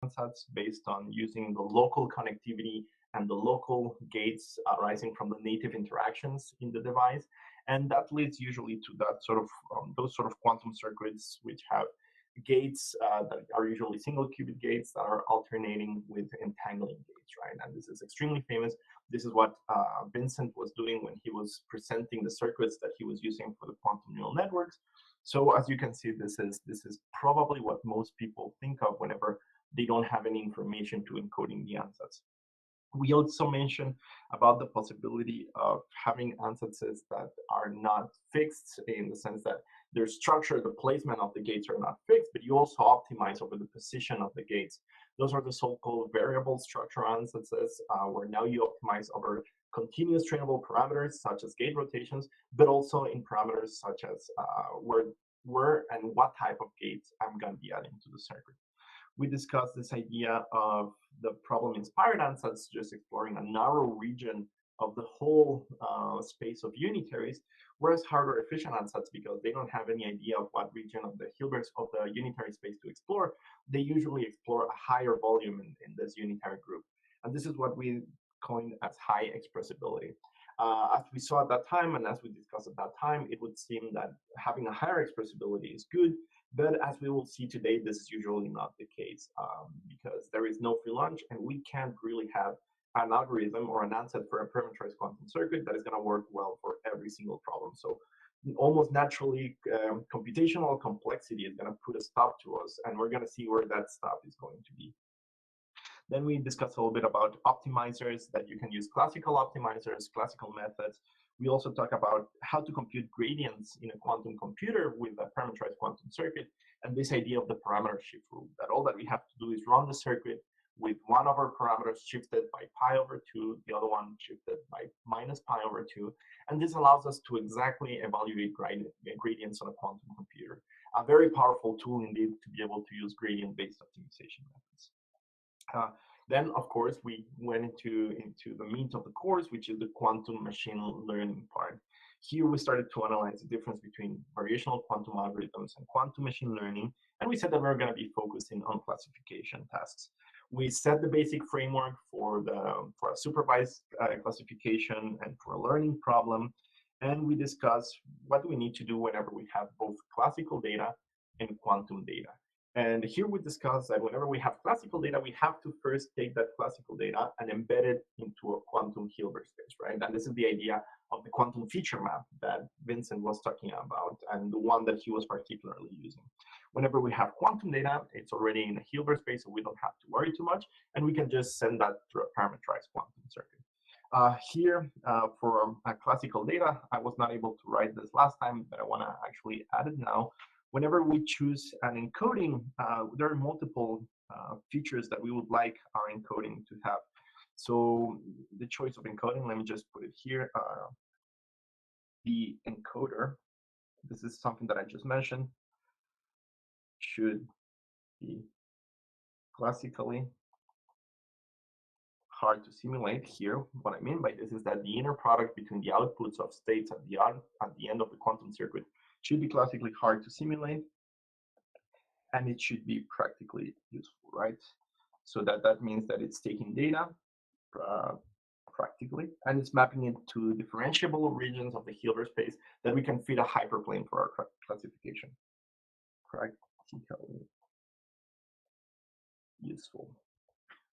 ansatz based on using the local connectivity and the local gates arising from the native interactions in the device. And that leads usually to that sort of those sort of quantum circuits which have gates that are usually single qubit gates that are alternating with entangling gates, right? And this is extremely famous. This is what Vincent was doing when he was presenting the circuits that he was using for the quantum neural networks. So as you can see, this is probably what most people think of whenever they don't have any information to encoding the ansatz. We also mentioned about the possibility of having ansatzes that are not fixed, in the sense that their structure, the placement of the gates are not fixed, but you also optimize over the position of the gates. Those are the so-called variable structure ansatzes, where now you optimize over continuous trainable parameters such as gate rotations, but also in parameters such as where and what type of gates I'm going to be adding to the circuit. We discussed this idea of the problem-inspired ansatz, just exploring a narrow region of the whole space of unitaries, whereas hardware-efficient ansatz, because they don't have any idea of what region of the Hilbert's of the unitary space to explore, they usually explore a higher volume in this unitary group. And this is what we coined as high expressibility. As we saw at that time, and as we discussed at that time, it would seem that having a higher expressibility is good. But as we will see today, this is usually not the case, because there is no free lunch, and we can't really have an algorithm or an ansatz for a parametrized quantum circuit that is going to work well for every single problem. So almost naturally, computational complexity is going to put a stop to us, and we're going to see where that stop is going to be. Then we discussed a little bit about optimizers, that you can use classical optimizers, classical methods. We also talk about how to compute gradients in a quantum computer with a parametrized quantum circuit, and this idea of the parameter shift rule, that all that we have to do is run the circuit with one of our parameters shifted by pi/2, the other one shifted by -pi/2, and this allows us to exactly evaluate gradients on a quantum computer. A very powerful tool indeed to be able to use gradient-based optimization methods. Then, of course, we went into the meat of the course, which is the quantum machine learning part. Here, we started to analyze the difference between variational quantum algorithms and quantum machine learning, and we said that we're going to be focusing on classification tasks. We set the basic framework for a supervised classification and for a learning problem, and we discussed what do we need to do whenever we have both classical data and quantum data. And here we discuss that whenever we have classical data, we have to first take that classical data and embed it into a quantum Hilbert space, right? And this is the idea of the quantum feature map that Vincent was talking about, and the one that he was particularly using. Whenever we have quantum data, it's already in a Hilbert space, so we don't have to worry too much, and we can just send that through a parametrized quantum circuit. Here, for classical data, I was not able to write this last time, but I want to actually add it now. Whenever we choose an encoding, there are multiple features that we would like our encoding to have. So the choice of encoding, let me just put it here. The encoder, this is something that I just mentioned, should be classically hard to simulate. Here, what I mean by this is that the inner product between the outputs of states at the end of the quantum circuit should be classically hard to simulate, and it should be practically useful, right? So that means that it's taking data practically, and it's mapping it to differentiable regions of the Hilbert space that we can fit a hyperplane for our classification. Practically useful.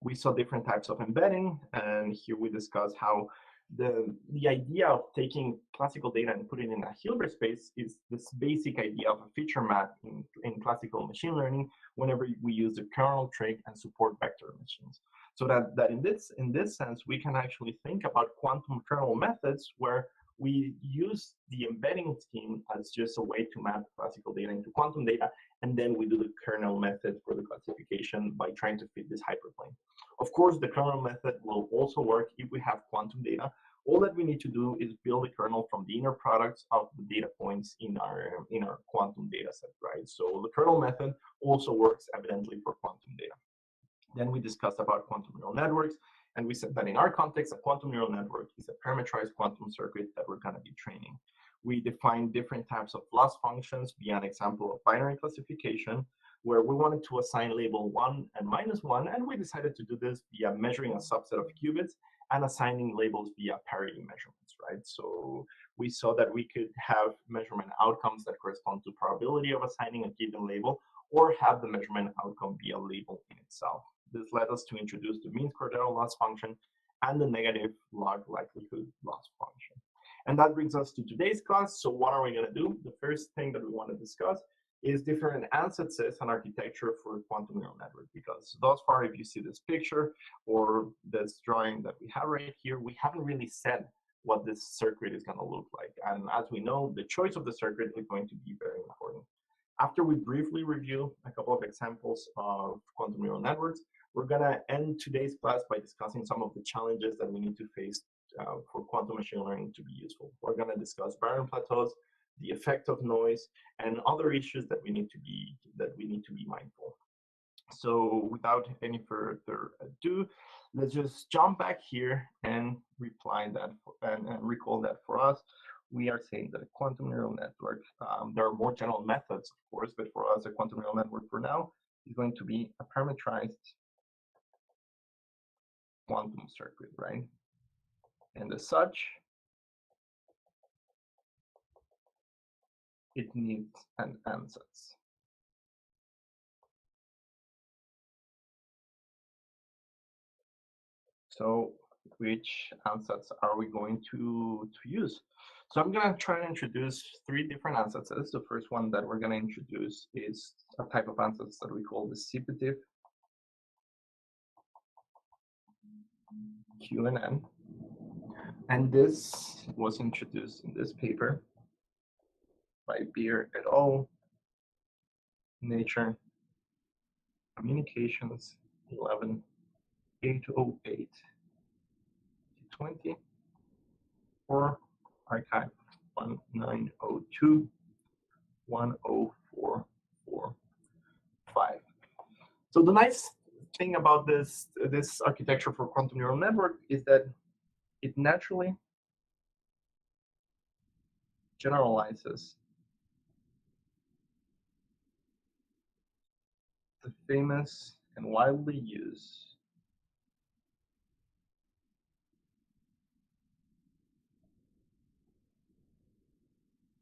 We saw different types of embedding, and here we discuss how the idea of taking classical data and putting it in a Hilbert space is this basic idea of a feature map in classical machine learning whenever we use the kernel trick and support vector machines. So that in this sense, we can actually think about quantum kernel methods where we use the embedding scheme as just a way to map classical data into quantum data, and then we do the kernel method for the classification by trying to fit this hyperplane. Of course, the kernel method will also work if we have quantum data. All that we need to do is build a kernel from the inner products of the data points in our quantum data set, right? So the kernel method also works evidently for quantum data. Then we discussed about quantum neural networks, and we said that in our context, a quantum neural network is a parametrized quantum circuit that we're going to be training. We define different types of loss functions via an example of binary classification. where we wanted to assign label 1 and -1, and we decided to do this via measuring a subset of qubits and assigning labels via parity measurements, right? So we saw that we could have measurement outcomes that correspond to probability of assigning a given label, or have the measurement outcome be a label in itself. This led us to introduce the mean squared error loss function and the negative log likelihood loss function. And that brings us to today's class. So what are we going to do? The first thing that we want to discuss is different ancestors and architecture for quantum neural network, because thus far, if you see this picture or this drawing that we have right here, we haven't really said what this circuit is going to look like. And as we know, the choice of the circuit is going to be very important. After we briefly review a couple of examples of quantum neural networks, we're going to end today's class by discussing some of the challenges that we need to face for quantum machine learning to be useful. We're going to discuss baryon plateaus, the effect of noise, and other issues that we need to be mindful. So without any further ado, let's just jump back here and recall that for us. We are saying that a quantum neural network, there are more general methods, of course, but for us, a quantum neural network for now is going to be a parametrized quantum circuit, right? And as such, it needs an ansatz. So which ansatz are we going to use? So I'm going to try to introduce 3 different ansatzes. The first one that we're going to introduce is a type of ansatz that we call dissipative Qnn. And this was introduced in this paper by Beer et al. Nature Communications 11/808 20, or archive 1902 10445. So the nice thing about this architecture for quantum neural network is that it naturally generalizes the famous and widely used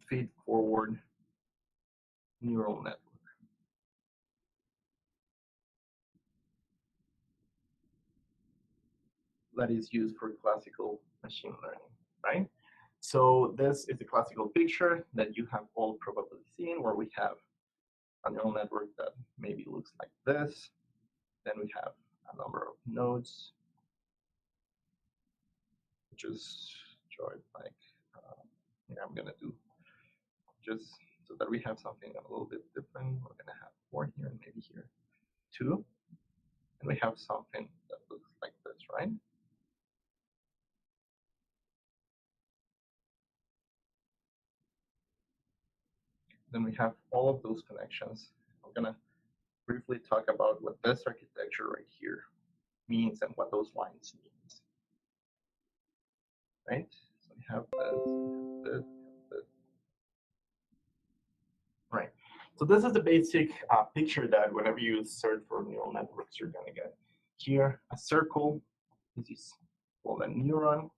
feed-forward neural network. That is used for classical machine learning, right? So this is a classical picture that you have all probably seen, where we have a neural network that maybe looks like this. Then we have a number of nodes, which is joined like, I'm going to do just so that we have something a little bit different. We're going to have 4 here and maybe here 2. And we have something that looks like this, right? Then we have all of those connections. I'm going to briefly talk about what this architecture right here means and what those lines mean. Right? So we have this. Right. So this is the basic picture that whenever you search for neural networks, you're going to get. Here, a circle, this is called a neuron,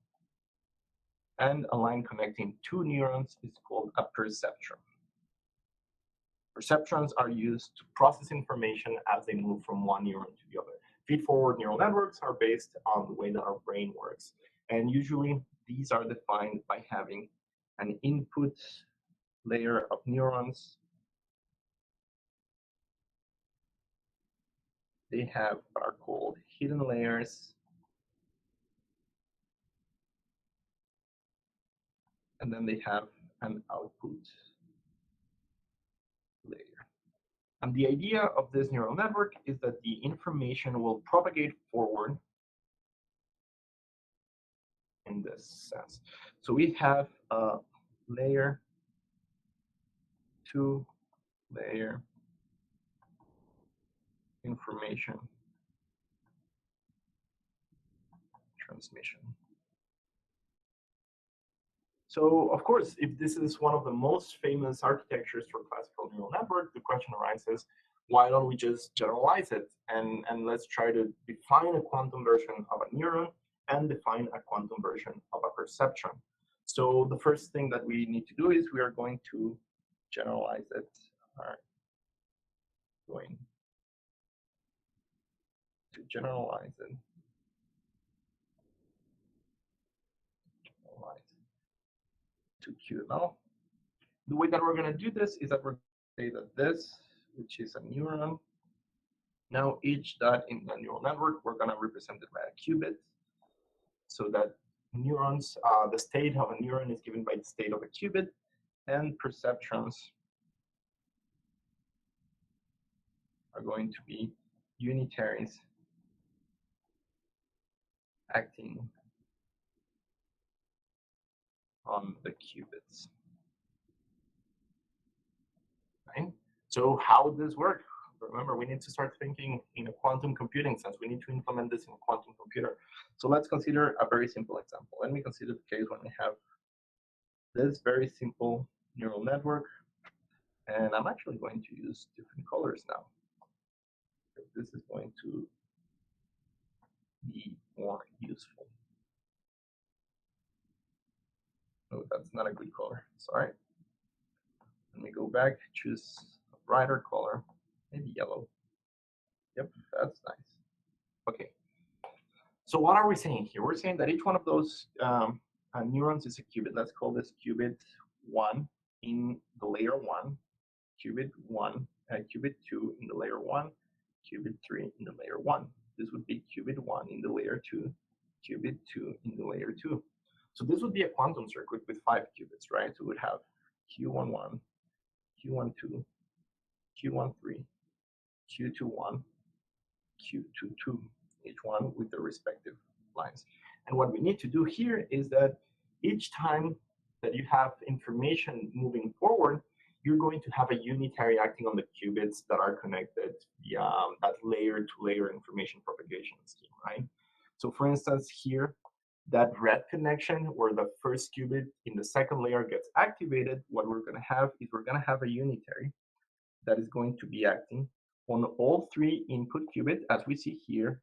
and a line connecting 2 neurons is called a perceptron. Perceptrons are used to process information as they move from one neuron to the other. Feed-forward neural networks are based on the way that our brain works. And usually, these are defined by having an input layer of neurons. They have what are called hidden layers. And then they have an output layer. And the idea of this neural network is that the information will propagate forward in this sense. So we have a layer 2 layer information transmission. So of course, if this is one of the most famous architectures for classical neural network, the question arises, why don't we just generalize it and let's try to define a quantum version of a neuron and define a quantum version of a perceptron. So the first thing that we need to do is we are going to generalize it. All right. Going to generalize it. Generalize to Qcnn. The way that we're going to do this is that we're going to say that this, which is a neuron, now each dot in the neural network, we're going to represent it by a qubit, so that neurons, the state of a neuron is given by the state of a qubit, and perceptrons are going to be unitaries acting on the qubits. Right? So how would this work? Remember, we need to start thinking in a quantum computing sense. We need to implement this in a quantum computer. So let's consider a very simple example. Let me consider the case when we have this very simple neural network. And I'm actually going to use different colors now. This is going to be more useful. Oh, that's not a good color. Sorry. Let me go back, choose a brighter color, maybe yellow. Yep, that's nice. Okay. So what are we saying here? We're saying that each one of those neurons is a qubit. Let's call this qubit 1 in the layer 1, qubit 1, qubit 2 in the layer 1, qubit 3 in the layer 1. This would be qubit 1 in the layer 2, qubit 2 in the layer 2. So this would be a quantum circuit with 5 qubits, right? So we would have Q11, Q12, Q13, Q21, Q22, each one with their respective lines. And what we need to do here is that each time that you have information moving forward, you're going to have a unitary acting on the qubits that are connected via that layer-to-layer information propagation scheme, right? So for instance, here, that red connection where the first qubit in the second layer gets activated, what we're going to have is we're going to have a unitary that is going to be acting on all 3 input qubits. As we see here,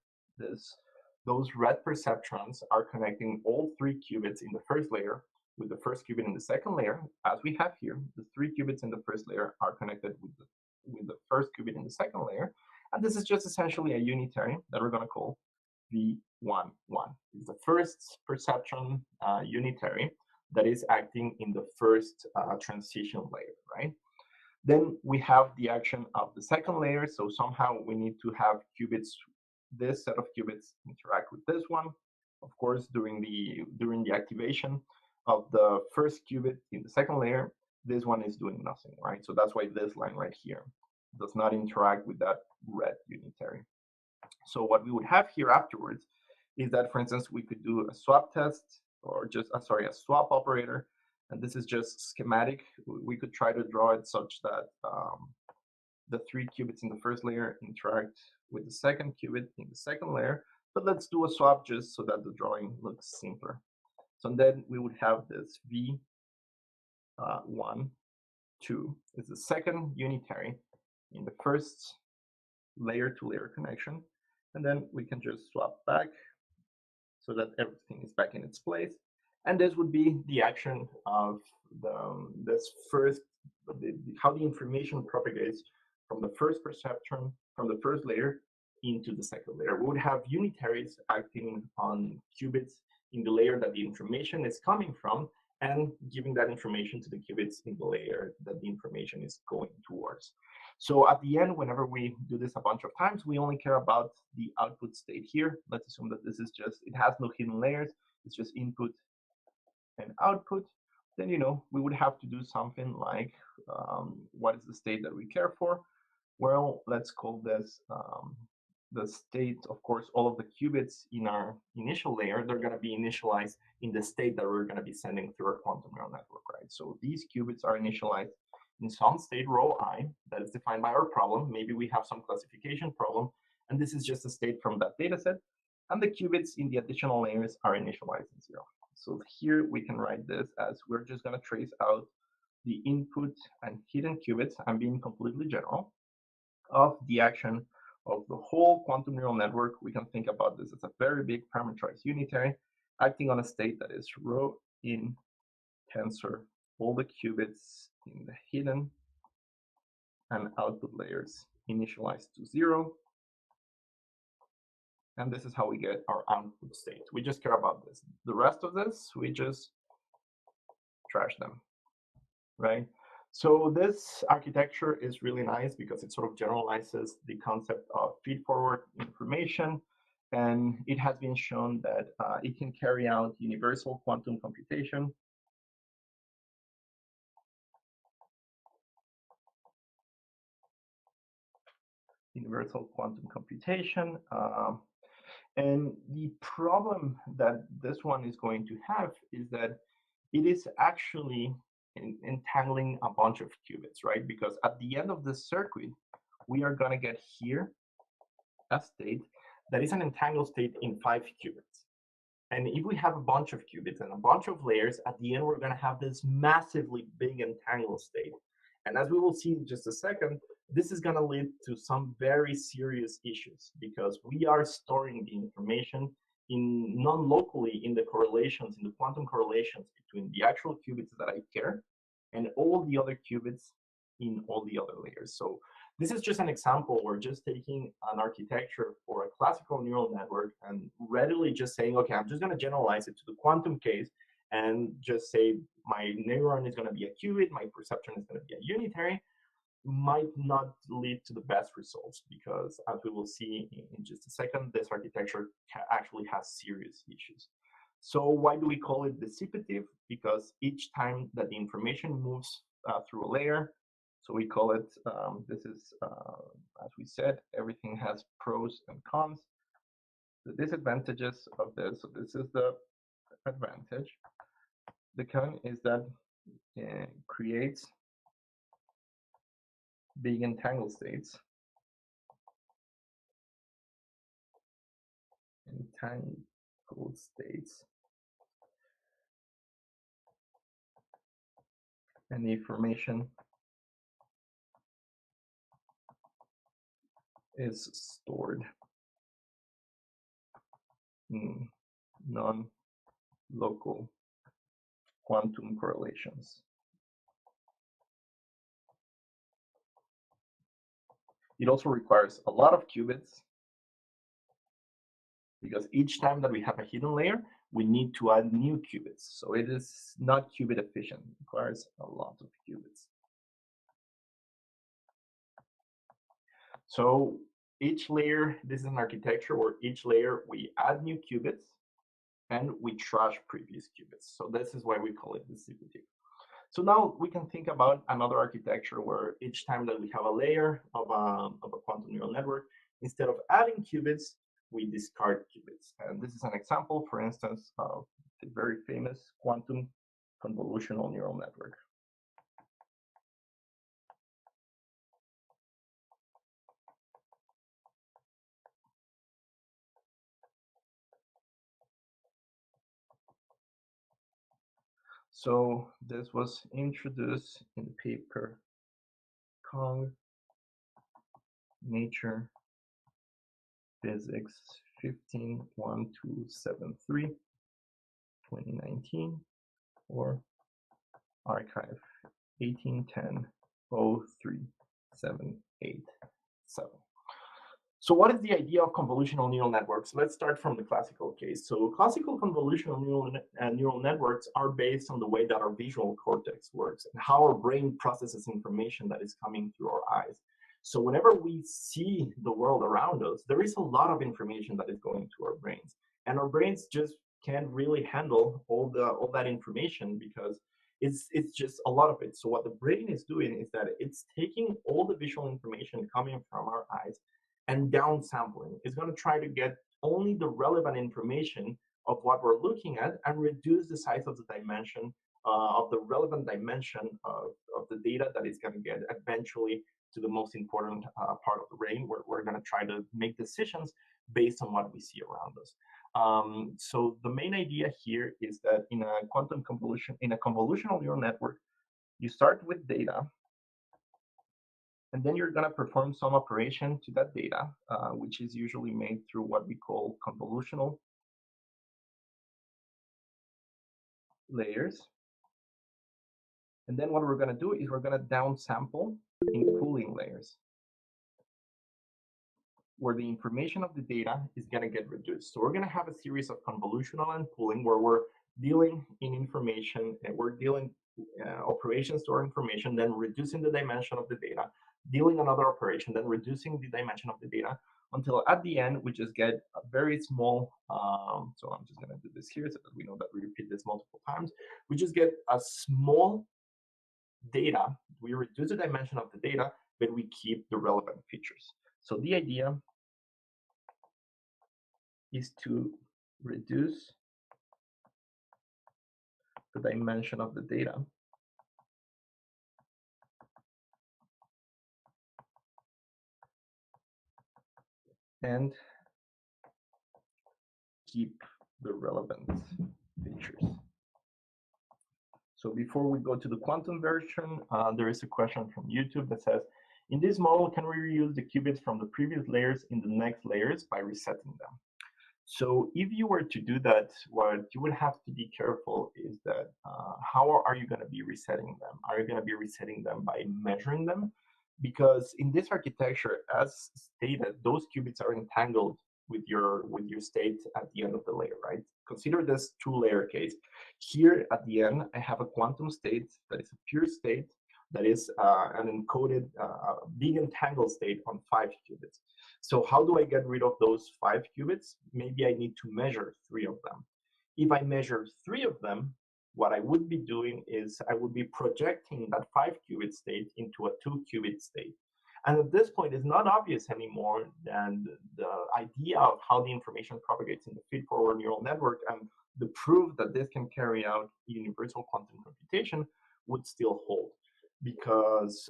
those red perceptrons are connecting all 3 qubits in the first layer with the first qubit in the second layer. As we have here, the 3 qubits in the first layer are connected with the first qubit in the second layer. And this is just essentially a unitary that we're going to call V11. It's the first perceptron unitary that is acting in the first transition layer, right? Then we have the action of the second layer. So somehow we need to have qubits, this set of qubits interact with this one. Of course, during the activation of the first qubit in the second layer, this one is doing nothing, right? So that's why this line right here does not interact with that red unitary. So what we would have here afterwards is that, for instance, we could do a swap test or just, a swap operator. And this is just schematic. We could try to draw it such that the 3 qubits in the first layer interact with the second qubit in the second layer. But let's do a swap just so that the drawing looks simpler. So then we would have this V1, 2 is the second unitary in the first layer-to-layer connection. And then we can just swap back so that everything is back in its place. And this would be the action of how the information propagates from the first perceptron, from the first layer into the second layer. We would have unitaries acting on qubits in the layer that the information is coming from and giving that information to the qubits in the layer that the information is going towards. So at the end, whenever we do this a bunch of times, we only care about the output state here. Let's assume that this is just, it has no hidden layers. It's just input and output. Then, we would have to do something like, what is the state that we care for? Well, let's call this the state. Of course, all of the qubits in our initial layer, they're going to be initialized in the state that we're going to be sending through our quantum neural network, right? So these qubits are initialized in some state rho I that is defined by our problem. Maybe we have some classification problem, and this is just a state from that data set. And the qubits in the additional layers are initialized in 0. So here we can write this as we're just going to trace out the input and hidden qubits. I'm being completely general. of the action of the whole quantum neural network, we can think about this as a very big parametrized unitary acting on a state that is rho in tensor all the qubits in the hidden and output layers initialized to 0. And this is how we get our output state. We just care about this. The rest of this, we just trash them, right? So this architecture is really nice because it sort of generalizes the concept of feed-forward information. And it has been shown that it can carry out universal quantum computation. Universal quantum computation. And the problem that this one is going to have is that it is actually entangling a bunch of qubits, right? Because at the end of this circuit, we are going to get here a state that is an entangled state in 5 qubits. And if we have a bunch of qubits and a bunch of layers, at the end, we're going to have this massively big entangled state. And as we will see in just a second, this is going to lead to some very serious issues because we are storing the information in non-locally in the correlations, in the quantum correlations between the actual qubits that I care and all the other qubits in all the other layers. So this is just an example. We're just taking an architecture for a classical neural network and readily just saying, okay, I'm just going to generalize it to the quantum case and just say my neuron is going to be a qubit, my perceptron is going to be a unitary, might not lead to the best results because, as we will see in just a second, this architecture actually has serious issues. So why do we call it dissipative? Because each time that the information moves through a layer, so we call it, this is, as we said, everything has pros and cons. The disadvantages of this, so this is the advantage. The con is that it creates big entangled states. Entangled states. And the information is stored in non-local quantum correlations. It also requires a lot of qubits because each time that we have a hidden layer, we need to add new qubits. So it is not qubit efficient. It requires a lot of qubits. So each layer, this is an architecture where each layer we add new qubits and we trash previous qubits. So this is why we call it dissipative. So now we can think about another architecture where each time that we have a layer of a quantum neural network, instead of adding qubits, we discard qubits. And this is an example, for instance, of the very famous quantum convolutional neural network. So this was introduced in the paper Kong, Nature Physics 151273, 2019, or Archive 1810-03787. So what is the idea of convolutional neural networks? Let's start from the classical case. So classical convolutional neural networks are based on the way that our visual cortex works and how our brain processes information that is coming through our eyes. So whenever we see the world around us, there is a lot of information that is going to our brains. And our brains just can't really handle all that information because it's just a lot of it. So what the brain is doing is that it's taking all the visual information coming from our eyes and downsampling. It's going to try to get only the relevant information of what we're looking at and reduce the size of the dimension of the relevant dimension of the data that is going to get eventually to the most important part of the brain, where we're going to try to make decisions based on what we see around us. So the main idea here is that in a quantum convolution, in a convolutional neural network, you start with data And then you're going to perform some operation to that data, which is usually made through what we call convolutional layers. And then what we're going to do is we're going to downsample in pooling layers, where the information of the data is going to get reduced. So we're going to have a series of convolutional and pooling where we're dealing in information and we're dealing operations to our information, then reducing the dimension of the data, dealing another operation, then reducing the dimension of the data, until at the end we just get a very small, so I'm just going to do this here so that we know that we repeat this multiple times. We just get a small data, we reduce the dimension of the data, but we keep the relevant features. So the idea is to reduce the dimension of the data and keep the relevant features. So before we go to the quantum version, there is a question from YouTube that says, in this model, can we reuse the qubits from the previous layers in the next layers by resetting them? So if you were to do that, what you would have to be careful is that how are you going to be resetting them? Are you going to be resetting them by measuring them? Because in this architecture, as stated, those qubits are entangled with your state at the end of the layer, right? Consider this two-layer case. Here at the end, I have a quantum state that is a pure state that is an encoded big entangled state on 5 qubits. So how do I get rid of those 5 qubits? Maybe I need to measure 3 of them. If I measure 3 of them, what I would be doing is I would be projecting that 5 qubit state into a 2 qubit state. And at this point, it's not obvious anymore than the idea of how the information propagates in the feed-forward neural network and the proof that this can carry out universal quantum computation would still hold. Because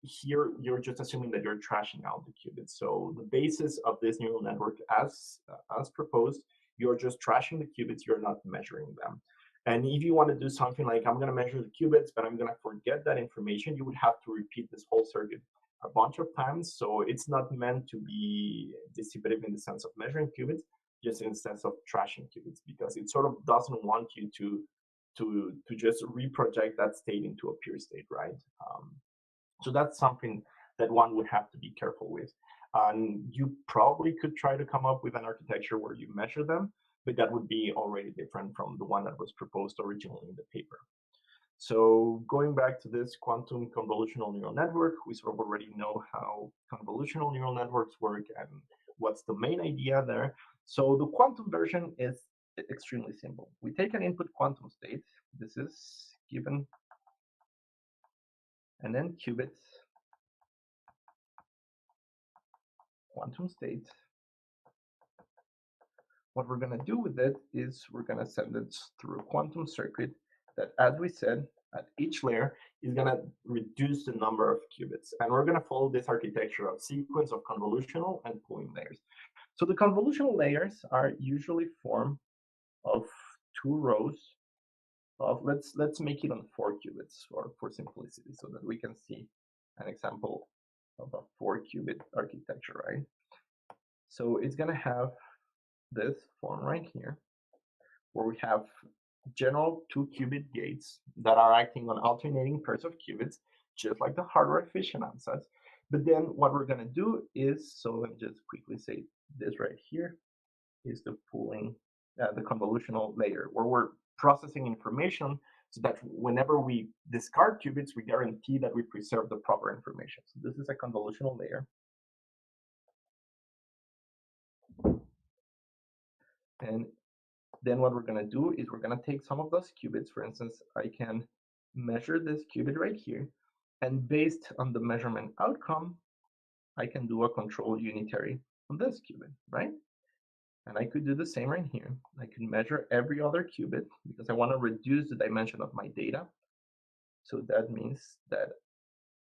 here you're just assuming that you're trashing out the qubits. So the basis of this neural network, as proposed, you're just trashing the qubits, you're not measuring them. And if you want to do something like, I'm going to measure the qubits, but I'm going to forget that information, you would have to repeat this whole circuit a bunch of times. So it's not meant to be dissipative in the sense of measuring qubits, just in the sense of trashing qubits, because it sort of doesn't want you to just reproject that state into a pure state, right? So that's something that one would have to be careful with. And you probably could try to come up with an architecture where you measure them, but that would be already different from the one that was proposed originally in the paper. So going back to this quantum convolutional neural network, we sort of already know how convolutional neural networks work and what's the main idea there. So the quantum version is extremely simple. We take an input quantum state. This is given, and then qubits, quantum state. What we're going to do with it is we're going to send it through a quantum circuit that, as we said, at each layer is going to reduce the number of qubits. And we're going to follow this architecture of sequence of convolutional and pooling layers. So the convolutional layers are usually formed of 2 rows of, let's make it on 4 qubits for simplicity, so that we can see an example of a 4 qubit architecture, right? So it's going to have this form right here, where we have general 2 qubit gates that are acting on alternating pairs of qubits, just like the hardware fission ansatz. But then what we're going to do is, so let me just quickly say this right here is the pooling, the convolutional layer, where we're processing information so that whenever we discard qubits, we guarantee that we preserve the proper information. So this is a convolutional layer. And then what we're going to do is we're going to take some of those qubits. For instance, I can measure this qubit right here. And based on the measurement outcome, I can do a control unitary on this qubit, right? And I could do the same right here. I can measure every other qubit because I want to reduce the dimension of my data. So that means that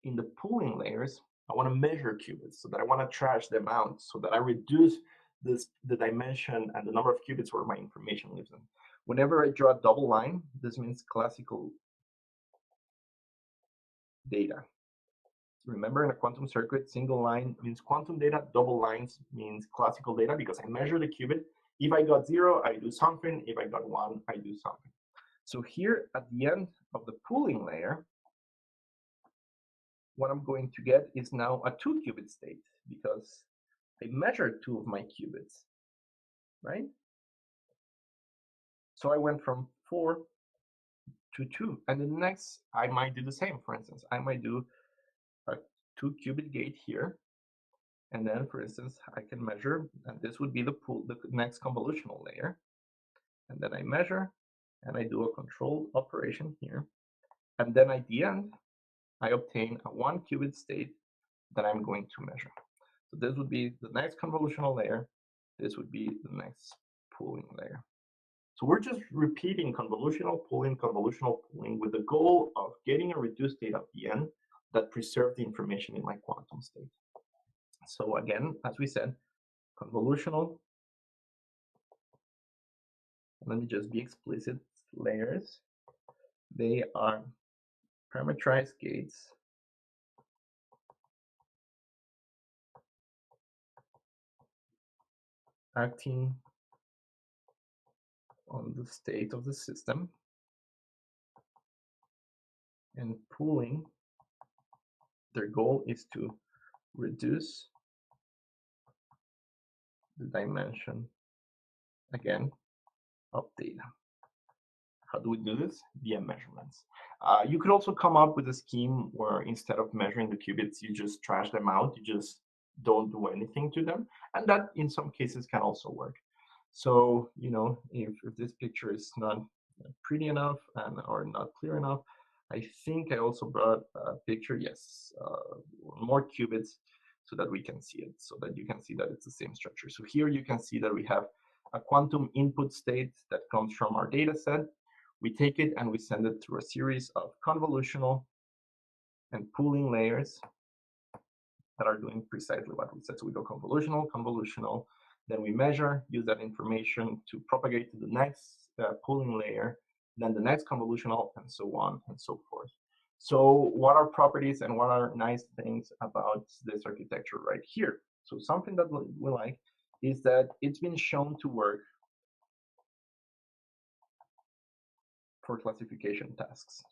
in the pooling layers, I want to measure qubits, so that I want to trash them out, so that I reduce the dimension and the number of qubits where my information lives in. Whenever I draw a double line, this means classical data. remember in a quantum circuit, single line means quantum data, double lines means classical data because I measure the qubit. If I got 0, I do something. If I got 1, I do something. So here at the end of the pooling layer, what I'm going to get is now a 2-qubit state because I measured 2 of my qubits, right? So I went from 4 to 2. And the next, I might do the same. For instance, I might do a 2-qubit gate here. And then, for instance, I can measure, and this would be the next convolutional layer. And then I measure, and I do a controlled operation here. And then at the end, I obtain a 1-qubit state that I'm going to measure. So this would be the next convolutional layer. This would be the next pooling layer. So we're just repeating convolutional pooling with the goal of getting a reduced state at the end that preserves the information in my quantum state. So again, as we said, convolutional, let me just be explicit, layers, they are parametrized gates acting on the state of the system and pooling. Their goal is to reduce the dimension, again, of data. How do we do this? Via measurements. You could also come up with a scheme where instead of measuring the qubits, you just trash them out. You just don't do anything to them. And that in some cases can also work. So, you know, if this picture is not pretty enough or not clear enough, I think I also brought a picture, yes, more qubits so that we can see it, so that you can see that it's the same structure. So here you can see that we have a quantum input state that comes from our data set. We take it and we send it through a series of convolutional and pooling layers that are doing precisely what we said. So we go convolutional, convolutional, then we measure, use that information to propagate to the next pooling layer, then the next convolutional, and so on and so forth. So what are properties and what are nice things about this architecture right here? So something that we like is that it's been shown to work for classification tasks.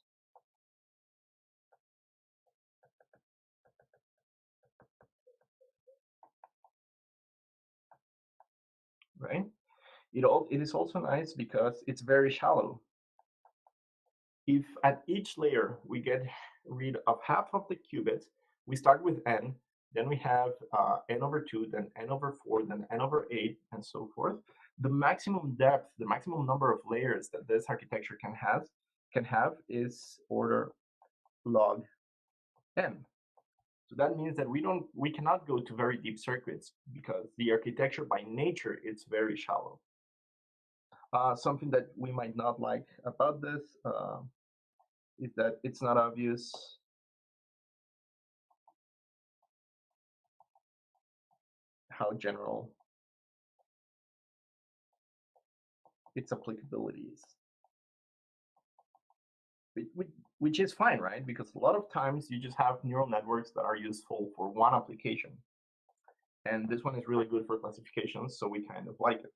Right? It is also nice because it's very shallow. If at each layer we get rid of half of the qubits, we start with n, then we have n over 2, then n over 4, then n over 8, and so forth. The maximum depth, the maximum number of layers that this architecture can have is order log n. So that means that we cannot go to very deep circuits because the architecture by nature is very shallow. Something that we might not like about this is that it's not obvious how general its applicability is. Which is fine, right? Because a lot of times you just have neural networks that are useful for one application. And this one is really good for classifications, so we kind of like it.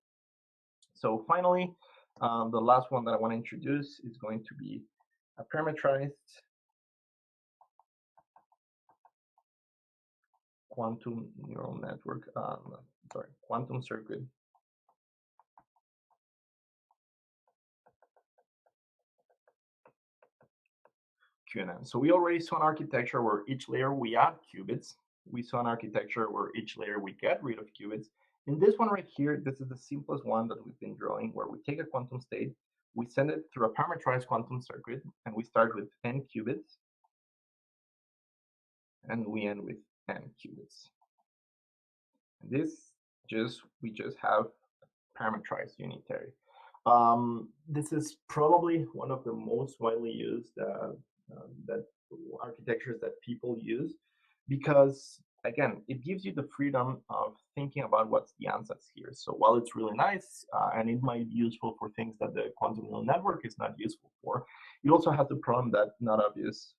So finally, the last one that I want to introduce is going to be a parametrized quantum neural network, quantum circuit. Qcnn. So we already saw an architecture where each layer we add qubits. We saw an architecture where each layer we get rid of qubits. In this one right here, this is the simplest one that we've been drawing, where we take a quantum state, we send it through a parametrized quantum circuit, and we start with n qubits, and we end with n qubits. And we just have parametrized unitary. This is probably one of the most widely used that architectures that people use, because again, it gives you the freedom of thinking about what's the ansatz here. So while it's really nice and it might be useful for things that the quantum neural network is not useful for, it also has the problem that not obvious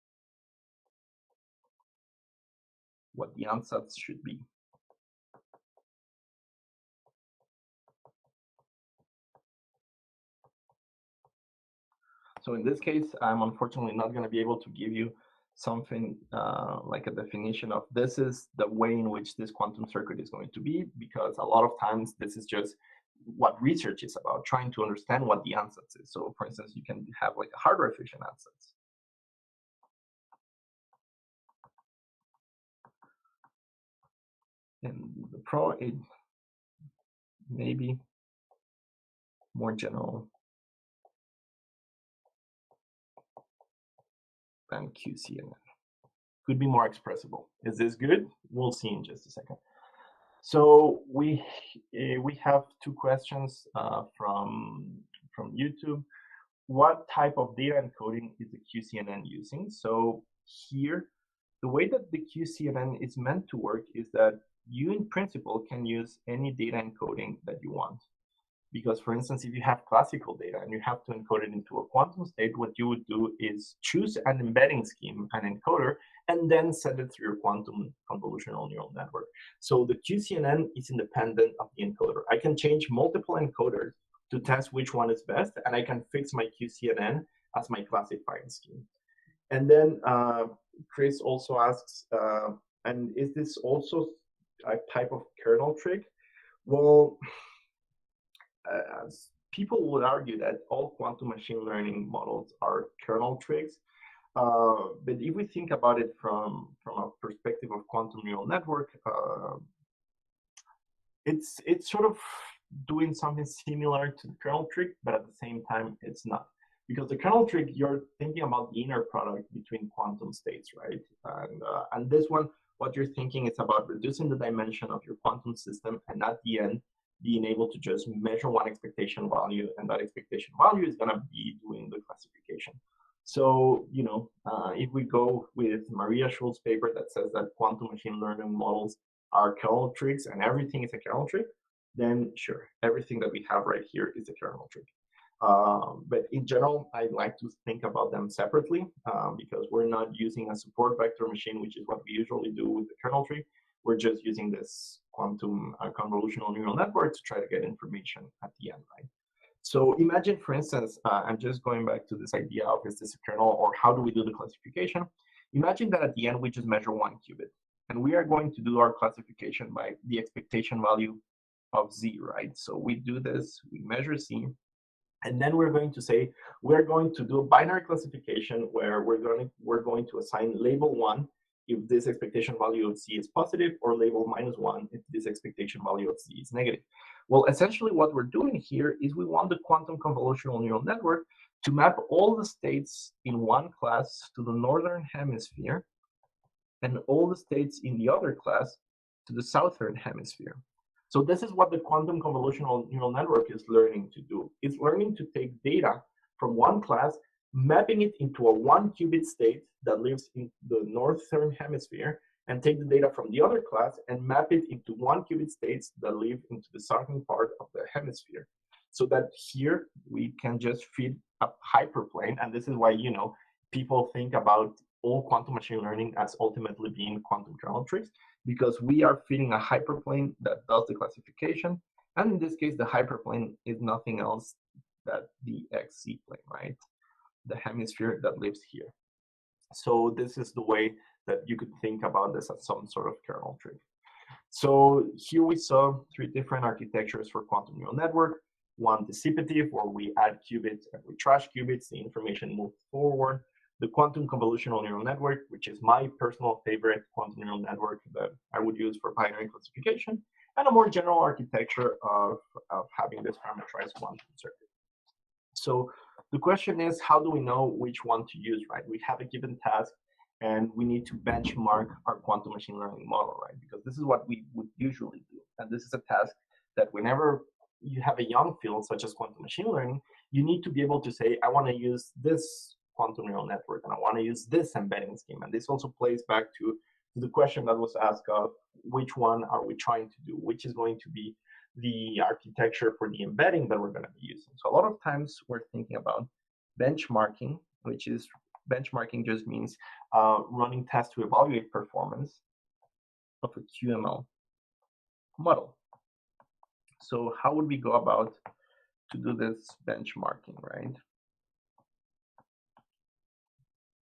what the ansatz should be. So in this case, I'm unfortunately not going to be able to give you something like a definition of this is the way in which this quantum circuit is going to be, because a lot of times this is just what research is about, trying to understand what the ansatz is. So for instance, you can have like a hardware efficient ansatz. And the pro, it may be more general than Qcnn. Could be more expressible. Is this good? We'll see in just a second. So we have two questions from YouTube. What type of data encoding is the Qcnn using? So here, the way that the Qcnn is meant to work is that you, in principle, can use any data encoding that you want. Because, for instance, if you have classical data and you have to encode it into a quantum state, what you would do is choose an embedding scheme, an encoder, and then send it through your quantum convolutional neural network. So the Qcnn is independent of the encoder. I can change multiple encoders to test which one is best, and I can fix my Qcnn as my classifying scheme. And then Chris also asks, and is this also a type of kernel trick? Well, people would argue that all quantum machine learning models are kernel tricks. But if we think about it from a perspective of quantum neural network, it's sort of doing something similar to the kernel trick, but at the same time, it's not. Because the kernel trick, you're thinking about the inner product between quantum states, right? And this one, what you're thinking is about reducing the dimension of your quantum system, and at the end, being able to just measure one expectation value, and that expectation value is going to be doing the classification. So, you know, if we go with Maria Schultz's paper that says that quantum machine learning models are kernel tricks and everything is a kernel trick, then sure, everything that we have right here is a kernel trick. But in general, I like to think about them separately because we're not using a support vector machine, which is what we usually do with the kernel tree. We're just using this quantum convolutional neural network to try to get information at the end, right? So imagine, for instance, I'm just going back to this idea of is this a kernel or how do we do the classification? Imagine that at the end, we just measure one qubit. And we are going to do our classification by the expectation value of Z, right? So we do this, we measure Z, and then we're going to say, we're going to do a binary classification where we're going to assign label 1 if this expectation value of Z is positive, or label -1 if this expectation value of Z is negative. Well, essentially what we're doing here is we want the quantum convolutional neural network to map all the states in one class to the northern hemisphere and all the states in the other class to the southern hemisphere. So this is what the quantum convolutional neural network is learning to do. It's learning to take data from one class, mapping it into a 1 qubit state that lives in the northern hemisphere, and take the data from the other class and map it into 1 qubit states that live into the southern part of the hemisphere. So that here we can just feed a hyperplane, and this is why, you know, people think about all quantum machine learning as ultimately being quantum kernel tricks, because we are feeding a hyperplane that does the classification. And in this case, the hyperplane is nothing else than the XZ plane, right? The hemisphere that lives here. So this is the way that you could think about this as some sort of kernel trick. So here we saw 3 different architectures for quantum neural network. One dissipative, where we add qubits and we trash qubits, the information moves forward. The quantum convolutional neural network, which is my personal favorite quantum neural network that I would use for binary classification, and a more general architecture of having this parametrized quantum circuit. So the question is, how do we know which one to use, right? We have a given task, and we need to benchmark our quantum machine learning model, right? Because this is what we would usually do. And this is a task that whenever you have a young field, such as quantum machine learning, you need to be able to say, I want to use this quantum neural network, and I want to use this embedding scheme. And this also plays back to the question that was asked of which one are we trying to do, which is going to be the architecture for the embedding that we're going to be using. So a lot of times we're thinking about benchmarking, which is benchmarking just means running tests to evaluate performance. of a QML model. So how would we go about to do this benchmarking, right?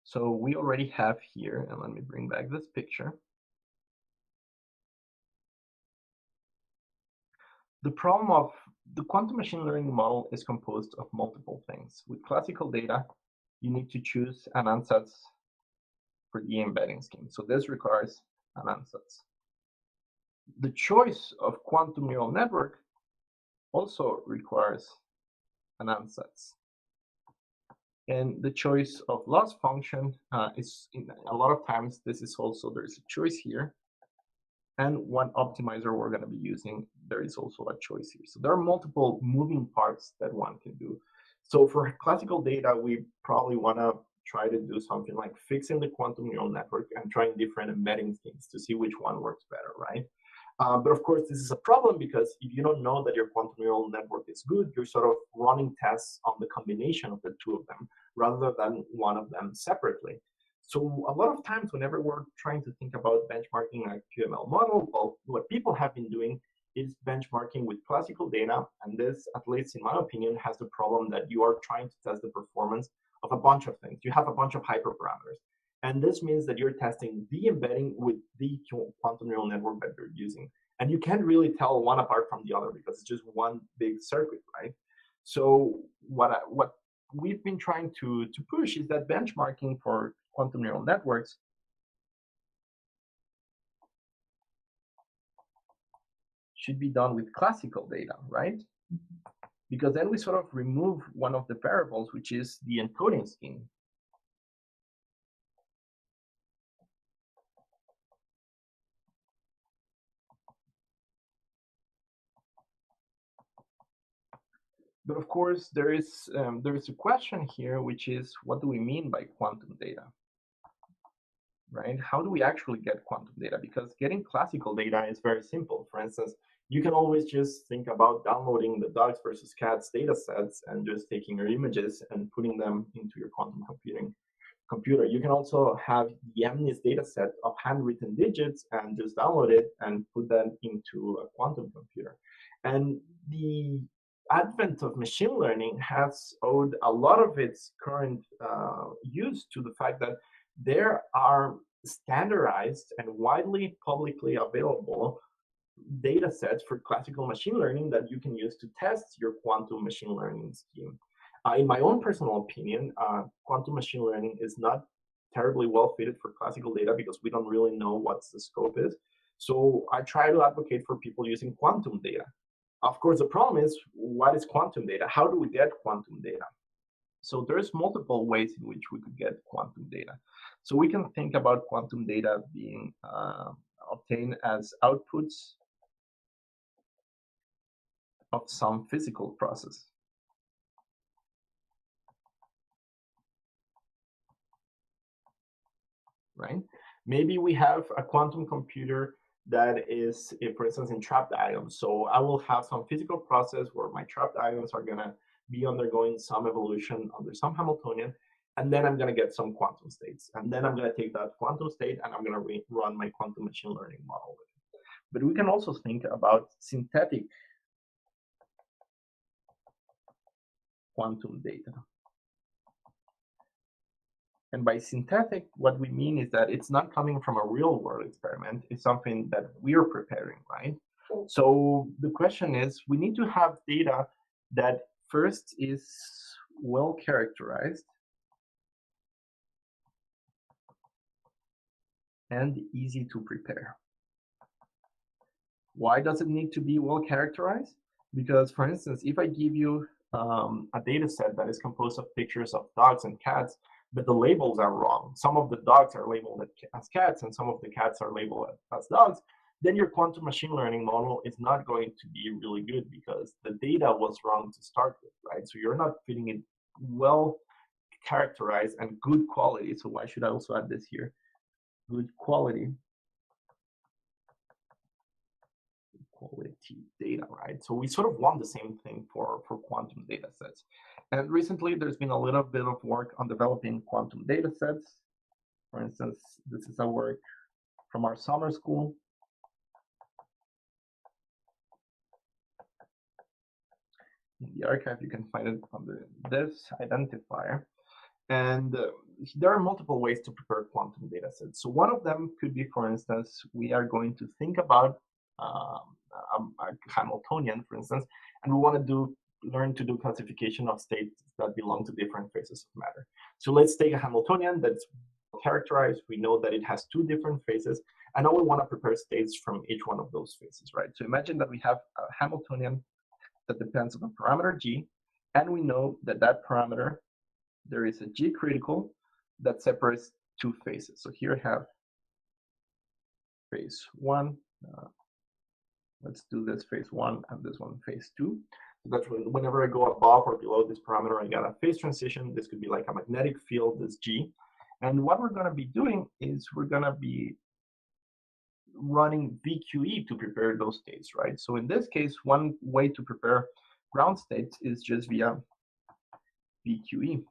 So we already have here, and let me bring back this picture. The problem of the quantum machine learning model is composed of multiple things. With classical data, you need to choose an ansatz for the embedding scheme. So this requires an ansatz. The choice of quantum neural network also requires an ansatz. And the choice of loss function is, a lot of times, this is also, there's a choice here. And what optimizer we're going to be using, there is also a choice here. So there are multiple moving parts that one can do. So for classical data, we probably want to try to do something like fixing the quantum neural network and trying different embedding schemes to see which one works better, right? But of course, this is a problem because if you don't know that your quantum neural network is good, you're sort of running tests on the combination of the two of them rather than one of them separately. So a lot of times, whenever we're trying to think about benchmarking a QML model, well, what people have been doing is benchmarking with classical data. And this, at least in my opinion, has the problem that you are trying to test the performance of a bunch of things. You have a bunch of hyperparameters. And this means that you're testing the embedding with the quantum neural network that you're using. And you can't really tell one apart from the other because it's just one big circuit, right? So what we've been trying to push is that benchmarking for quantum neural networks should be done with classical data, right? Because then we sort of remove one of the variables, which is the encoding scheme. But of course, there is a question here, which is, what do we mean by quantum data? Right? How do we actually get quantum data? Because getting classical data is very simple. For instance, you can always just think about downloading the dogs versus cats data sets and just taking your images and putting them into your quantum computer. You can also have the MNIST data set of handwritten digits and just download it and put that into a quantum computer. And the advent of machine learning has owed a lot of its current use to the fact that there are standardized and widely publicly available data sets for classical machine learning that you can use to test your quantum machine learning scheme. In my own personal opinion, quantum machine learning is not terribly well fitted for classical data because we don't really know what the scope is. So I try to advocate for people using quantum data. Of course, the problem is, what is quantum data? How do we get quantum data? So there's multiple ways in which we could get quantum data. So we can think about quantum data being obtained as outputs of some physical process. Right? Maybe we have a quantum computer that is, for instance, in trapped ions. So I will have some physical process where my trapped ions are going to be undergoing some evolution under some Hamiltonian, and then I'm going to get some quantum states. And then I'm going to take that quantum state and I'm going to run my quantum machine learning model with it. But we can also think about synthetic quantum data. And by synthetic, what we mean is that it's not coming from a real world experiment. It's something that we're preparing, right? So the question is, we need to have data that first is well characterized and easy to prepare. Why does it need to be well characterized? Because, for instance, if I give you a data set that is composed of pictures of dogs and cats, but the labels are wrong. Some of the dogs are labeled as cats and some of the cats are labeled as dogs. Then your quantum machine learning model is not going to be really good because the data was wrong to start with, right? So you're not fitting it well characterized and good quality. So why should I also add this here? Good quality data, right? So we sort of want the same thing for quantum data sets. And recently, there's been a little bit of work on developing quantum data sets. For instance, this is a work from our summer school in the archive. You can find it under this identifier. And there are multiple ways to prepare quantum data sets. So one of them could be, for instance, we are going to think about a Hamiltonian, for instance, and we want to learn to do classification of states that belong to different phases of matter. So let's take a Hamiltonian that's characterized. We know that it has two different phases, and now we want to prepare states from each one of those phases, right? So imagine that we have a Hamiltonian that depends on a parameter G, and we know that that parameter, there is a G critical that separates two phases. So here I have phase one. Let's do this phase one and this one phase two. So that's whenever I go above or below this parameter, I got a phase transition. This could be like a magnetic field, this G. And what we're going to be doing is we're going to be running VQE to prepare those states, right? So in this case, one way to prepare ground states is just via VQE.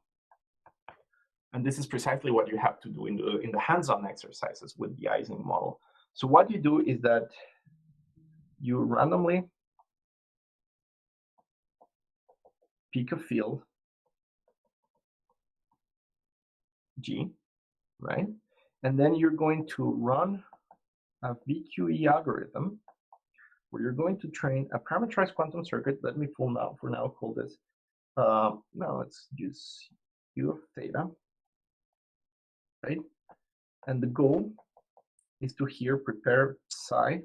And this is precisely what you have to do in the hands-on exercises with the Ising model. So what you do is that you randomly pick a field G, right? And then you're going to run a VQE algorithm where you're going to train a parametrized quantum circuit. Let me for now call this, no, let's use U of theta, right? And the goal is to here prepare psi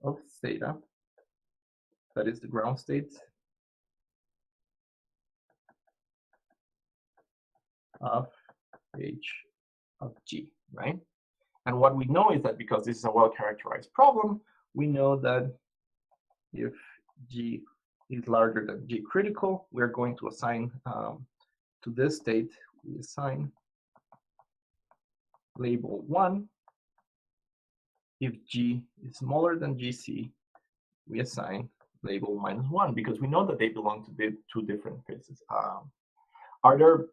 of theta, that is the ground state of H of G, right? And what we know is that because this is a well-characterized problem, we know that if G is larger than G critical, we're going to assign to this state, we assign label 1. If G is smaller than GC, we assign label -1 because we know that they belong to the two different phases. Are there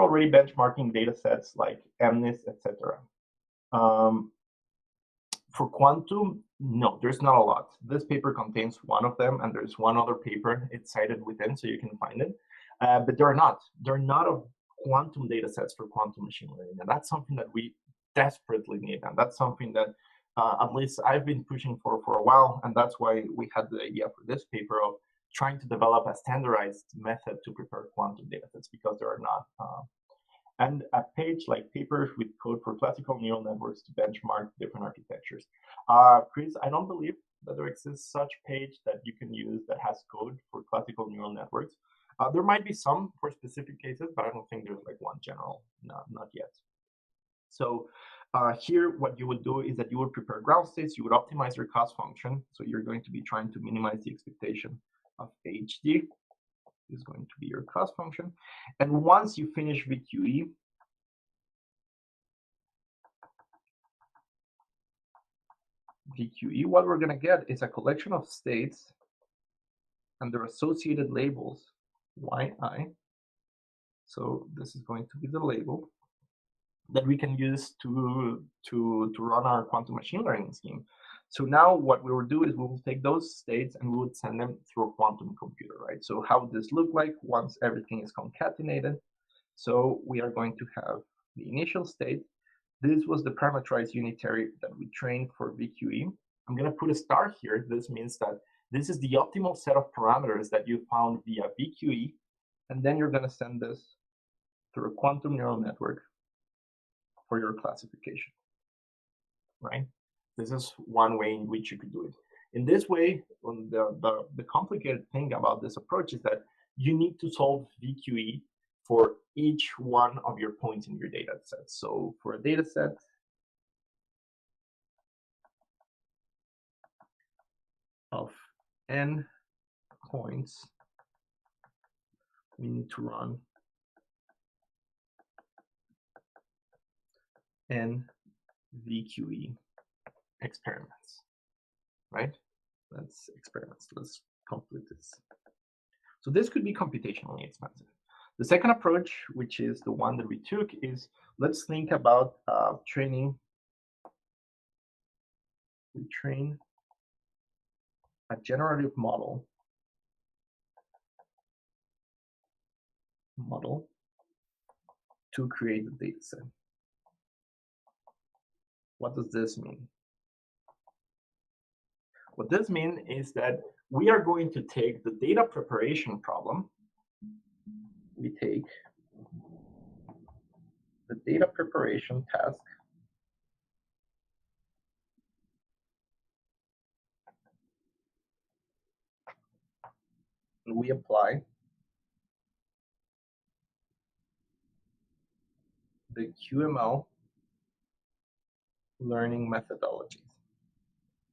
already benchmarking data sets like MNIST, etc.? For quantum, no, there's not a lot. This paper contains one of them, and there's one other paper it's cited within, so you can find it. But there are not of quantum data sets for quantum machine learning, and that's something that we desperately need, and that's something that at least I've been pushing for a while, and that's why we had the idea for this paper of trying to develop a standardized method to prepare quantum data sets, because there are not. And a page like papers with code for classical neural networks to benchmark different architectures. Chris, I don't believe that there exists such page that you can use that has code for classical neural networks. There might be some for specific cases, but I don't think there's like one general, not yet. So here, what you would do is that you would prepare ground states, you would optimize your cost function. So you're going to be trying to minimize the expectation of HD. Is going to be your cost function. And once you finish VQE, what we're going to get is a collection of states and their associated labels, YI. So this is going to be the label that we can use to run our quantum machine learning scheme. So now what we will do is we will take those states and we would send them through a quantum computer, right? So how would this look like once everything is concatenated? So we are going to have the initial state. This was the parametrized unitary that we trained for VQE. I'm going to put a star here. This means that this is the optimal set of parameters that you found via VQE. And then you're going to send this through a quantum neural network for your classification, right? This is one way in which you could do it. In this way, the complicated thing about this approach is that you need to solve VQE for each one of your points in your data set. So for a data set of n points, we need to run n VQE experiments, right? That's experiments. Let's complete this. So this could be computationally expensive. The second approach, which is the one that we took, is let's think about training. We train a generative model model to create the data set. What does this mean? What this means is that we are going to take the data preparation problem. We take the data preparation task and we apply the QML learning methodologies.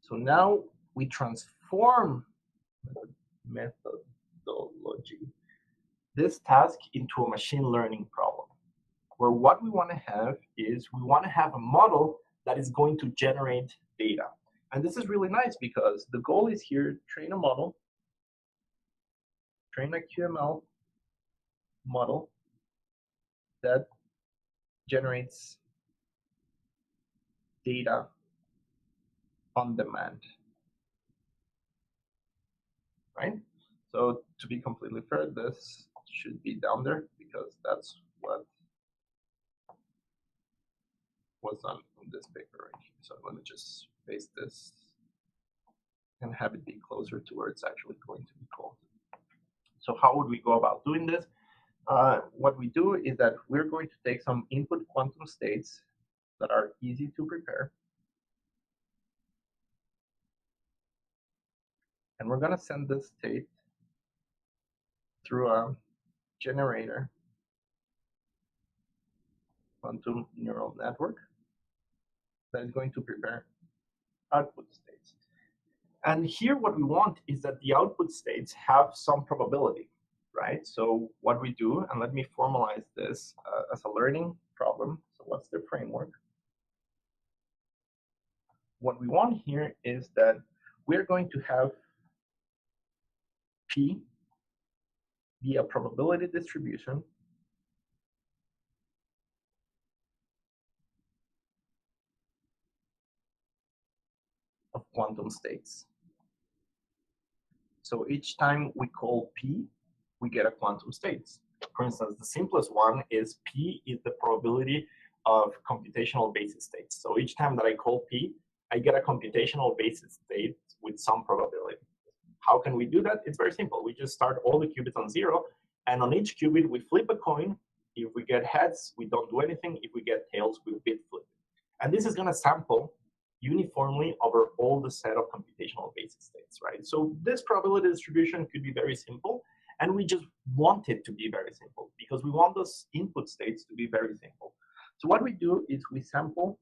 So now we transform methodology, this task, into a machine learning problem, where what we want to have is we want to have a model that is going to generate data. And this is really nice because the goal is here, train a model, train a QML model that generates data on demand, right? So to be completely fair, this should be down there because that's what was done in this paper right here. So let me just paste this and have it be closer to where it's actually going to be called. So how would we go about doing this? What we do is that we're going to take some input quantum states that are easy to prepare. And we're going to send this state through a generator quantum neural network that is going to prepare output states. And here what we want is that the output states have some probability, right? So what we do, and let me formalize this as a learning problem. So what's the framework? What we want here is that we're going to have P be a probability distribution of quantum states. So each time we call P, we get a quantum states. For instance, the simplest one is P is the probability of computational basis states. So each time that I call P, I get a computational basis state with some probability. How can we do that? It's very simple. We just start all the qubits on 0, and on each qubit, we flip a coin. If we get heads, we don't do anything. If we get tails, we bit flip. And this is going to sample uniformly over all the set of computational basis states, right? So this probability distribution could be very simple, and we just want it to be very simple because we want those input states to be very simple. So what we do is we sample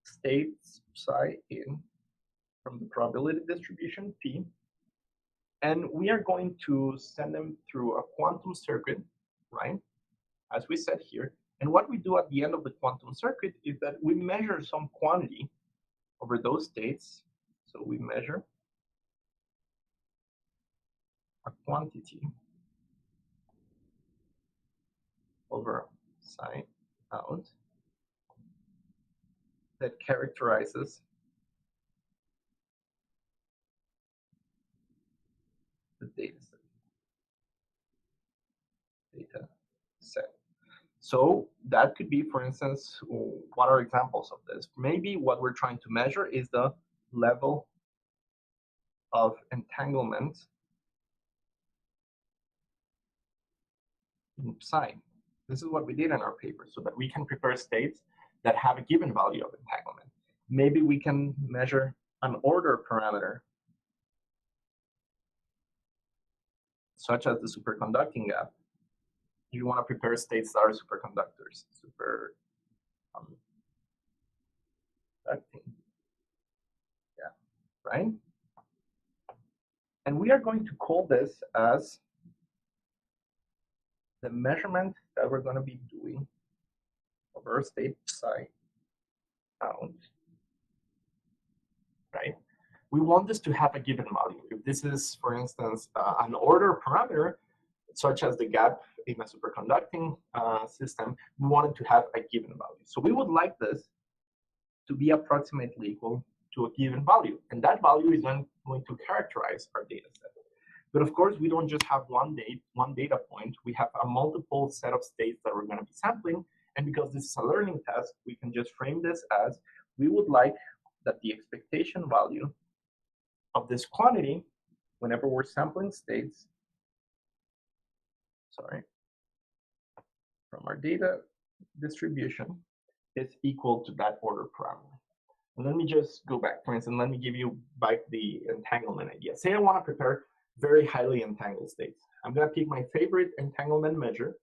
states psi in from the probability distribution P, and we are going to send them through a quantum circuit, right? As we said here. And what we do at the end of the quantum circuit is that we measure some quantity over those states. So we measure a quantity over psi out that characterizes the data set. So that could be, for instance, what are examples of this? Maybe what we're trying to measure is the level of entanglement in psi. This is what we did in our paper, so that we can prepare states that have a given value of entanglement. Maybe we can measure an order parameter, such as the superconducting gap. You want to prepare states that are superconductors, yeah, right? And we are going to call this as the measurement that we're going to be doing of our state psi out, right? We want this to have a given value. If this is, for instance, an order parameter, such as the gap in a superconducting system, we want it to have a given value. So we would like this to be approximately equal to a given value. And that value is then going to characterize our data set. But of course, we don't just have one data point. We have a multiple set of states that we're going to be sampling. And because this is a learning task, we can just frame this as we would like that the expectation value of this quantity, whenever we're sampling states, from our data distribution, is equal to that order parameter. And let me just go back. For instance, let me give you back the entanglement idea. Say I want to prepare very highly entangled states. I'm going to pick my favorite entanglement measure,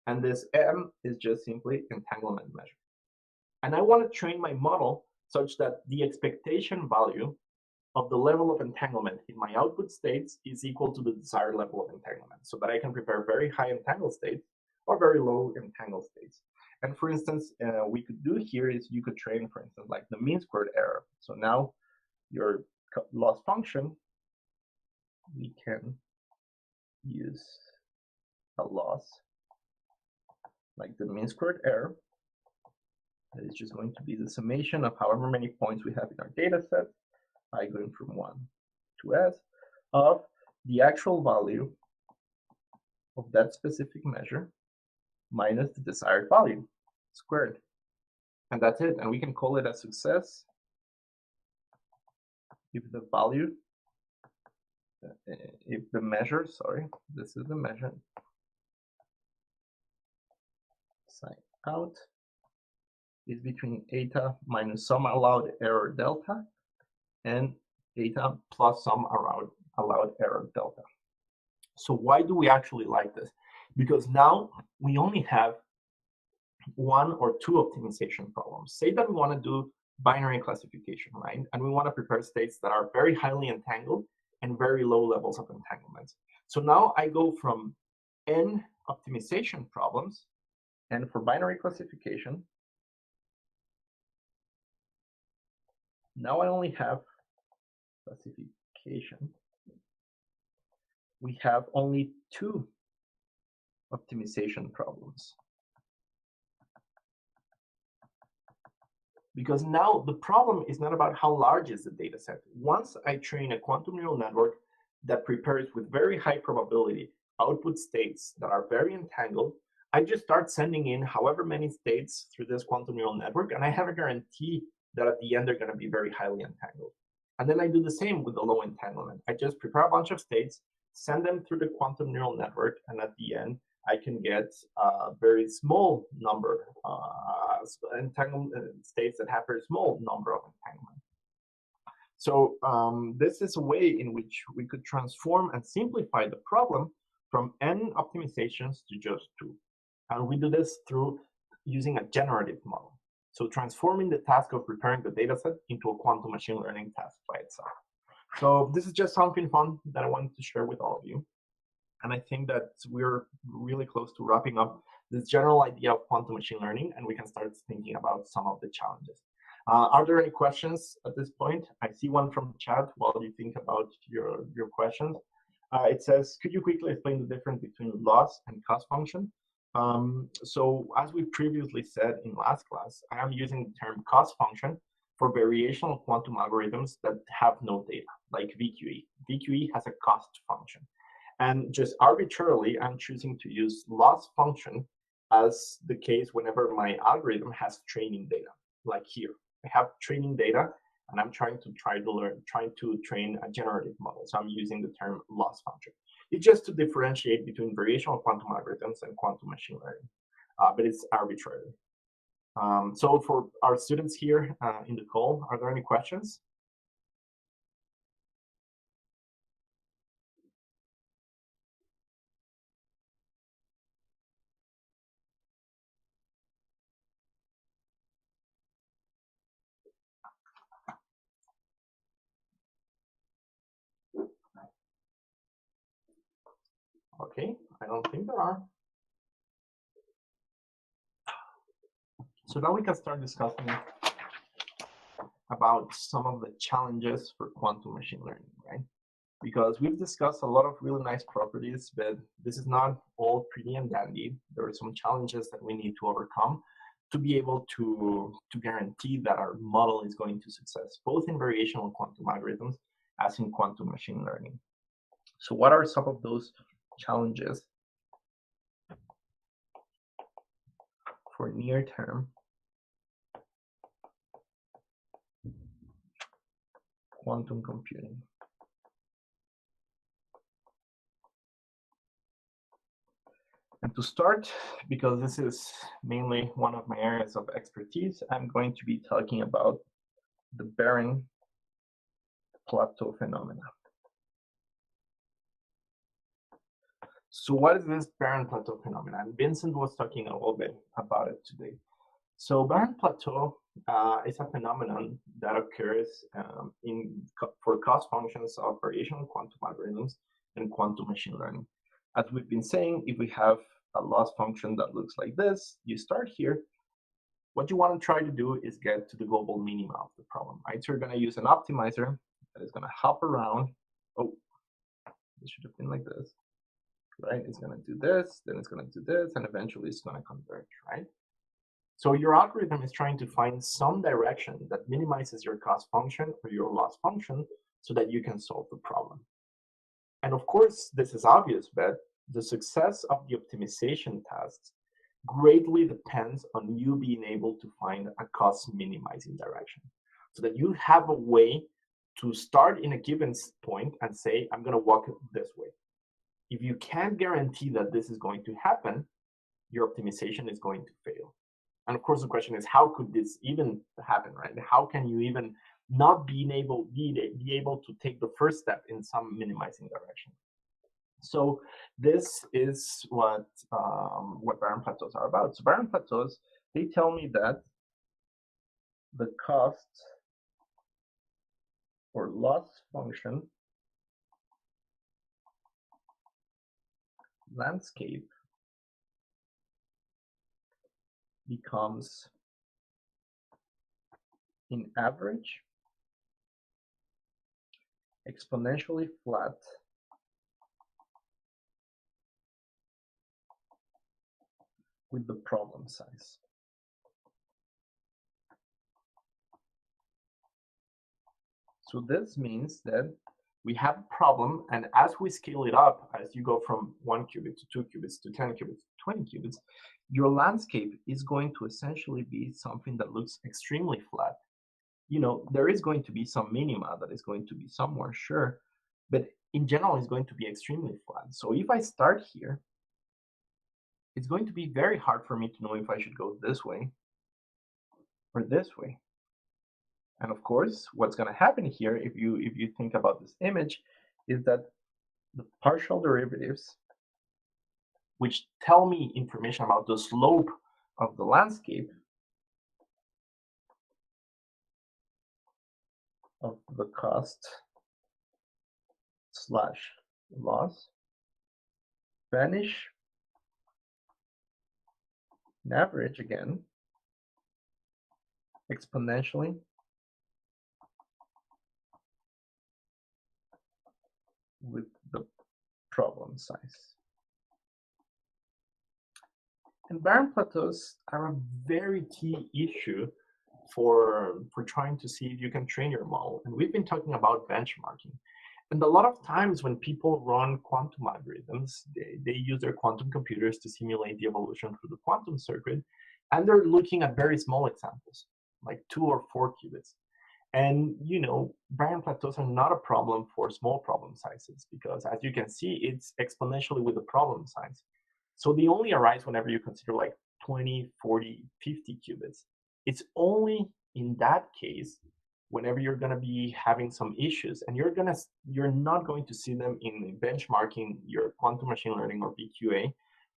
and this M is just simply entanglement measure. And I want to train my model such that the expectation value of the level of entanglement in my output states is equal to the desired level of entanglement, so that I can prepare very high entangled states or very low entangled states. And for instance, we could do here is you could train, for instance, like the mean squared error. So now your loss function, we can use a loss like the mean squared error. That is just going to be the summation of however many points we have in our data set, I going from 1 to S, of the actual value of that specific measure minus the desired value squared. And that's it. And we can call it a success if the value, if the measure, this is the measure, sign out, is between eta minus some allowed error delta and eta plus some allowed error delta. So why do we actually like this? Because now we only have 1 or 2 optimization problems. Say that we want to do binary classification, right? And we want to prepare states that are very highly entangled and very low levels of entanglement. So now I go from n optimization problems, and for binary classification, now I only have classification. We have only 2 optimization problems. Because now the problem is not about how large is the data set. Once I train a quantum neural network that prepares with very high probability output states that are very entangled, I just start sending in however many states through this quantum neural network, and I have a guarantee that at the end they're going to be very highly entangled. And then I do the same with the low entanglement. I just prepare a bunch of states, send them through the quantum neural network, and at the end I can get a very small number entanglement states that have a very small number of entanglement. So this is a way in which we could transform and simplify the problem from n optimizations to just 2. And we do this through using a generative model. So transforming the task of preparing the dataset into a quantum machine learning task by itself. So this is just something fun that I wanted to share with all of you. And I think that we're really close to wrapping up this general idea of quantum machine learning, and we can start thinking about some of the challenges. Are there any questions at this point? I see one from the chat while you think about your questions. It says, could you quickly explain the difference between loss and cost function? So as we previously said in last class, I am using the term cost function for variational quantum algorithms that have no data, like VQE. VQE has a cost function. And just arbitrarily, I'm choosing to use loss function as the case whenever my algorithm has training data, like here. I have training data, and I'm trying to train a generative model. So I'm using the term loss function. It's just to differentiate between variational quantum algorithms and quantum machine learning, but it's arbitrary. So for our students here in the call, are there any questions? Okay, I don't think there are. So now we can start discussing about some of the challenges for quantum machine learning, right? Because we've discussed a lot of really nice properties, but this is not all pretty and dandy. There are some challenges that we need to overcome to be able to guarantee that our model is going to success, both in variational quantum algorithms as in quantum machine learning. So what are some of those challenges for near-term quantum computing? And to start, because this is mainly one of my areas of expertise, I'm going to be talking about the barren plateau phenomena. So what is this barren plateau phenomenon? And Vincent was talking a little bit about it today. So barren plateau is a phenomenon that occurs for cost functions of variational quantum algorithms and quantum machine learning. As we've been saying, if we have a loss function that looks like this, you start here. What you want to try to do is get to the global minima of the problem, right? So you're going to use an optimizer that is going to hop around. Oh, this should have been like this. Right, it's going to do this, then it's going to do this, and eventually it's going to converge, right? So your algorithm is trying to find some direction that minimizes your cost function or your loss function so that you can solve the problem. And of course, this is obvious, but the success of the optimization tasks greatly depends on you being able to find a cost minimizing direction so that you have a way to start in a given point and say, I'm going to walk this way. If you can't guarantee that this is going to happen, your optimization is going to fail. And of course, the question is, how could this even happen, right? How can you even not be able to take the first step in some minimizing direction? So this is what barren plateaus are about. So barren plateaus, they tell me that the cost or loss function landscape becomes, in average, exponentially flat with the problem size. So this means that we have a problem, and as we scale it up, as you go from 1 qubit to 2 qubits to 10 qubits to 20 qubits, your landscape is going to essentially be something that looks extremely flat. You know, there is going to be some minima that is going to be somewhere, sure, but in general, it's going to be extremely flat. So if I start here, it's going to be very hard for me to know if I should go this way or this way. And of course, what's going to happen here, if you think about this image, is that the partial derivatives, which tell me information about the slope of the landscape of the cost slash loss, vanish in average again exponentially with the problem size. And barren plateaus are a very key issue for trying to see if you can train your model. And we've been talking about benchmarking. And a lot of times when people run quantum algorithms, they use their quantum computers to simulate the evolution through the quantum circuit, and they're looking at very small examples, like 2 or 4 qubits. And you know, barren plateaus are not a problem for small problem sizes, because as you can see, it's exponentially with the problem size. So they only arise whenever you consider like 20, 40, 50 qubits. It's only in that case whenever you're going to be having some issues, and you're not going to see them in benchmarking your quantum machine learning or VQA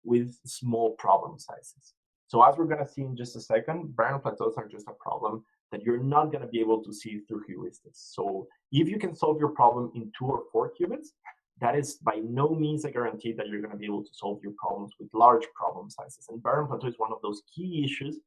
with small problem sizes. So as we're going to see in just a second, barren plateaus are just a problem that you're not going to be able to see through heuristics. So if you can solve your problem in 2 or 4 qubits, that is by no means a guarantee that you're going to be able to solve your problems with large problem sizes. And barren plateau is one of those key issues.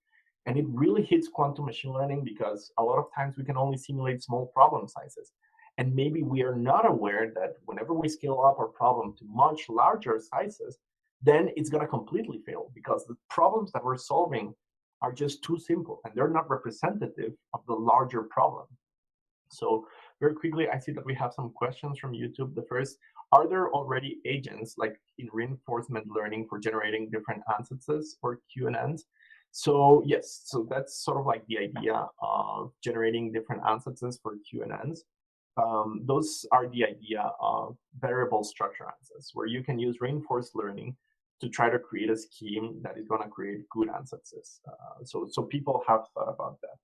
And it really hits quantum machine learning because a lot of times we can only simulate small problem sizes. And maybe we are not aware that whenever we scale up our problem to much larger sizes, then it's going to completely fail because the problems that we're solving are just too simple and they're not representative of the larger problem. So very quickly, I see that we have some questions from YouTube. The first, are there already agents like in reinforcement learning for generating different ansatses or Qnns? So yes, so that's sort of like the idea of generating different ansatses for Qnns. Those are the idea of variable structure ansatz, where you can use reinforced learning to try to create a scheme that is going to create good ansatses. So people have thought about that.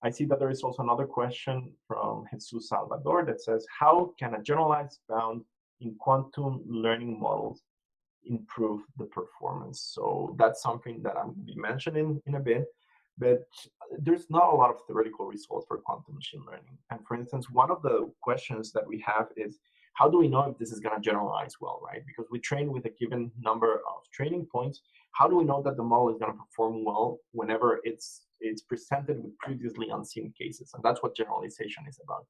I see that there is also another question from Jesus Salvador that says, how can a generalized bound in quantum learning models improve the performance? So that's something that I'm going to be mentioning in a bit, but there's not a lot of theoretical results for quantum machine learning. And for instance, one of the questions that we have is, how do we know if this is going to generalize well, right? Because we train with a given number of training points. How do we know that the model is going to perform well whenever it's presented with previously unseen cases? And that's what generalization is about.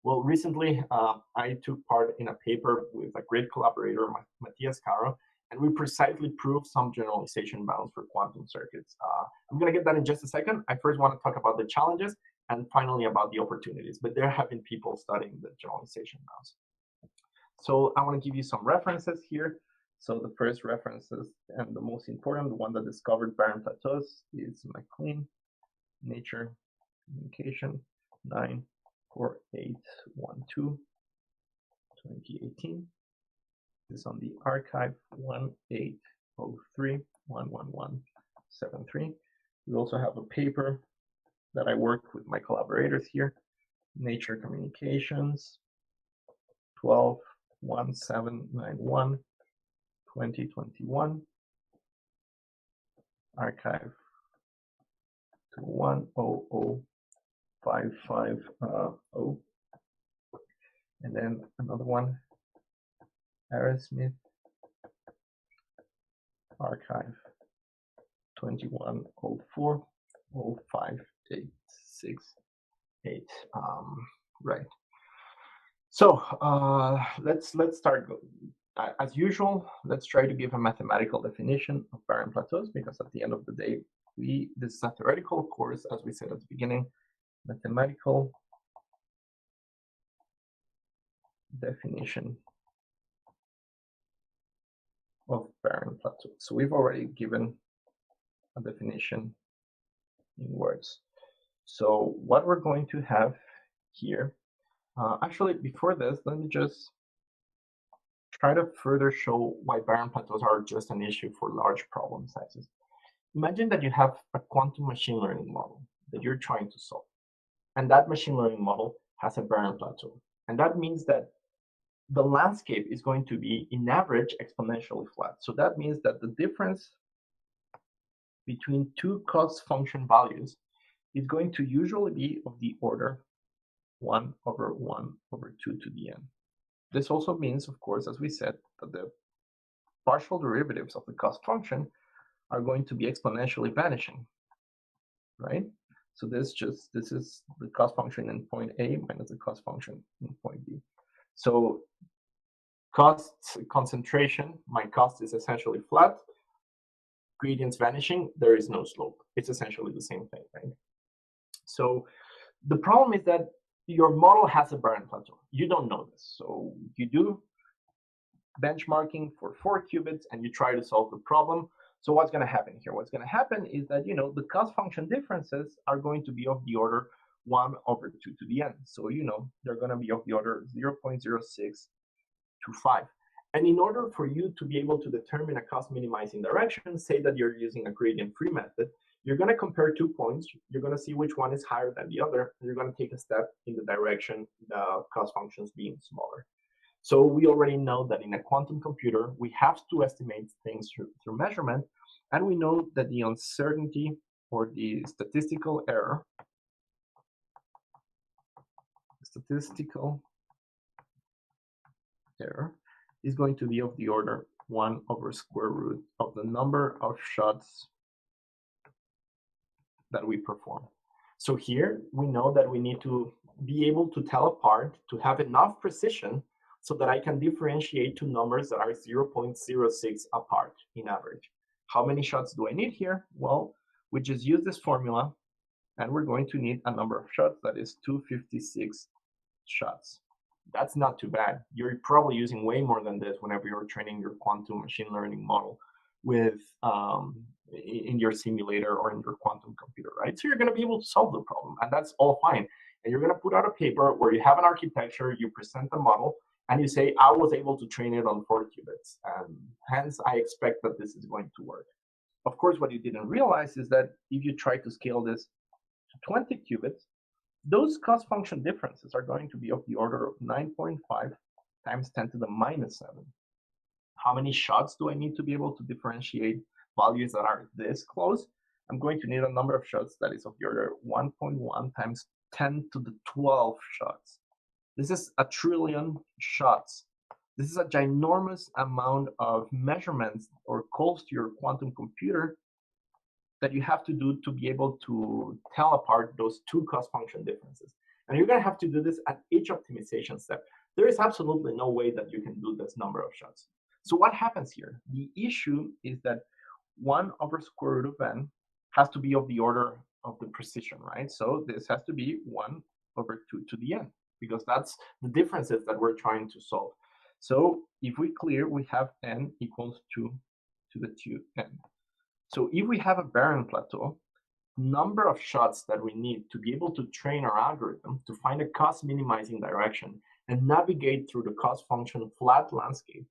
Well, recently, I took part in a paper with a great collaborator, Matthias Caro, and we precisely proved some generalization bounds for quantum circuits. I'm going to get that in just a second. I first want to talk about the challenges and finally about the opportunities. But there have been people studying the generalization bounds. So I want to give you some references here. So the first references and the most important, the one that discovered barren plateaus, is McLean, Nature, Communication, 94812, 2018. This is on the archive 1803-11173. We also have a paper that I worked with my collaborators here, Nature Communications, 121791, 2021, archive 2100550, and then another one, Arrowsmith, archive 2104-05868. Right. So let's start. As usual, let's try to give a mathematical definition of barren plateaus, because at the end of the day, this is a theoretical course, as we said at the beginning, mathematical definition of barren plateaus. So we've already given a definition in words. So what we're going to have here, actually before this, let me just try to further show why barren plateaus are just an issue for large problem sizes. Imagine that you have a quantum machine learning model that you're trying to solve, and that machine learning model has a barren plateau. And that means that the landscape is going to be, in average, exponentially flat. So that means that the difference between two cost function values is going to usually be of the order 1/1/2 to the n. This also means, of course, as we said, that the partial derivatives of the cost function are going to be exponentially vanishing, right? So this is the cost function in point A minus the cost function in point B. So cost concentration, my cost is essentially flat. Gradients vanishing, there is no slope. It's essentially the same thing, right? So the problem is that your model has a barren plateau. You don't know this. So you do benchmarking for 4 qubits and you try to solve the problem. So what's going to happen here? What's going to happen is that, the cost function differences are going to be of the order 1/2 to the n. So, they're going to be of the order 0.0625. And in order for you to be able to determine a cost minimizing direction, say that you're using a gradient-free method, you're going to compare 2 points. You're going to see which one is higher than the other. And you're going to take a step in the direction the cost functions being smaller. So we already know that in a quantum computer, we have to estimate things through measurement. And we know that the uncertainty or the statistical error is going to be of the order 1/square root of the number of shots that we perform. So here we know that we need to be able to tell apart, to have enough precision so that I can differentiate two numbers that are 0.06 apart in average. How many shots do I need here? Well, we just use this formula, and we're going to need a number of shots that is 256 shots. That's not too bad. You're probably using way more than this whenever you're training your quantum machine learning model with in your simulator or in your quantum computer, right? So you're going to be able to solve the problem, and that's all fine. And you're going to put out a paper where you have an architecture, you present the model, and you say, I was able to train it on 4 qubits, and hence I expect that this is going to work. Of course, what you didn't realize is that if you try to scale this to 20 qubits, those cost function differences are going to be of the order of 9.5 times 10 to the minus 7. How many shots do I need to be able to differentiate values that are this close? I'm going to need a number of shots that is of the order 1.1 times 10 to the 12 shots. This is a trillion shots. This is a ginormous amount of measurements or calls to your quantum computer that you have to do to be able to tell apart those two cost function differences. And you're going to have to do this at each optimization step. There is absolutely no way that you can do this number of shots. So what happens here? The issue is that 1 over square root of n has to be of the order of the precision, right? So this has to be 1 over 2 to the n, because that's the differences that we're trying to solve. So if we clear, we have n equals 2 to the 2n. So if we have a barren plateau, number of shots that we need to be able to train our algorithm to find a cost minimizing direction and navigate through the cost function flat landscape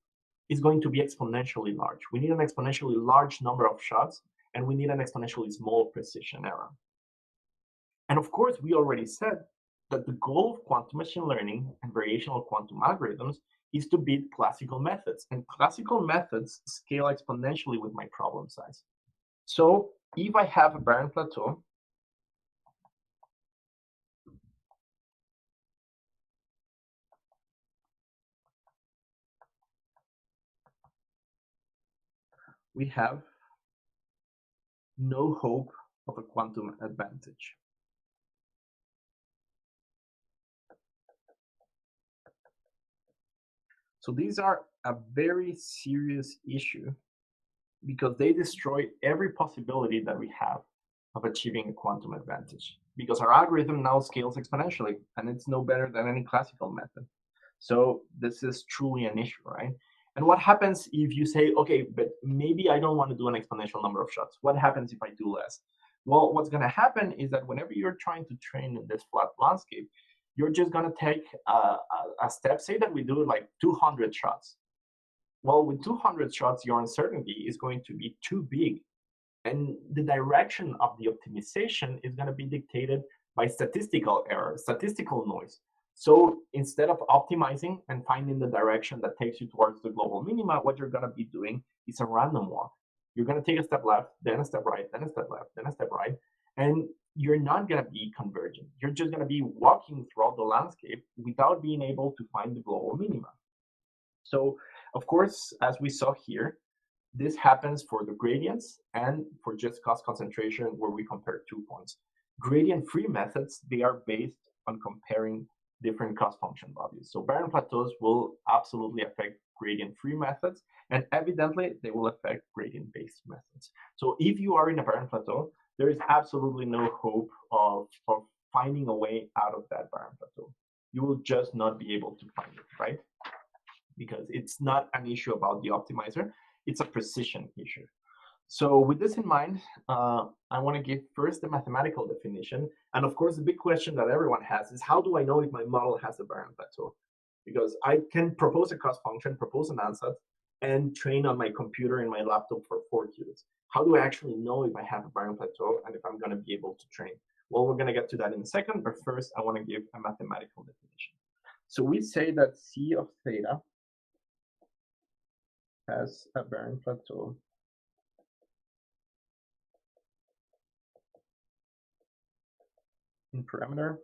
is going to be exponentially large. We need an exponentially large number of shots, and we need an exponentially small precision error. And of course, we already said that the goal of quantum machine learning and variational quantum algorithms is to beat classical methods, and classical methods scale exponentially with my problem size. So if I have a barren plateau, we have no hope of a quantum advantage. So these are a very serious issue because they destroy every possibility that we have of achieving a quantum advantage, because our algorithm now scales exponentially and it's no better than any classical method. So this is truly an issue, right? And what happens if you say, okay, but maybe I don't want to do an exponential number of shots? What happens if I do less? Well, what's going to happen is that whenever you're trying to train in this flat landscape, you're just going to take a step. Say that we do like 200 shots. Well, with 200 shots, your uncertainty is going to be too big. And the direction of the optimization is going to be dictated by statistical error, statistical noise. So instead of optimizing and finding the direction that takes you towards the global minima, what you're going to be doing is a random walk. You're going to take a step left, then a step right, then a step left, then a step right. And you're not going to be converging. You're just going to be walking throughout the landscape without being able to find the global minima. So, of course, as we saw here, this happens for the gradients and for just cost concentration, where we compare 2 points. Gradient-free methods, they are based on comparing different cost function values. So barren plateaus will absolutely affect gradient-free methods, and evidently they will affect gradient-based methods. So if you are in a barren plateau, there is absolutely no hope of finding a way out of that barren plateau. You will just not be able to find it, right? Because it's not an issue about the optimizer, it's a precision issue. So with this in mind, I want to give first the mathematical definition. And of course, the big question that everyone has is, how do I know if my model has a barren plateau? Because I can propose a cost function, propose an ansatz, and train on my computer in my laptop for 4 qubits. How do I actually know if I have a barren plateau and if I'm going to be able to train? Well, we're going to get to that in a second, but first I want to give a mathematical definition. So we say that C of theta has a barren plateau in parameter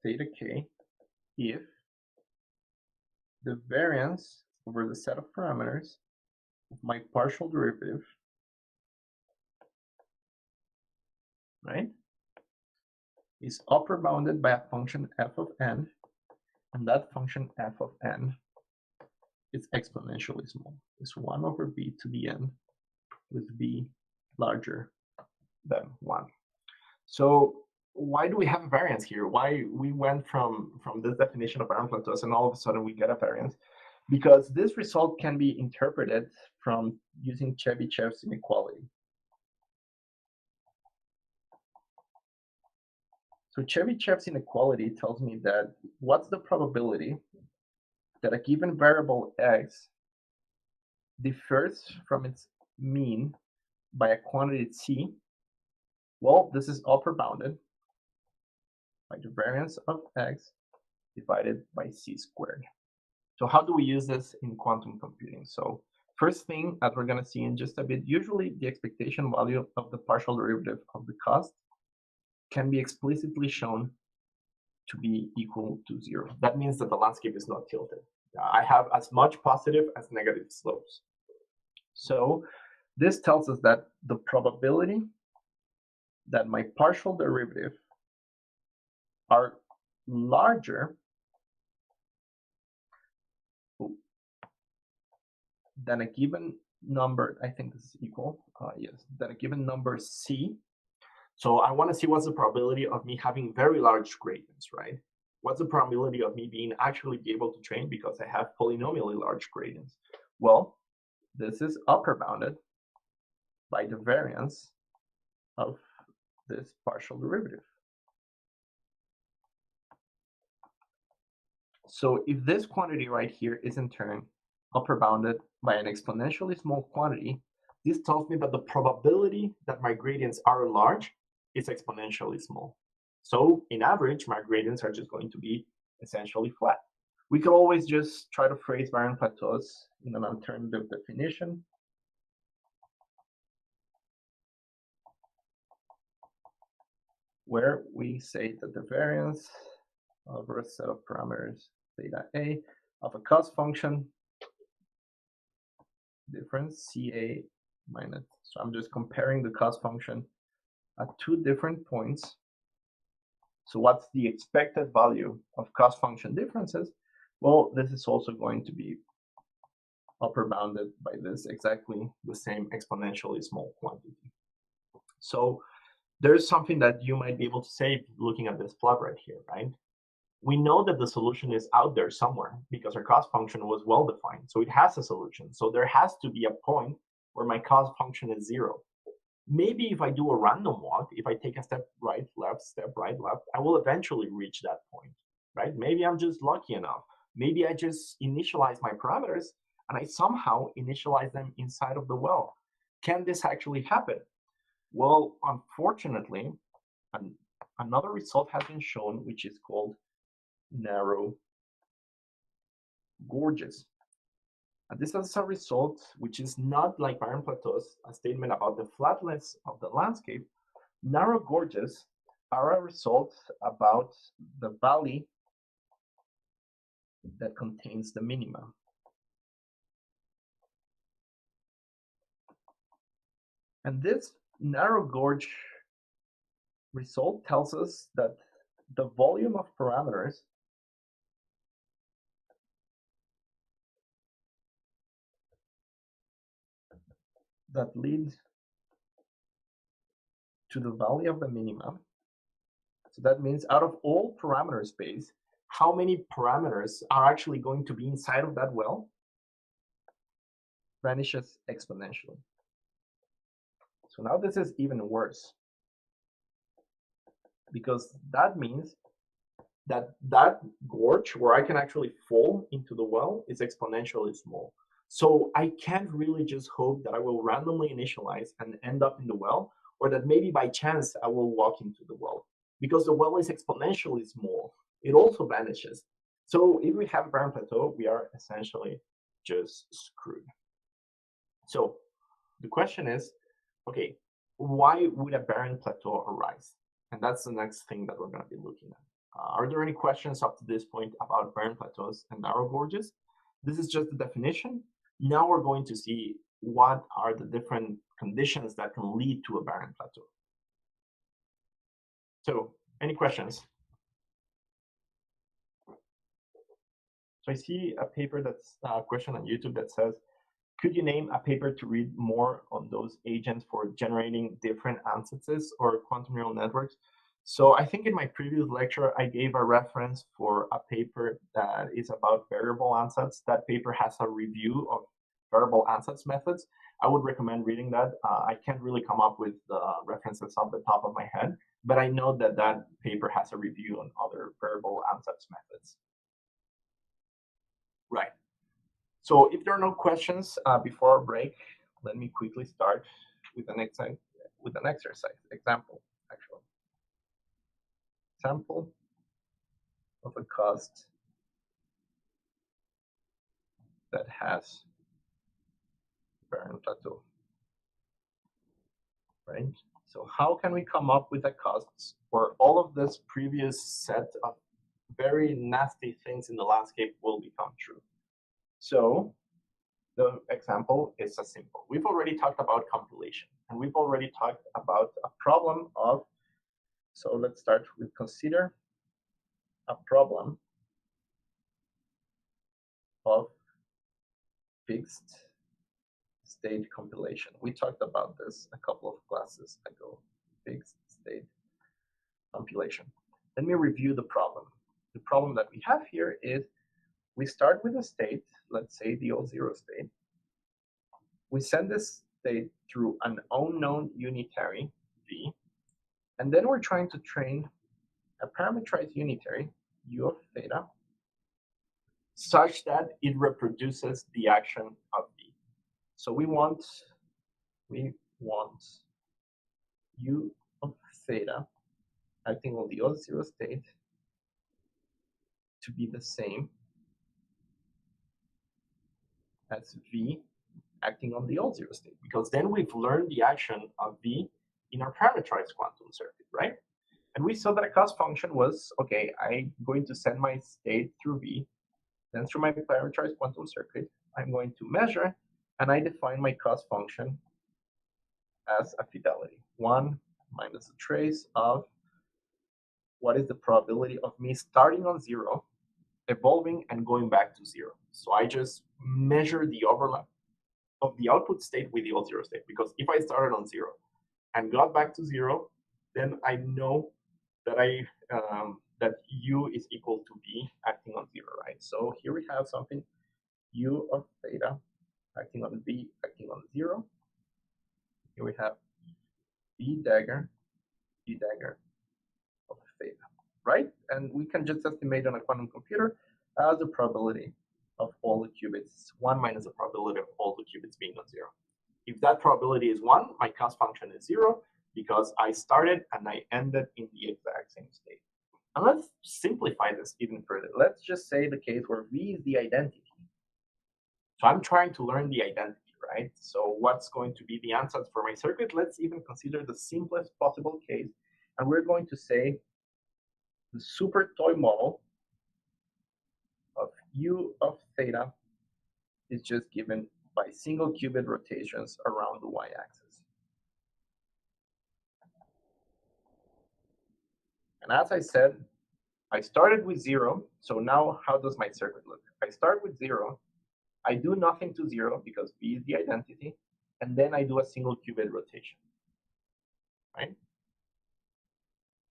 theta k if the variance over the set of parameters of my partial derivative, right, is upper bounded by a function f of n, and that function f of n is exponentially small. It's 1 over b to the n, with b larger than 1. So why do we have a variance here? Why we went from this definition of barren plateaus and all of a sudden we get a variance? Because this result can be interpreted from using Chebyshev's inequality. So Chebyshev's inequality tells me that what's the probability that a given variable x differs from its mean by a quantity c. Well, this is upper bounded by the variance of x divided by c squared. So how do we use this in quantum computing? So first thing, as we're going to see in just a bit, usually the expectation value of the partial derivative of the cost can be explicitly shown to be equal to 0. That means that the landscape is not tilted. I have as much positive as negative slopes. So this tells us that the probability that my partial derivative are larger than a given number, I think this is equal, yes, than a given number c. So I want to see what's the probability of me having very large gradients, right? What's the probability of me being actually be able to train because I have polynomially large gradients? Well, this is upper bounded by the variance of this partial derivative. So if this quantity right here is in turn upper bounded by an exponentially small quantity, this tells me that the probability that my gradients are large is exponentially small. So in average, my gradients are just going to be essentially flat. We could always just try to phrase barren plateaus in an alternative definition. Where we say that the variance over a set of parameters theta a of a cost function difference CA minus, so I'm just comparing the cost function at two different points. So what's the expected value of cost function differences? Well, this is also going to be upper bounded by this exactly the same exponentially small quantity. So there's something that you might be able to say looking at this plot right here, right? We know that the solution is out there somewhere because our cost function was well defined. So it has a solution. So there has to be a point where my cost function is 0. Maybe if I do a random walk, if I take a step right, left, step right, left, I will eventually reach that point, right? Maybe I'm just lucky enough. Maybe I just initialize my parameters and I somehow initialize them inside of the well. Can this actually happen? Well, unfortunately, another result has been shown, which is called narrow gorges. And this is a result which is not like barren plateaus, a statement about the flatness of the landscape. Narrow gorges are a result about the valley that contains the minima. And this narrow gorge result tells us that the volume of parameters that lead to the valley of the minima. So that means out of all parameter space, how many parameters are actually going to be inside of that well vanishes exponentially. So now this is even worse, because that means that that gorge where I can actually fall into the well is exponentially small. So I can't really just hope that I will randomly initialize and end up in the well, or that maybe by chance I will walk into the well, because the well is exponentially small. It also vanishes. So if we have a barren plateau, we are essentially just screwed. So the question is, okay, why would a barren plateau arise? And that's the next thing that we're going to be looking at. Are there any questions up to this point about barren plateaus and narrow gorges? This is just the definition. Now we're going to see what are the different conditions that can lead to a barren plateau. So, any questions? So I see a paper that's a question on YouTube that says, could you name a paper to read more on those agents for generating different ansatses or quantum neural networks? So I think in my previous lecture, I gave a reference for a paper that is about variable ansatz. That paper has a review of variable ansatz methods. I would recommend reading that. I can't really come up with the references off the top of my head, but I know that that paper has a review on other variable ansatz methods. Right. So if there are no questions before our break, let me quickly start with an exercise. Example, actually. Example of a cost that has barren plateau, right? So how can we come up with a cost where all of this previous set of very nasty things in the landscape will become true? So the example is a simple. We've already talked about compilation, and we've already talked about a problem of, so let's start with consider a problem of fixed state compilation. We talked about this a couple of classes ago, fixed state compilation. Let me review the problem. The problem that we have here is we start with a state, let's say the O0 state. We send this state through an unknown unitary V, and then we're trying to train a parametrized unitary U of theta such that it reproduces the action of V. So we want U of theta acting on the O0 state to be the same as V acting on the O0 state, because then we've learned the action of V in our parametrized quantum circuit, right? And we saw that a cost function was, okay, I'm going to send my state through V, then through my parametrized quantum circuit, I'm going to measure, and I define my cost function as a fidelity, 1 minus the trace of what is the probability of me starting on 0, evolving, and going back to 0. So I just measure the overlap of the output state with the O0 state, because if I started on 0 and got back to 0, then I know that that U is equal to V acting on 0, right? So here we have something, U of theta acting on V acting on 0. Here we have V dagger of theta, right? And we can just estimate on a quantum computer as the probability of all the qubits, 1 minus the probability of all the qubits being on 0. If that probability is 1, my cost function is 0, because I started and I ended in the exact same state. And let's simplify this even further. Let's just say the case where V is the identity. So I'm trying to learn the identity, right? So what's going to be the ansatz for my circuit? Let's even consider the simplest possible case. And we're going to say the super toy model of U of theta is just given by single qubit rotations around the y-axis. And as I said, I started with 0. So now how does my circuit look? I start with 0. I do nothing to 0 because V is the identity. And then I do a single qubit rotation, right?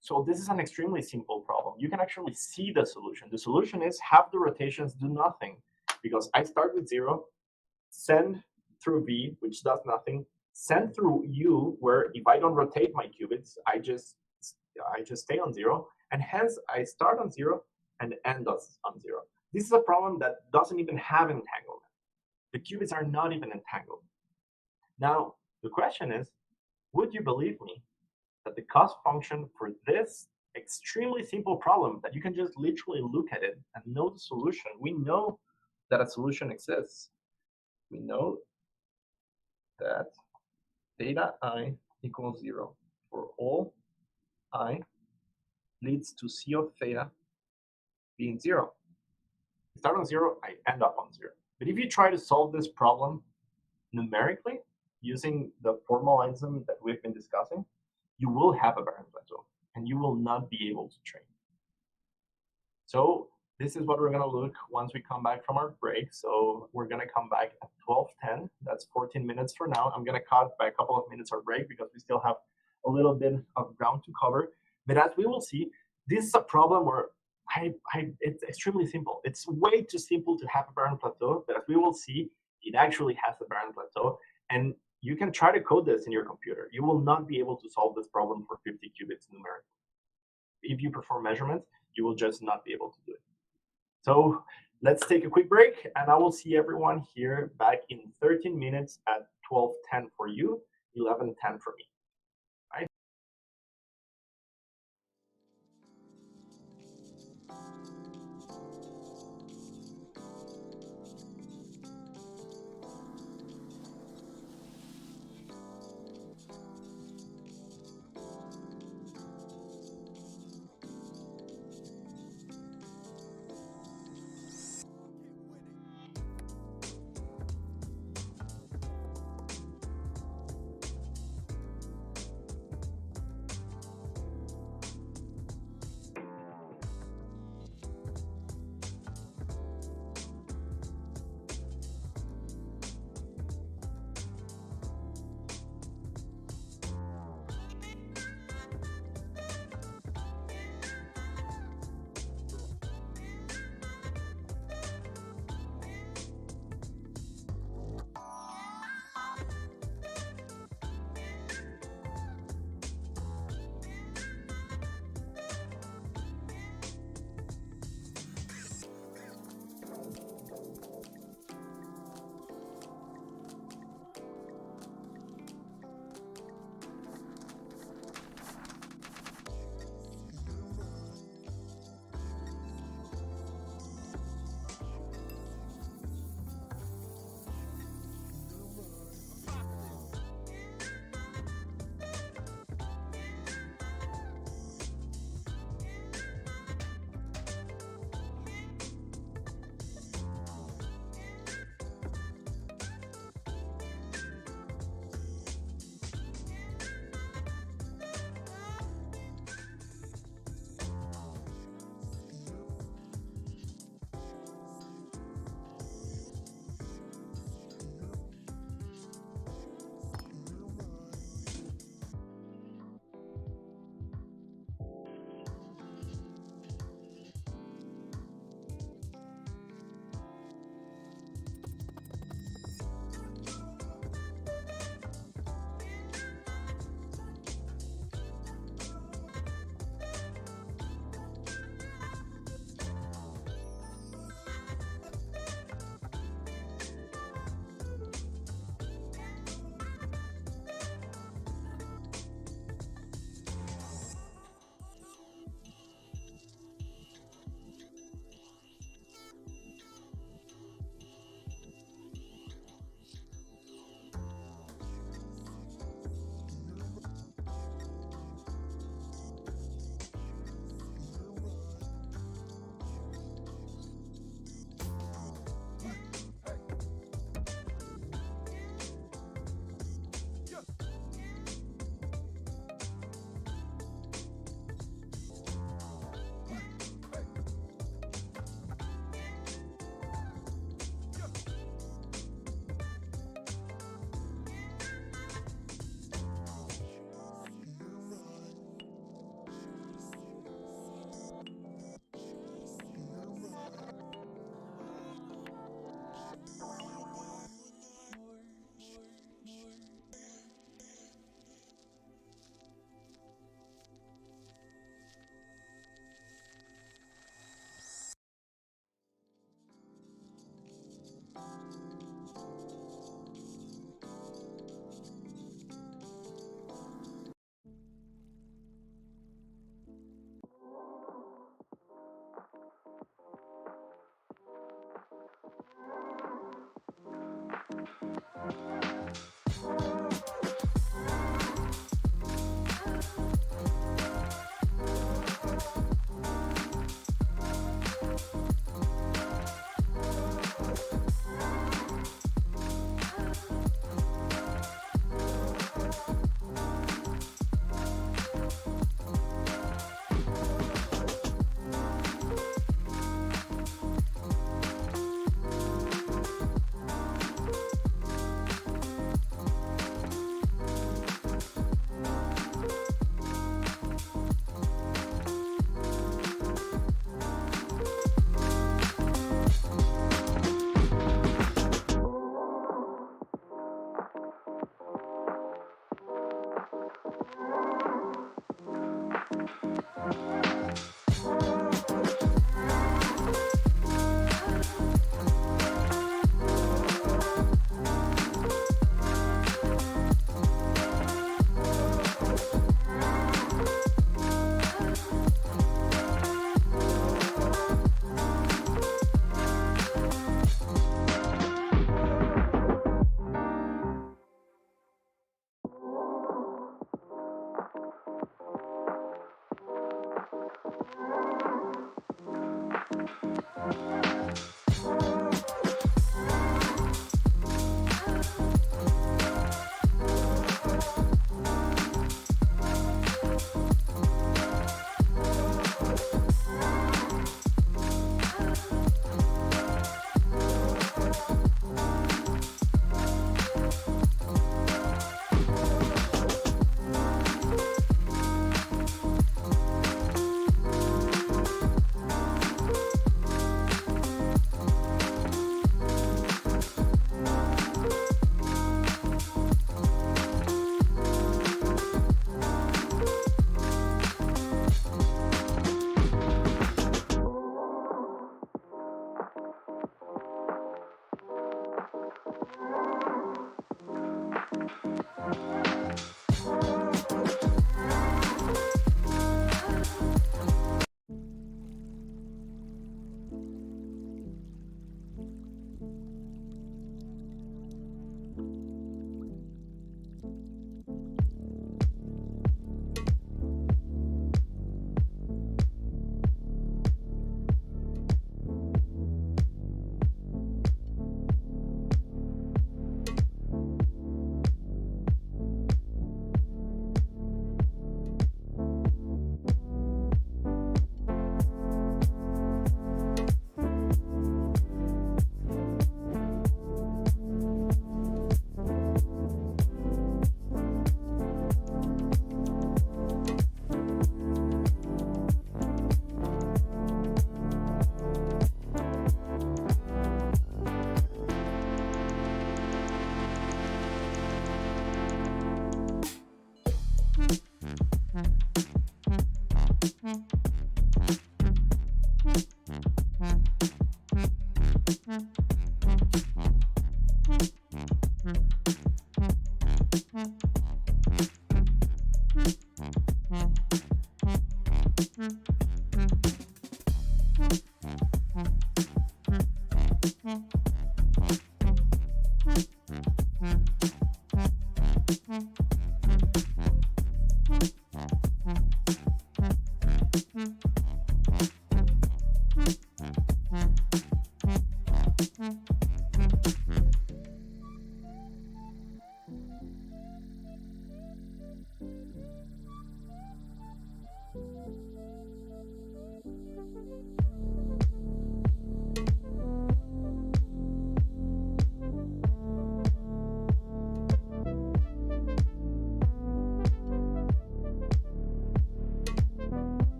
So this is an extremely simple problem. You can actually see the solution. The solution is have the rotations do nothing, because I start with 0, send through V, which does nothing, send through U, where if I don't rotate my qubits, I just stay on 0, and hence I start on 0 and end on 0. This is a problem that doesn't even have entanglement. The qubits are not even entangled. Now, the question is, would you believe me that the cost function for this extremely simple problem that you can just literally look at it and know the solution, we know that a solution exists. We know that theta I equals 0 for all I leads to C of theta being 0. I start on 0, I end up on 0. But if you try to solve this problem numerically using the formalism that we've been discussing, you will have a barren plateau, and you will not be able to train. So this is what we're going to look once we come back from our break. So we're going to come back at 12:10. That's 14 minutes for now. I'm going to cut by a couple of minutes our break because we still have a little bit of ground to cover. But as we will see, this is a problem where it's extremely simple. It's way too simple to have a barren plateau, but as we will see, it actually has a barren plateau. And you can try to code this in your computer. You will not be able to solve this problem for 50 qubits numerically. If you perform measurements, you will just not be able to do it. So let's take a quick break, and I will see everyone here back in 13 minutes at 12:10 for you, 11:10 for me. Right?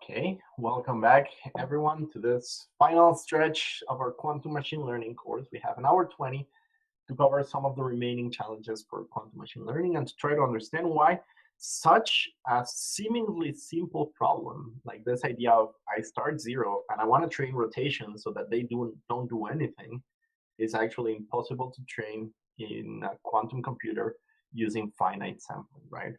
Okay, welcome back everyone to this final stretch of our quantum machine learning course. We have an hour 20 to cover some of the remaining challenges for quantum machine learning and to try to understand why such a seemingly simple problem, like this idea of I start 0 and I want to train rotation so that they don't do anything, is actually impossible to train in a quantum computer using finite sampling, right?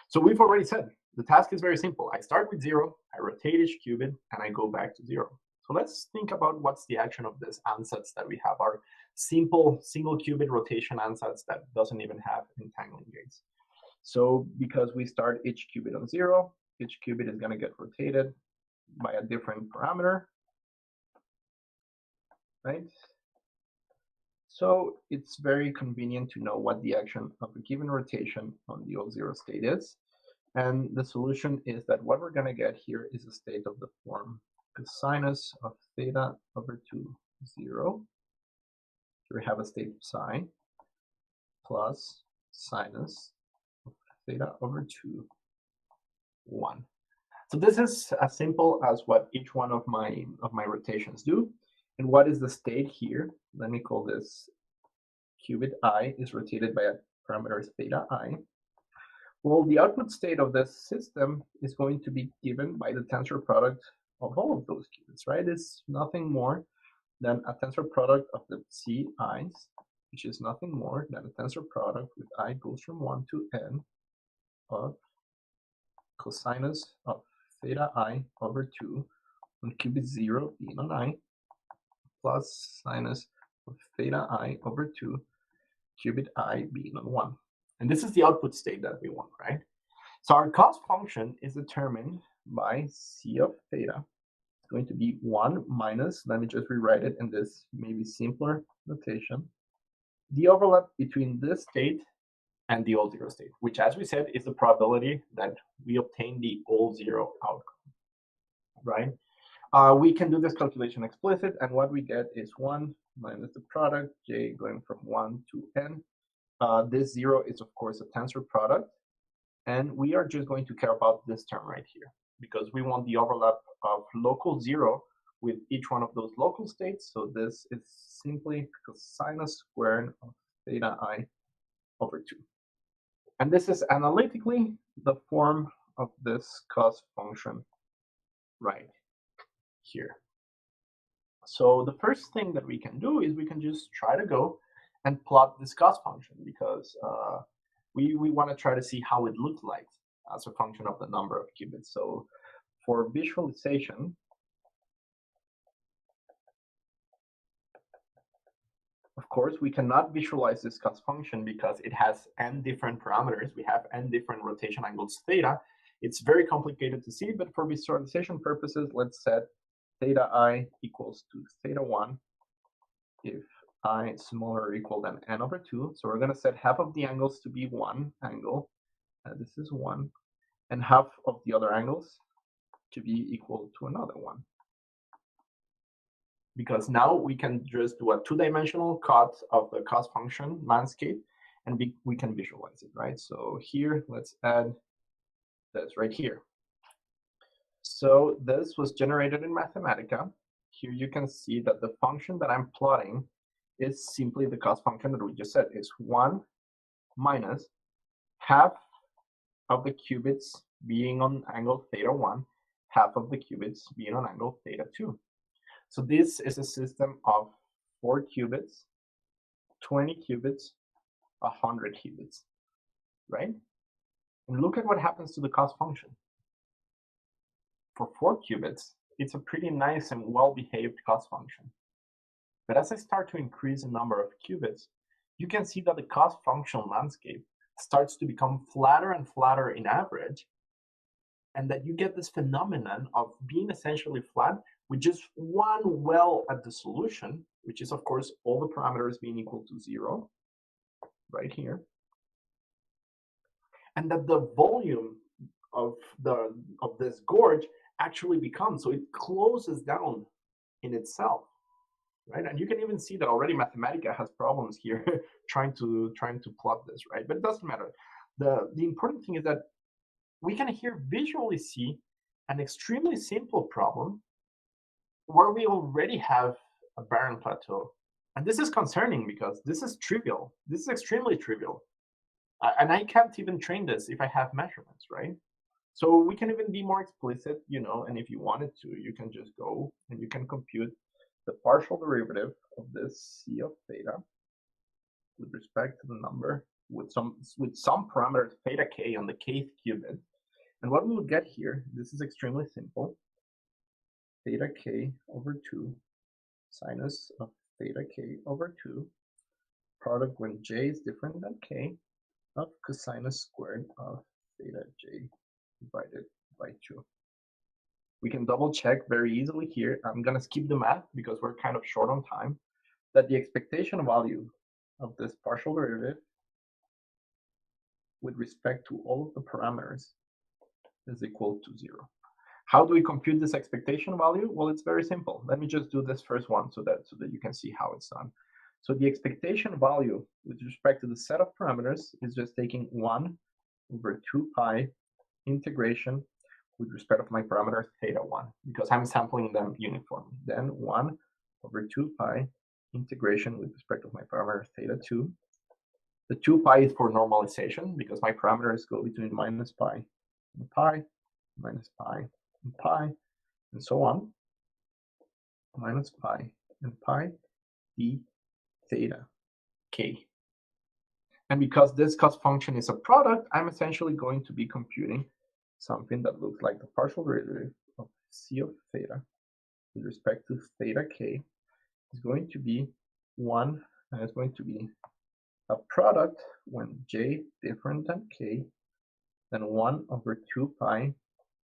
So we've already said the task is very simple. I start with 0, I rotate each qubit, and I go back to 0. So let's think about what's the action of this ansatz that we have, our simple single qubit rotation ansatz that doesn't even have entangling gates. So because we start each qubit on 0, each qubit is going to get rotated by a different parameter, right? So it's very convenient to know what the action of a given rotation on the O0 state is. And the solution is that what we're going to get here is a state of the form cosinus of theta over 2, 0. Here we have a state of psi plus sinus of theta over 2, 1. So this is as simple as what each one of my rotations do. And what is the state here? Let me call this qubit I is rotated by a parameter theta I. Well, the output state of this system is going to be given by the tensor product of all of those qubits, right? It's nothing more than a tensor product of the Ci's, which is nothing more than a tensor product with I goes from 1 to n of cosinus of theta I over 2 on qubit 0 being on I plus sinus of theta I over 2 qubit I being on 1. And this is the output state that we want, right? So our cost function is determined by C of theta. It's going to be 1 minus, let me just rewrite it in this maybe simpler notation, the overlap between this state and the all 0 state, which, as we said, is the probability that we obtain the all 0 outcome, right? We can do this calculation explicit, and what we get is 1 minus the product, j going from 1 to n. This 0 is, of course, a tensor product, and we are just going to care about this term right here, because we want the overlap of local 0 with each one of those local states. So this is simply cosinus squared of theta I over 2. And this is analytically the form of this cost function right here. So the first thing that we can do is we can just try to go and plot this cost function, because we want to try to see how it looks like as a function of the number of qubits. So for visualization, of course, we cannot visualize this cost function because it has n different parameters. We have n different rotation angles theta. It's very complicated to see, but for visualization purposes, let's set theta I equals to theta 1 if I smaller or equal than n over 2. So we're going to set half of the angles to be one angle, this is 1, and half of the other angles to be equal to another one. Because now we can just do a two-dimensional cut of the cost function landscape, and we can visualize it, right? So here, let's add this right here. So this was generated in Mathematica. Here you can see that the function that I'm plotting is simply the cost function that we just said. It's 1 minus half of the qubits being on angle theta 1, half of the qubits being on angle theta 2. So this is a system of 4 qubits, 20 qubits, 100 qubits, right? And look at what happens to the cost function. For 4 qubits, it's a pretty nice and well-behaved cost function. But as I start to increase the number of qubits, you can see that the cost function landscape starts to become flatter and flatter in average, and that you get this phenomenon of being essentially flat with just one well at the solution, which is, of course, all the parameters being equal to 0, right here. And that the volume of this gorge actually becomes, so it closes down in itself, right? And you can even see that already Mathematica has problems here trying to plot this, right? But it doesn't matter. The important thing is that we can here visually see an extremely simple problem where we already have a barren plateau. And this is concerning because this is trivial. This is extremely trivial. And I can't even train this if I have measurements, right? So we can even be more explicit, and if you wanted to, you can just go and you can compute the partial derivative of this C of theta with respect to the number with some parameters theta k on the kth qubit. And what we will get here, this is extremely simple, theta k over 2 sinus of theta k over 2 product when j is different than k of cosinus squared of theta j divided by 2. We can double check very easily here. I'm going to skip the math because we're kind of short on time, that the expectation value of this partial derivative with respect to all of the parameters is equal to 0. How do we compute this expectation value? Well, it's very simple. Let me just do this first one so that you can see how it's done. So the expectation value with respect to the set of parameters is just taking 1 over 2 pi integration with respect of my parameter theta 1, because I'm sampling them uniformly. Then 1 over 2 pi integration with respect of my parameter theta 2. The 2 pi is for normalization because my parameters go between minus pi and pi, minus pi and pi, and so on. Minus pi and pi d theta k. And because this cost function is a product, I'm essentially going to be computing something that looks like the partial derivative of C of theta with respect to theta k is going to be 1, and it's going to be a product when j different than k, then 1 over 2 pi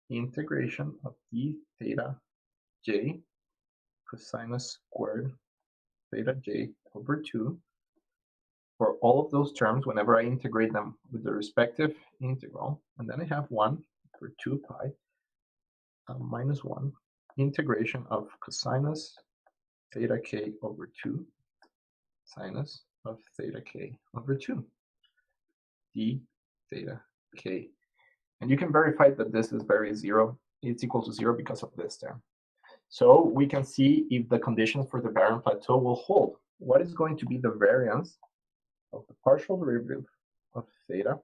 integration of d theta j cosinus squared theta j over 2 for all of those terms whenever I integrate them with the respective integral. And then I have 1 over 2 pi minus 1 integration of cosinus theta k over 2 sinus of theta k over 2 d theta k. And you can verify that this is it's equal to 0 because of this term. So we can see if the conditions for the barren plateau will hold. What is going to be the variance of the partial derivative of theta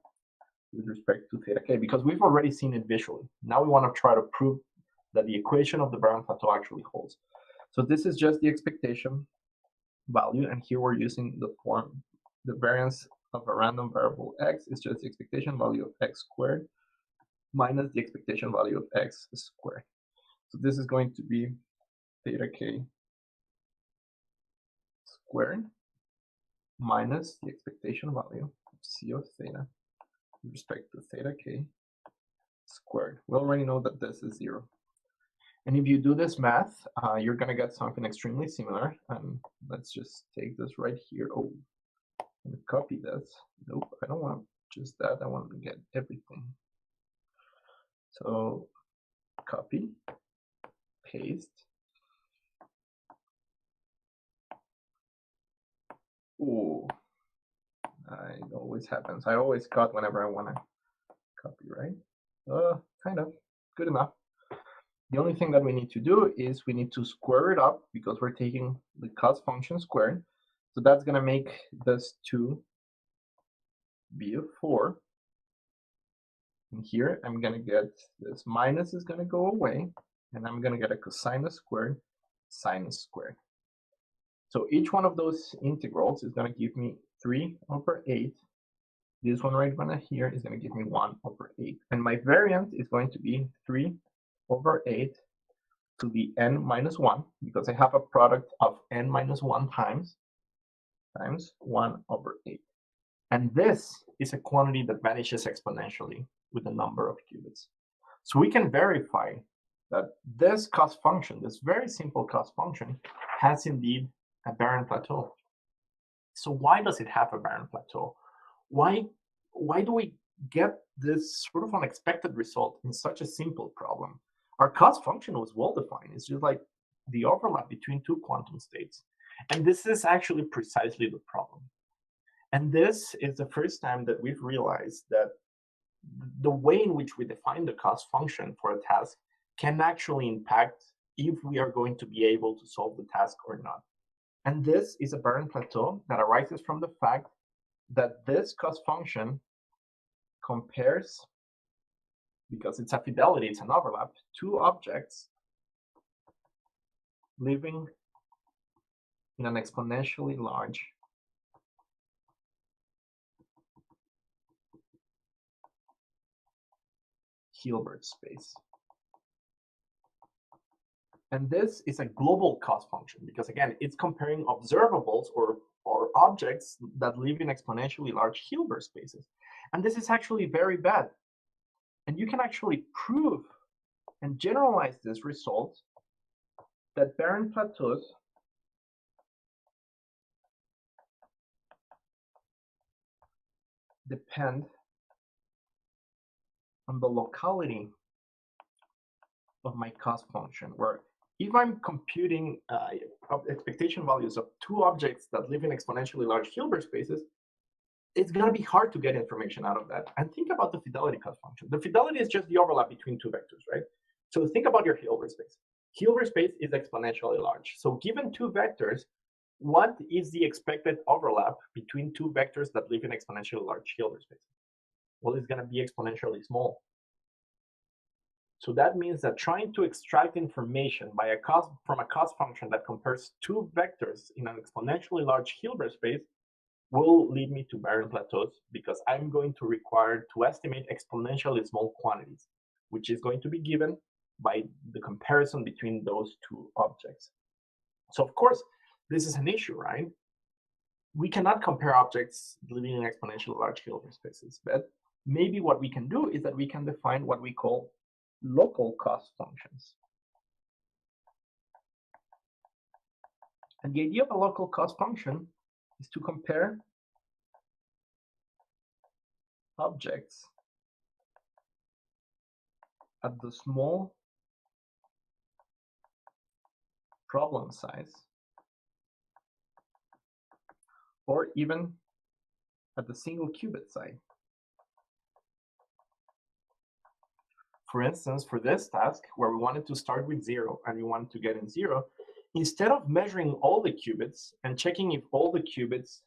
with respect to theta k? Because we've already seen it visually. Now we want to try to prove that the equation of the barren plateau actually holds. So this is just the expectation value, and here we're using the form, the variance of a random variable x is just the expectation value of x squared minus the expectation value of x squared. So this is going to be theta k squared minus the expectation value of C of theta with respect to theta k squared. We already know that this is 0. And if you do this math, you're going to get something extremely similar. And let's just take this right here. Oh, I'm going to copy this. Nope, I don't want just that. I want to get everything. So copy, paste. Ooh, it always happens. I always cut whenever I want to copy, right? Kind of, good enough. The only thing that we need to do is we need to square it up because we're taking the cost function squared. So that's going to make this 2 be a 4. And here I'm going to get this minus is going to go away, and I'm going to get a cosinus squared, sinus squared. So each one of those integrals is going to give me 3/8. This one right here is going to give me 1/8. And my variant is going to be 3/8 to the n minus 1, because I have a product of n minus 1 times 1/8. And this is a quantity that vanishes exponentially with the number of qubits. So we can verify that this cost function, this very simple cost function, has indeed a barren plateau. So why does it have a barren plateau? Why do we get this sort of unexpected result in such a simple problem? Our cost function was well defined. It's just like the overlap between two quantum states. And this is actually precisely the problem. And this is the first time that we've realized that the way in which we define the cost function for a task can actually impact if we are going to be able to solve the task or not. And this is a barren plateau that arises from the fact that this cost function compares, because it's a fidelity, it's an overlap, two objects living in an exponentially large Hilbert space. And this is a global cost function because, again, it's comparing observables or objects that live in exponentially large Hilbert spaces. And this is actually very bad. And you can actually prove and generalize this result that barren plateaus depend on the locality of my cost function, where if I'm computing expectation values of two objects that live in exponentially large Hilbert spaces, it's going to be hard to get information out of that. And think about the fidelity cost function. The fidelity is just the overlap between two vectors, right? So think about your Hilbert space. Hilbert space is exponentially large. So given two vectors, what is the expected overlap between two vectors that live in exponentially large Hilbert spaces? Well, it's going to be exponentially small. So that means that trying to extract information from a cost function that compares two vectors in an exponentially large Hilbert space will lead me to barren plateaus, because I'm going to require to estimate exponentially small quantities, which is going to be given by the comparison between those two objects. So of course, this is an issue, right? We cannot compare objects living in exponentially large Hilbert spaces, but maybe what we can do is that we can define what we call local cost functions. And the idea of a local cost function is to compare objects at the small problem size, or even at the single qubit size. For instance, for this task, where we wanted to start with 0 and we wanted to get in 0, instead of measuring all the qubits and checking if all the qubits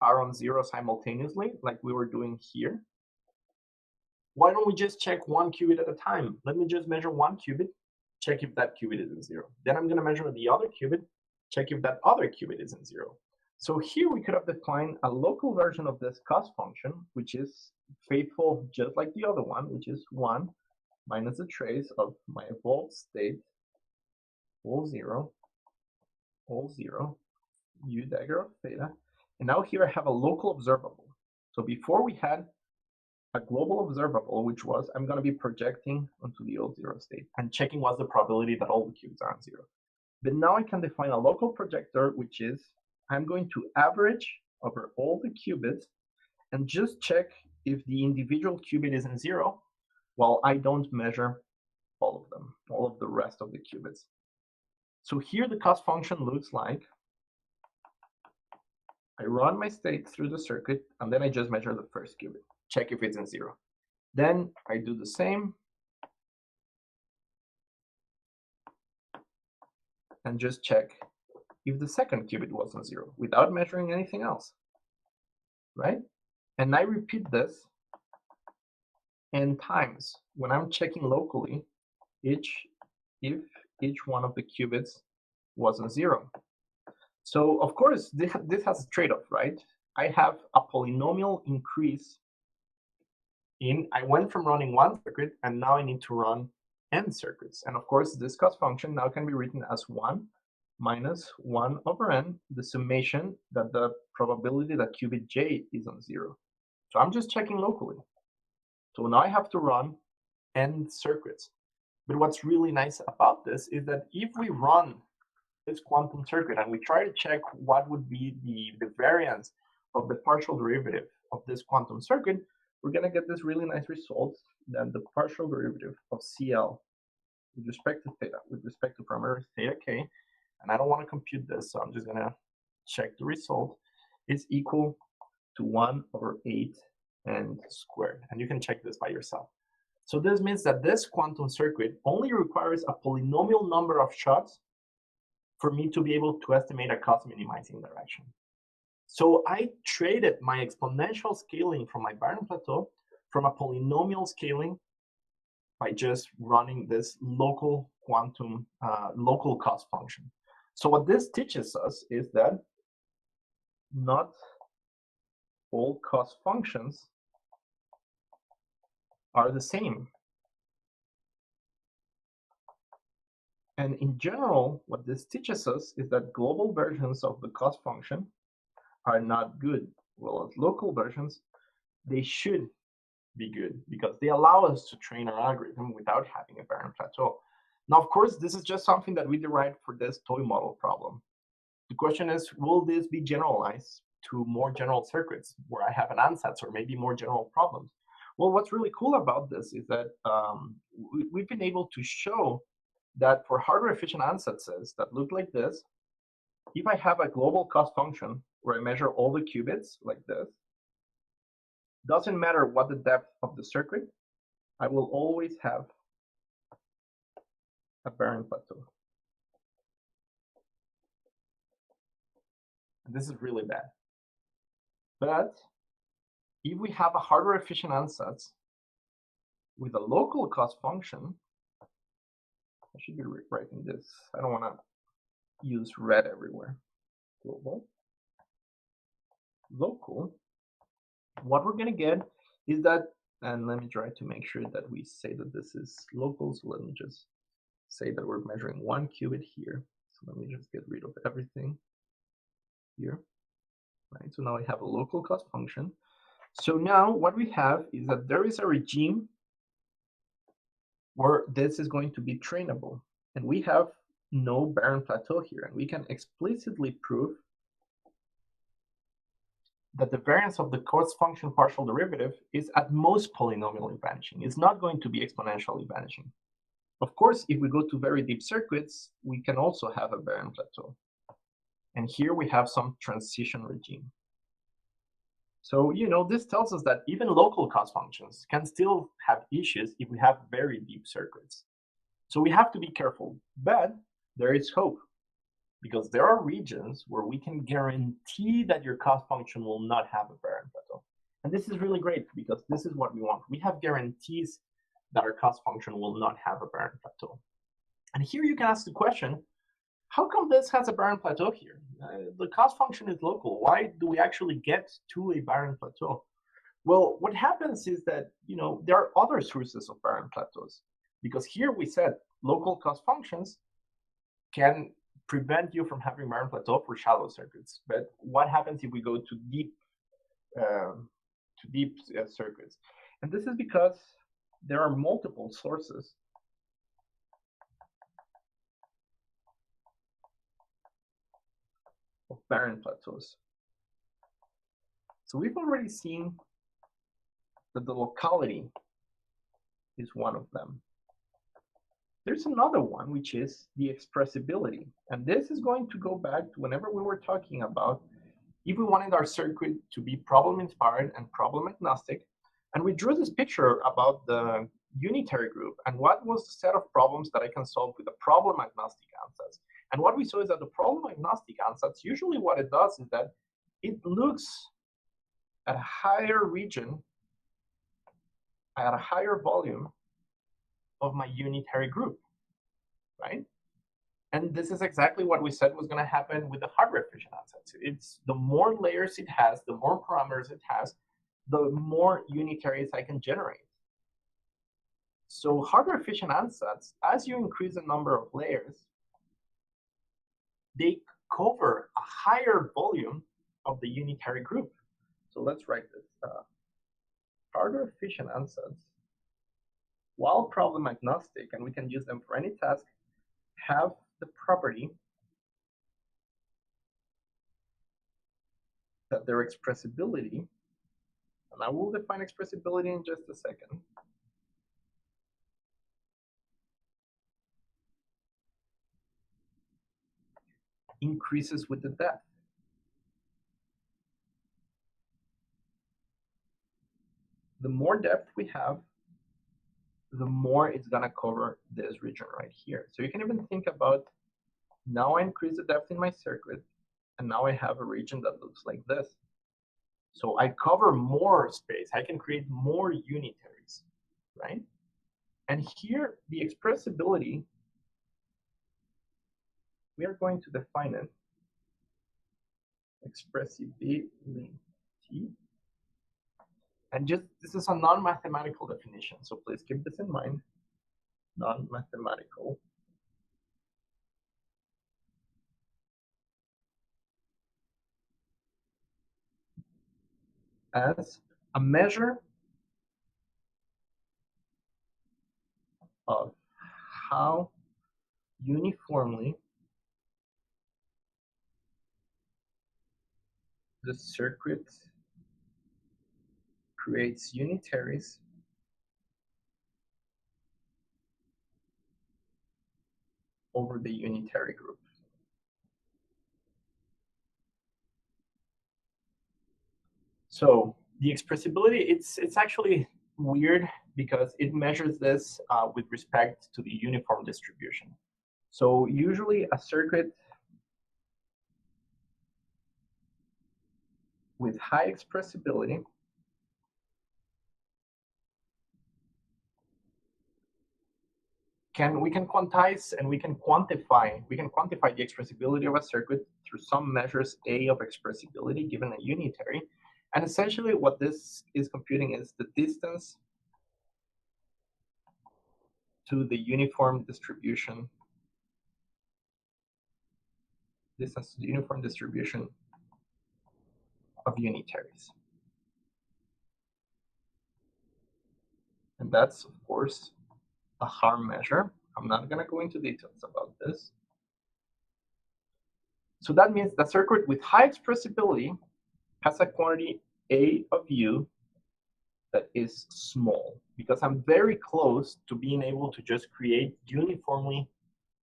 are on 0 simultaneously, like we were doing here, why don't we just check one qubit at a time? Let me just measure one qubit, check if that qubit is in 0. Then I'm going to measure the other qubit, check if that other qubit is in 0. So here we could have defined a local version of this cost function, which is faithful just like the other one, which is 1 minus the trace of my evolved state, all 0, u dagger of theta. And now here I have a local observable. So before we had a global observable, which was I'm going to be projecting onto the O0 state and checking what's the probability that all the qubits are on 0. But now I can define a local projector, which is I'm going to average over all the qubits and just check if the individual qubit is in 0, while I don't measure all of them, all of the rest of the qubits. So here the cost function looks like I run my state through the circuit, and then I just measure the first qubit, check if it's in 0. Then I do the same and just check if the second qubit was on 0 without measuring anything else, right? And I repeat this n times when I'm checking locally if each one of the qubits wasn't 0. So of course, this has a trade-off, right? I have a polynomial increase I went from running one circuit, and now I need to run n circuits. And of course, this cost function now can be written as 1 minus 1 over n, the summation that the probability that qubit j is on 0. So I'm just checking locally. So now I have to run n circuits. But what's really nice about this is that if we run this quantum circuit and we try to check what would be the variance of the partial derivative of this quantum circuit, we're going to get this really nice result that the partial derivative of CL with respect to theta, with respect to parameter theta k, and I don't want to compute this, so I'm just going to check the result, is equal to 1 over 8 n squared. And you can check this by yourself. So this means that this quantum circuit only requires a polynomial number of shots for me to be able to estimate a cost minimizing direction. So I traded my exponential scaling from my Barron plateau from a polynomial scaling by just running this local quantum, local cost function. So what this teaches us is that not all cost functions are the same. And in general, what this teaches us is that global versions of the cost function are not good. Well, as local versions, they should be good because they allow us to train our algorithm without having a Barron plateau. Now, of course, this is just something that we derived for this toy model problem. The question is, will this be generalized to more general circuits where I have an ansatz or maybe more general problems? Well, what's really cool about this is that we've been able to show that for hardware efficient ansatzes that look like this, if I have a global cost function where I measure all the qubits like this, doesn't matter what the depth of the circuit, I will always have a Barron plateau. And this is really bad. But if we have a hardware efficient ansatz with a local cost function, I should be rewriting this. I don't want to use red everywhere. Global, local. What we're going to get is that, and let me try to make sure that we say that this is local. So let me just say that we're measuring one qubit here. So let me just get rid of everything here. Right. So now I have a local cost function. So now what we have is that there is a regime where this is going to be trainable. And we have no Barron plateau here. And we can explicitly prove that the variance of the cost function partial derivative is at most polynomially vanishing. It's not going to be exponentially vanishing. Of course, if we go to very deep circuits, we can also have a Barron plateau. And here we have some transition regime. So, this tells us that even local cost functions can still have issues if we have very deep circuits. So we have to be careful, but there is hope because there are regions where we can guarantee that your cost function will not have a Barron plateau. And this is really great because this is what we want. We have guarantees that our cost function will not have a Barron plateau. And here you can ask the question, how come this has a Barron plateau here? The cost function is local. Why do we actually get to a Barron plateau? Well, what happens is that, there are other sources of Barron plateaus. Because here we said local cost functions can prevent you from having Barron plateau for shallow circuits. But what happens if we go to deep circuits? And this is because there are multiple sources of Barron plateaus. So we've already seen that the locality is one of them. There's another one, which is the expressibility. And this is going to go back to whenever we were talking about if we wanted our circuit to be problem-inspired and problem-agnostic. And we drew this picture about the unitary group and what was the set of problems that I can solve with a problem-agnostic ansatz. And what we saw is that the problem-agnostic ansatz, usually what it does is that it looks at a higher region, at a higher volume of my unitary group, right? And this is exactly what we said was going to happen with the hardware efficient ansatz. It's the more layers it has, the more parameters it has, the more unitaries I can generate. So hardware efficient ansatz, as you increase the number of layers, they cover a higher volume of the unitary group. So let's write this. Hardware efficient ansatz, while problem agnostic, and we can use them for any task, have the property that their expressibility, and I will define expressibility in just a second, increases with the depth. The more depth we have, the more it's going to cover this region right here. So you can even think about, now I increase the depth in my circuit, and now I have a region that looks like this. So I cover more space. I can create more unitaries, right? And here, the expressibility, we are going to define it. Expressibility. And just, this is a non-mathematical definition, so please keep this in mind. Non-mathematical. As a measure of how uniformly the circuit creates unitaries over the unitary group. So the expressibility, it's actually weird because it measures this with respect to the uniform distribution. So usually a circuit with high expressibility we can quantize and we can quantify the expressibility of a circuit through some measures A of expressibility given a unitary. And essentially what this is computing is the distance to the uniform distribution. Distance to the uniform distribution of unitaries. And that's, of course, a harm measure. I'm not going to go into details about this. So that means the circuit with high expressibility has a quantity A of U that is small, because I'm very close to being able to just create uniformly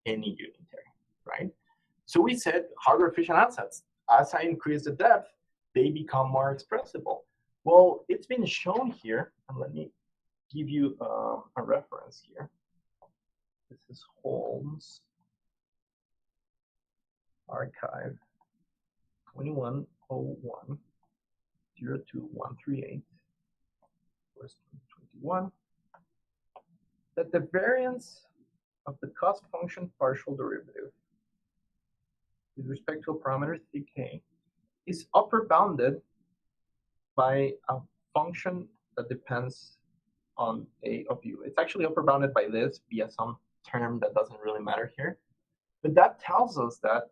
any unitary, right? So we said hardware efficient ansatz, as I increase the depth, they become more expressible. Well, it's been shown here, and let me give you a reference here. This is Holmes Archive 2101 02138, 2021, that the variance of the cost function partial derivative with respect to a parameter k is upper bounded by a function that depends on A of U. It's actually upper bounded by this via some term that doesn't really matter here. But that tells us that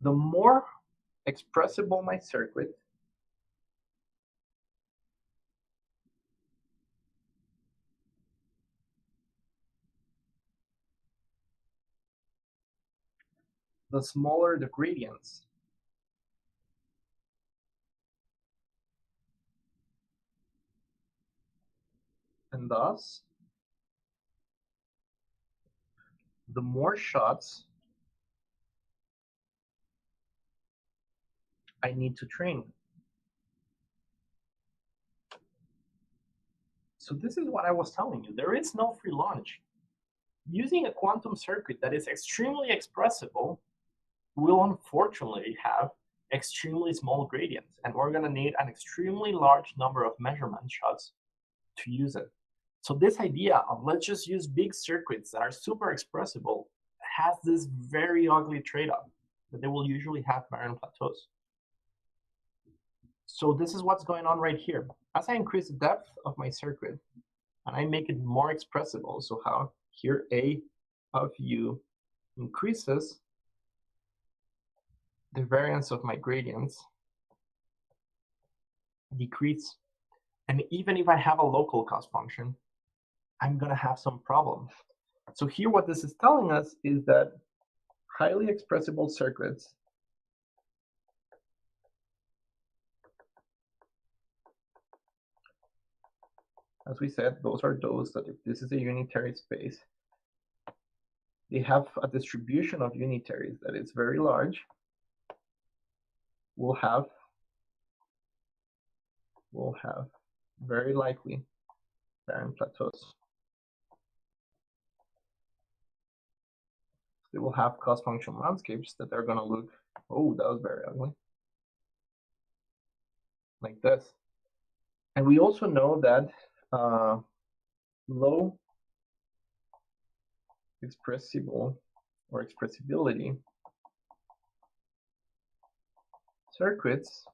the more expressible my circuit, the smaller the gradients. And thus, the more shots I need to train. So this is what I was telling you. There is no free lunch. Using a quantum circuit that is extremely expressible will unfortunately have extremely small gradients, and we're going to need an extremely large number of measurement shots to use it. So this idea of let's just use big circuits that are super expressible has this very ugly trade-off that they will usually have barren plateaus. So this is what's going on right here. As I increase the depth of my circuit and I make it more expressible, so how here A of U increases, the variance of my gradients decrease. And even if I have a local cost function, I'm going to have some problem. So here what this is telling us is that highly expressible circuits as we said, those are those that if this is a unitary space, they have a distribution of unitaries that is very large, will have very likely barren plateaus. They will have cost function landscapes that are going to look, oh, that was very ugly, like this. And we also know that low expressible or expressibility circuits,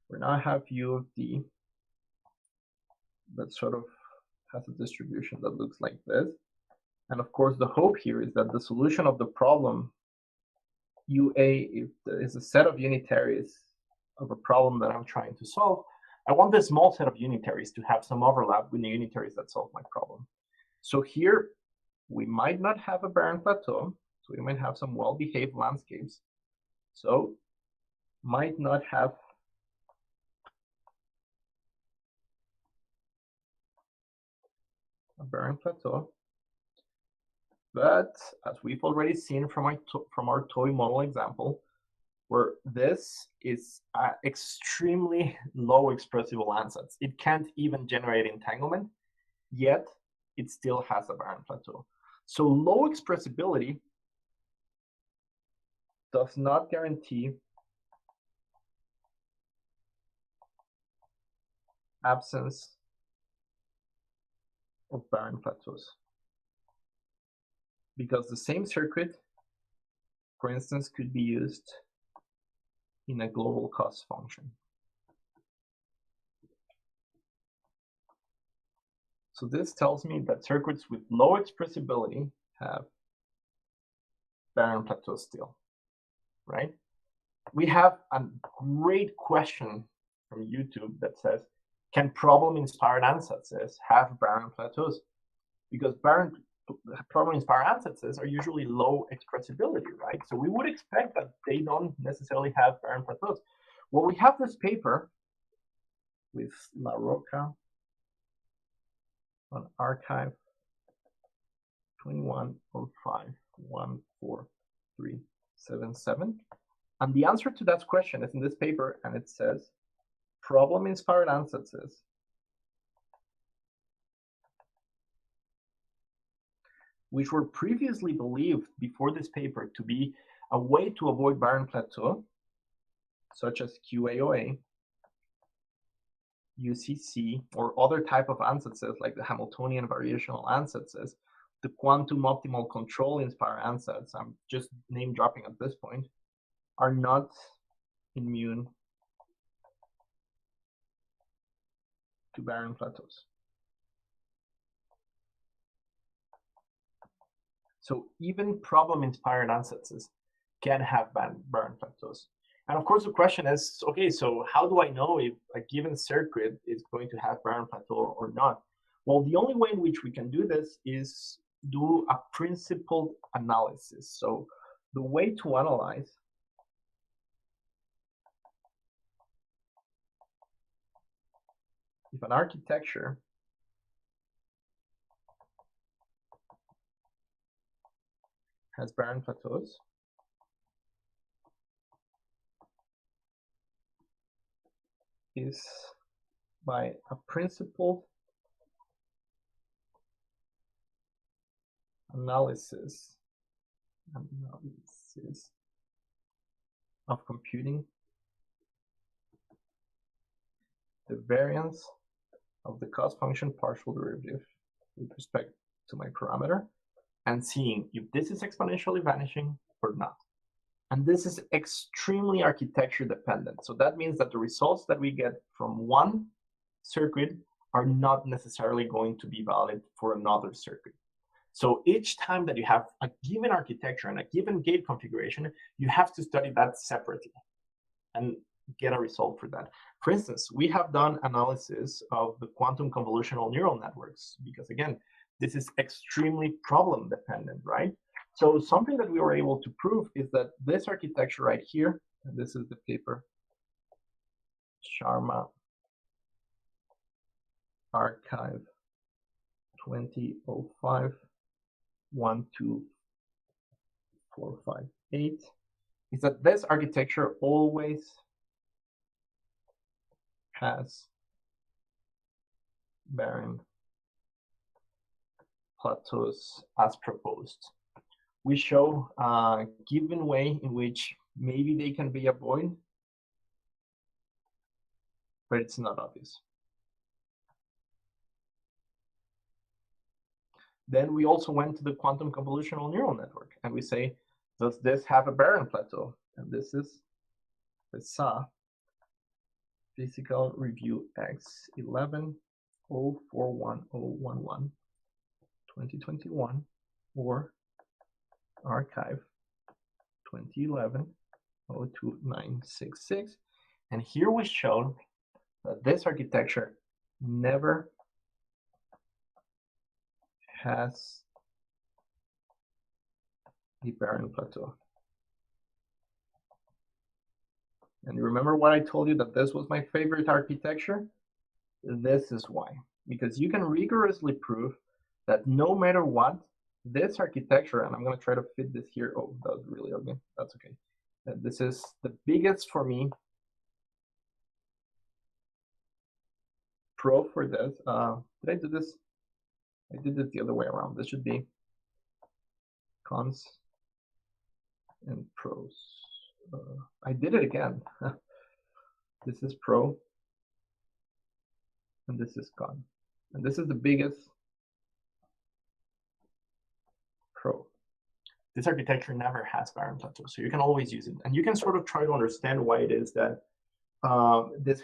we now have U of D that sort of has a distribution that looks like this. And of course, the hope here is that the solution of the problem UA, if there is a set of unitaries of a problem that I'm trying to solve, I want this small set of unitaries to have some overlap with the unitaries that solve my problem. So here, we might not have a barren plateau, so we might have some well-behaved landscapes. So might not have a barren plateau. But as we've already seen from our toy model example, where this is extremely low expressible ansatz. It can't even generate entanglement, yet it still has a barren plateau. So low expressibility does not guarantee absence of barren plateaus. Because the same circuit, for instance, could be used in a global cost function. So this tells me that circuits with low expressibility have barren plateaus still, right? We have a great question from YouTube that says, can problem-inspired ansatzes have barren plateaus? Because problem-inspired ansatzes are usually low expressibility, right? So we would expect that they don't necessarily have barren plateaus. Well, we have this paper with La Roca on archive 2105-14377. And the answer to that question is in this paper, and it says, problem-inspired ansatzes which were previously believed before this paper to be a way to avoid barren plateau, such as QAOA, UCC, or other type of ansatzes like the Hamiltonian variational ansatzes, the quantum optimal control inspired ansatz, I'm just name dropping at this point, are not immune to barren plateaus. So even problem-inspired ansatzes can have barren plateaus. And of course, the question is, okay, so how do I know if a given circuit is going to have barren plateau or not? Well, the only way in which we can do this is do a principled analysis. So the way to analyze if an architecture has barren plateaus, is by a principled analysis of computing the variance of the cost function partial derivative with respect to my parameter and seeing if this is exponentially vanishing or not. And this is extremely architecture dependent. So that means that the results that we get from one circuit are not necessarily going to be valid for another circuit. So each time that you have a given architecture and a given gate configuration, you have to study that separately and get a result for that. For instance, we have done analysis of the quantum convolutional neural networks because, again, this is extremely problem dependent, right? So something that we were able to prove is that this architecture right here, and this is the paper, Sharma Archive 2005 12458, is that this architecture always has barren plateaus as proposed. We show a given way in which maybe they can be avoided, but it's not obvious. Then we also went to the quantum convolutional neural network and we say, does this have a barren plateau? And this is the SA Physical Review X 11041011 2021 or Archive 2011 02966. And here we showed that this architecture never has the barren plateau. And remember what I told you, that this was my favorite architecture? This is why. Because you can rigorously prove that no matter what, this architecture, and I'm going to try to fit this here. Oh, that was really ugly. That's okay. This is the biggest for me pro for this. Did I do this? I did it the other way around. This should be cons and pros. I did it again. This is pro, and this is con. And this is the biggest pro. This architecture never has barren plateau, so you can always use it. And you can sort of try to understand why it is that this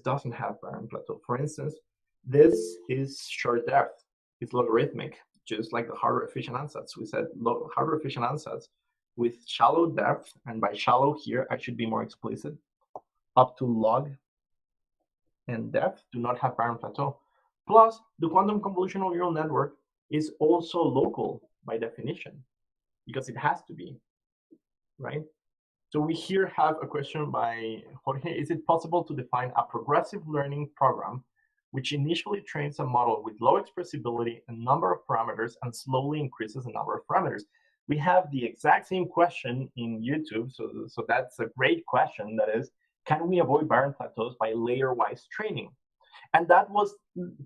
doesn't have barren plateau. For instance, this is short depth. It's logarithmic, just like the hardware efficient ansatz. We said hardware efficient ansatz with shallow depth, and by shallow here, I should be more explicit, up to log and depth do not have barren plateau. Plus, the quantum convolutional neural network is also local by definition, because it has to be, right? So we here have a question by Jorge. Is it possible to define a progressive learning program which initially trains a model with low expressibility and number of parameters and slowly increases the number of parameters? We have the exact same question in YouTube, so that's a great question. That is, can we avoid barren plateaus by layer-wise training? And that was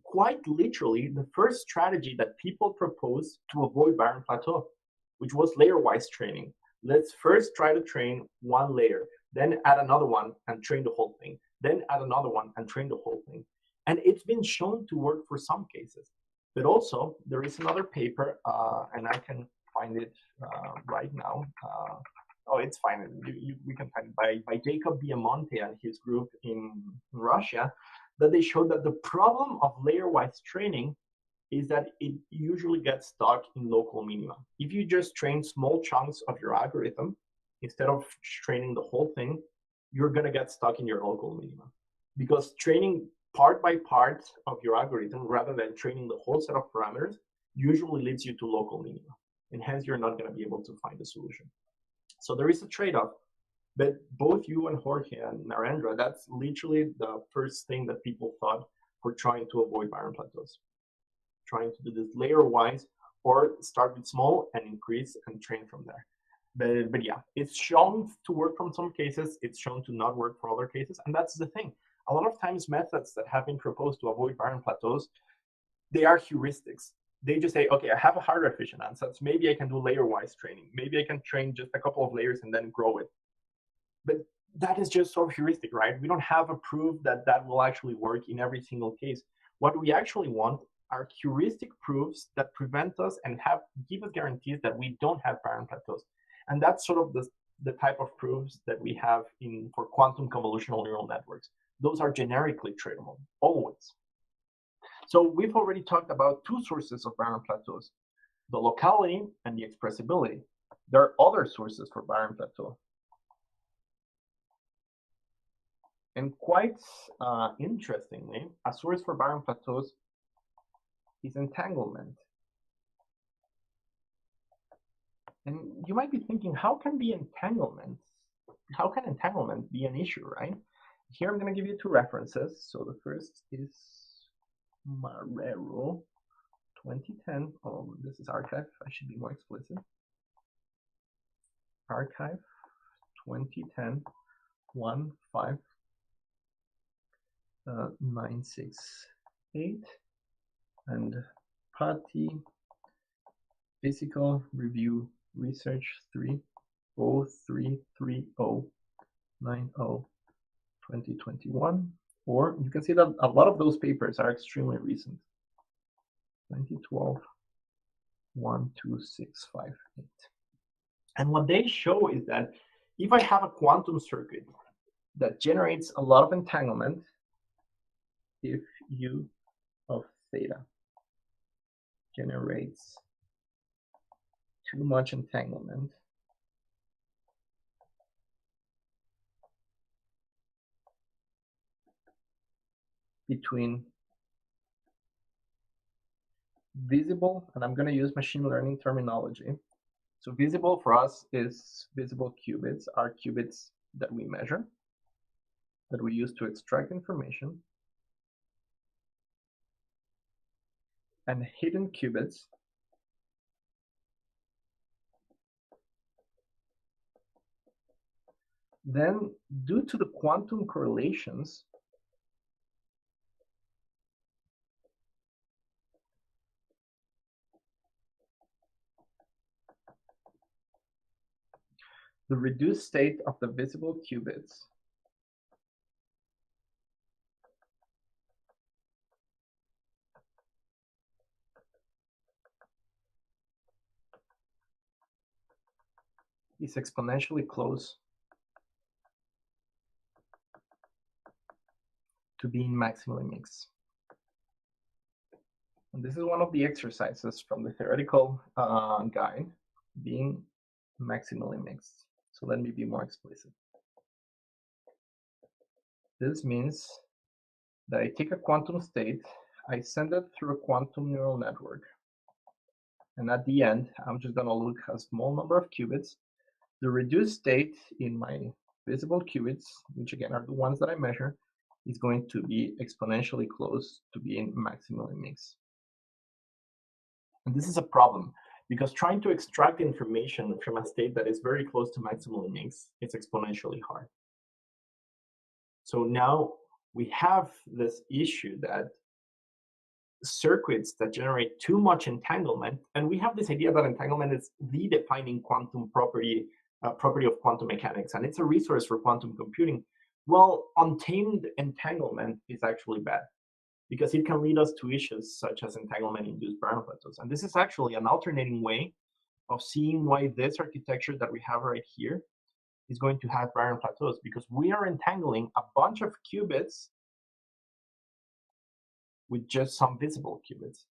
quite literally the first strategy that people proposed to avoid barren plateau, which was layer-wise training. Let's first try to train one layer, then add another one and train the whole thing, then add another one and train the whole thing. And it's been shown to work for some cases. But also, there is another paper, and I can find it right now. Oh, it's fine. We can find it by Jacob Biamonte and his group in Russia, that they showed that the problem of layer-wise training is that it usually gets stuck in local minima. If you just train small chunks of your algorithm, instead of training the whole thing, you're gonna get stuck in your local minima. Because training part by part of your algorithm, rather than training the whole set of parameters, usually leads you to local minima. And hence, you're not gonna be able to find a solution. So there is a trade-off, but both you and Jorge and Narendra, that's literally the first thing that people thought for trying to avoid barren plateaus. Trying to do this layer-wise, or start with small and increase and train from there. But yeah, it's shown to work from some cases, it's shown to not work for other cases, and that's the thing. A lot of times methods that have been proposed to avoid barren plateaus, they are heuristics. They just say, okay, I have a hardware efficient ansatz, maybe I can do layer-wise training. Maybe I can train just a couple of layers and then grow it. But that is just sort of heuristic, right? We don't have a proof that that will actually work in every single case. What we actually want are heuristic proofs that prevent us and give us guarantees that we don't have barren plateaus. And that's sort of the type of proofs that we have for quantum convolutional neural networks. Those are generically tradable, always. So we've already talked about two sources of barren plateaus, the locality and the expressibility. There are other sources for barren plateau. And quite interestingly, a source for barren plateaus is entanglement. And you might be thinking, how can entanglement be an issue, right? Here I'm going to give you two references. So the first is Marrero 2010. Oh, this is arXiv. I should be more explicit. arXiv 2010 15968 and Patti Physical Review Research 3033090 2021, or you can see that a lot of those papers are extremely recent. 2012 12658. And what they show is that if I have a quantum circuit that generates a lot of entanglement, if U of theta generates too much entanglement, between visible, and I'm going to use machine learning terminology. So visible for us is visible qubits, are qubits that we measure, that we use to extract information. And hidden qubits then, due to the quantum correlations, the reduced state of the visible qubits is exponentially close to being maximally mixed. And this is one of the exercises from the theoretical guide, being maximally mixed. So let me be more explicit. This means that I take a quantum state, I send it through a quantum neural network, and at the end, I'm just going to look at a small number of qubits. The reduced state in my visible qubits, which again are the ones that I measure, is going to be exponentially close to being maximally mixed. And this is a problem, because trying to extract information from a state that is very close to maximally mixed is exponentially hard. So now we have this issue that circuits that generate too much entanglement, and we have this idea that entanglement is the defining quantum property of quantum mechanics, and it's a resource for quantum computing. Well, untamed entanglement is actually bad, because it can lead us to issues such as entanglement-induced barren plateaus. And this is actually an alternating way of seeing why this architecture that we have right here is going to have barren plateaus, because we are entangling a bunch of qubits with just some visible qubits.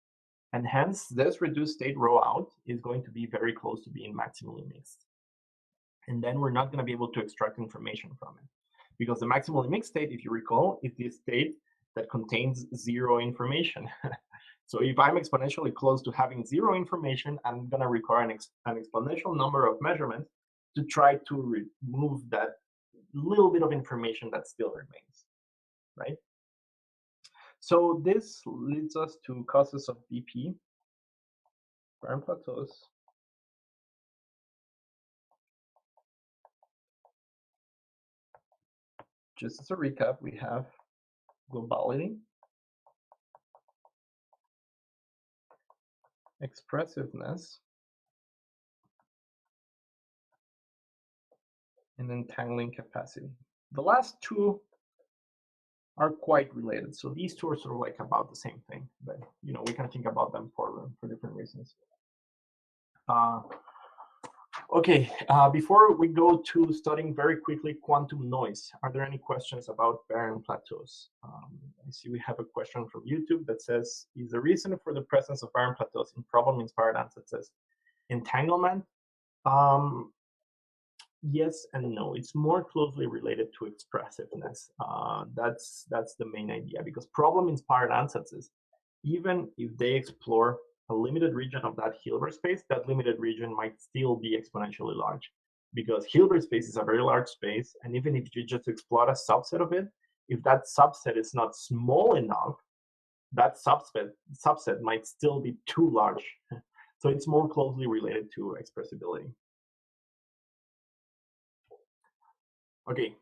And hence, this reduced state rho out is going to be very close to being maximally mixed. And then we're not going to be able to extract information from it. Because the maximally mixed state, if you recall, is the state that contains zero information. So if I'm exponentially close to having zero information, I'm going to require an exponential number of measurements to try to remove that little bit of information that still remains, right? So this leads us to causes of BP, barren plateaus. Just as a recap, we have globality, expressiveness, and entangling capacity. The last two are quite related. So these two are sort of like about the same thing, but you know, we can think about them for different reasons. Okay, before we go to studying very quickly quantum noise, are there any questions about barren plateaus? I see we have a question from YouTube that says, is the reason for the presence of barren plateaus in problem-inspired ansatz entanglement? Yes and no. It's more closely related to expressiveness. That's the main idea, because problem-inspired ansatz, even if they explore a limited region of that Hilbert space, that limited region might still be exponentially large, because Hilbert space is a very large space, and even if you just explore a subset of it, if that subset is not small enough, that subset might still be too large. So it's more closely related to expressibility. Okay,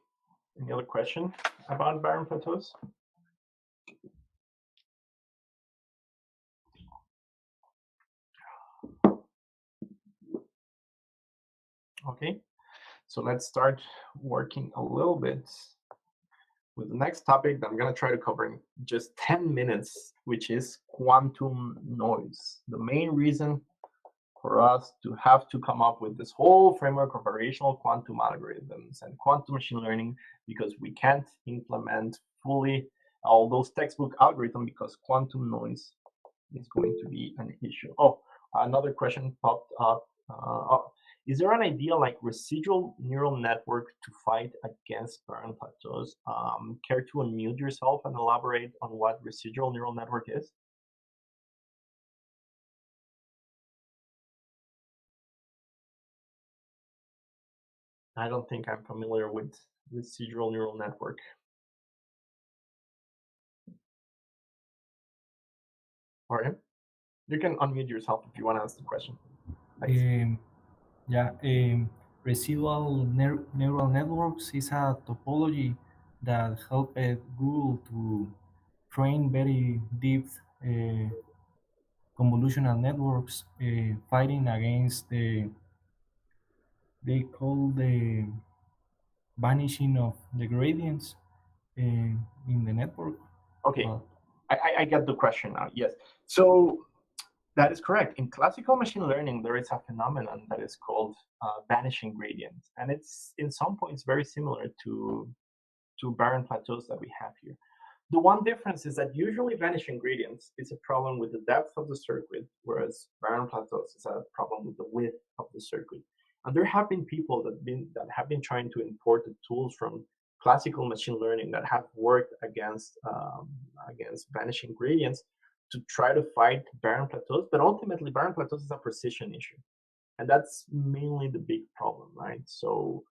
any other question about barren plateaus? Okay, so let's start working a little bit with the next topic that I'm going to try to cover in just 10 minutes, which is quantum noise. The main reason for us to have to come up with this whole framework of variational quantum algorithms and quantum machine learning, because we can't implement fully all those textbook algorithms because quantum noise is going to be an issue. Oh, another question popped up. Is there an idea like residual neural network to fight against barren plateaus? Care to unmute yourself and elaborate on what residual neural network is? I don't think I'm familiar with residual neural network. All right, you can unmute yourself if you want to ask the question. Residual neural networks is a topology that helped Google to train very deep convolutional networks, fighting against they call the vanishing of the gradients in the network. Okay, I get the question now. Yes, so that is correct. In classical machine learning, there is a phenomenon that is called vanishing gradient, and it's in some points very similar to barren plateaus that we have here. The one difference is that usually vanishing gradients is a problem with the depth of the circuit, whereas barren plateaus is a problem with the width of the circuit. And there have been people that have been trying to import the tools from classical machine learning that have worked against vanishing gradients to try to fight barren plateaus, but ultimately barren plateaus is a precision issue, and that's mainly the big problem, right? So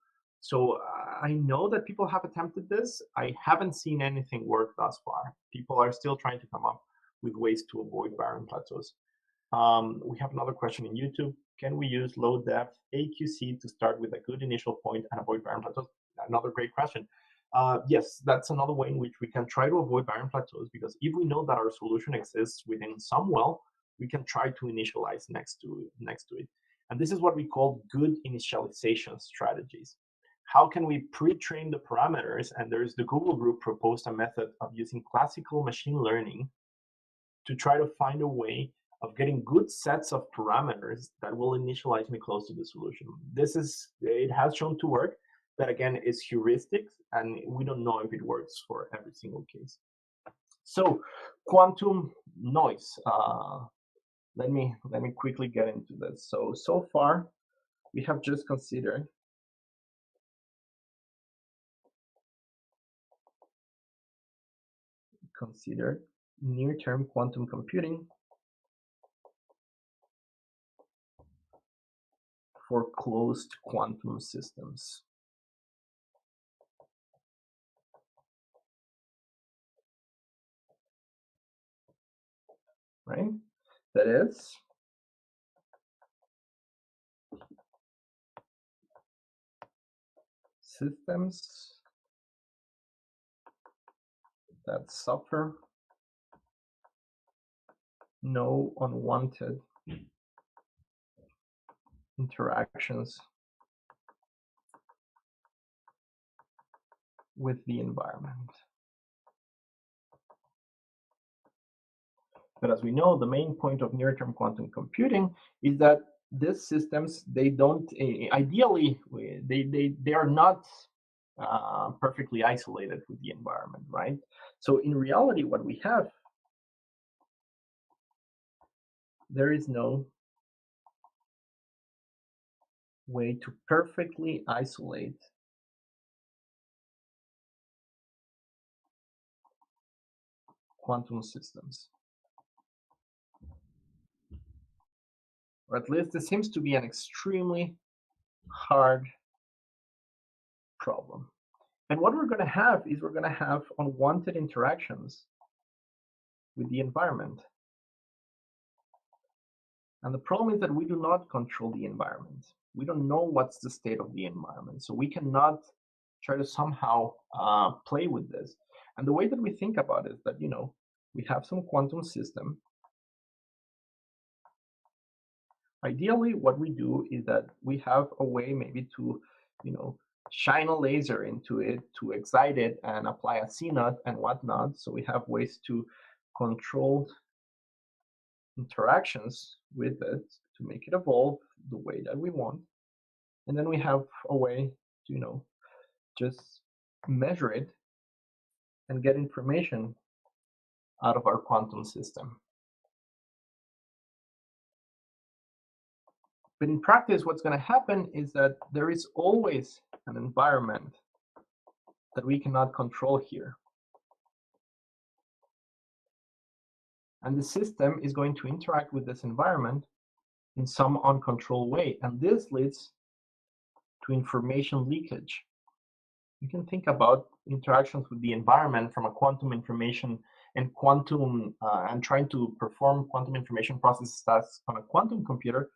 I know that people have attempted this. I haven't seen anything work thus far. People are still trying to come up with ways to avoid barren plateaus. We have another question in YouTube. Can we use low depth AQC to start with a good initial point and avoid barren plateaus? Another great question. Yes, that's another way in which we can try to avoid barren plateaus, because if we know that our solution exists within some well, we can try to initialize next to it. And this is what we call good initialization strategies. How can we pre-train the parameters? And there's the Google group proposed a method of using classical machine learning to try to find a way of getting good sets of parameters that will initialize me close to the solution. It has shown to work, but again, it's heuristics, and we don't know if it works for every single case. So quantum noise. Let me quickly get into this. So far, we have just considered near-term quantum computing for closed quantum systems. Right? That is systems that suffer no unwanted interactions with the environment. But as we know, the main point of near-term quantum computing is that these systems, they don't, ideally, they are not perfectly isolated with the environment, right? So in reality, what we have, there is no way to perfectly isolate quantum systems. Or at least this seems to be an extremely hard problem. And what we're going to have is we're going to have unwanted interactions with the environment. And the problem is that we do not control the environment. We don't know what's the state of the environment. So we cannot try to somehow play with this. And the way that we think about it is that, we have some quantum system. Ideally, what we do is that we have a way maybe to, shine a laser into it, to excite it and apply a CNOT and whatnot. So we have ways to control interactions with it to make it evolve the way that we want. And then we have a way to, just measure it and get information out of our quantum system. But in practice, what's going to happen is that there is always an environment that we cannot control here. And the system is going to interact with this environment in some uncontrolled way. And this leads to information leakage. You can think about interactions with the environment from a quantum information and quantum and trying to perform quantum information processes tasks on a quantum computer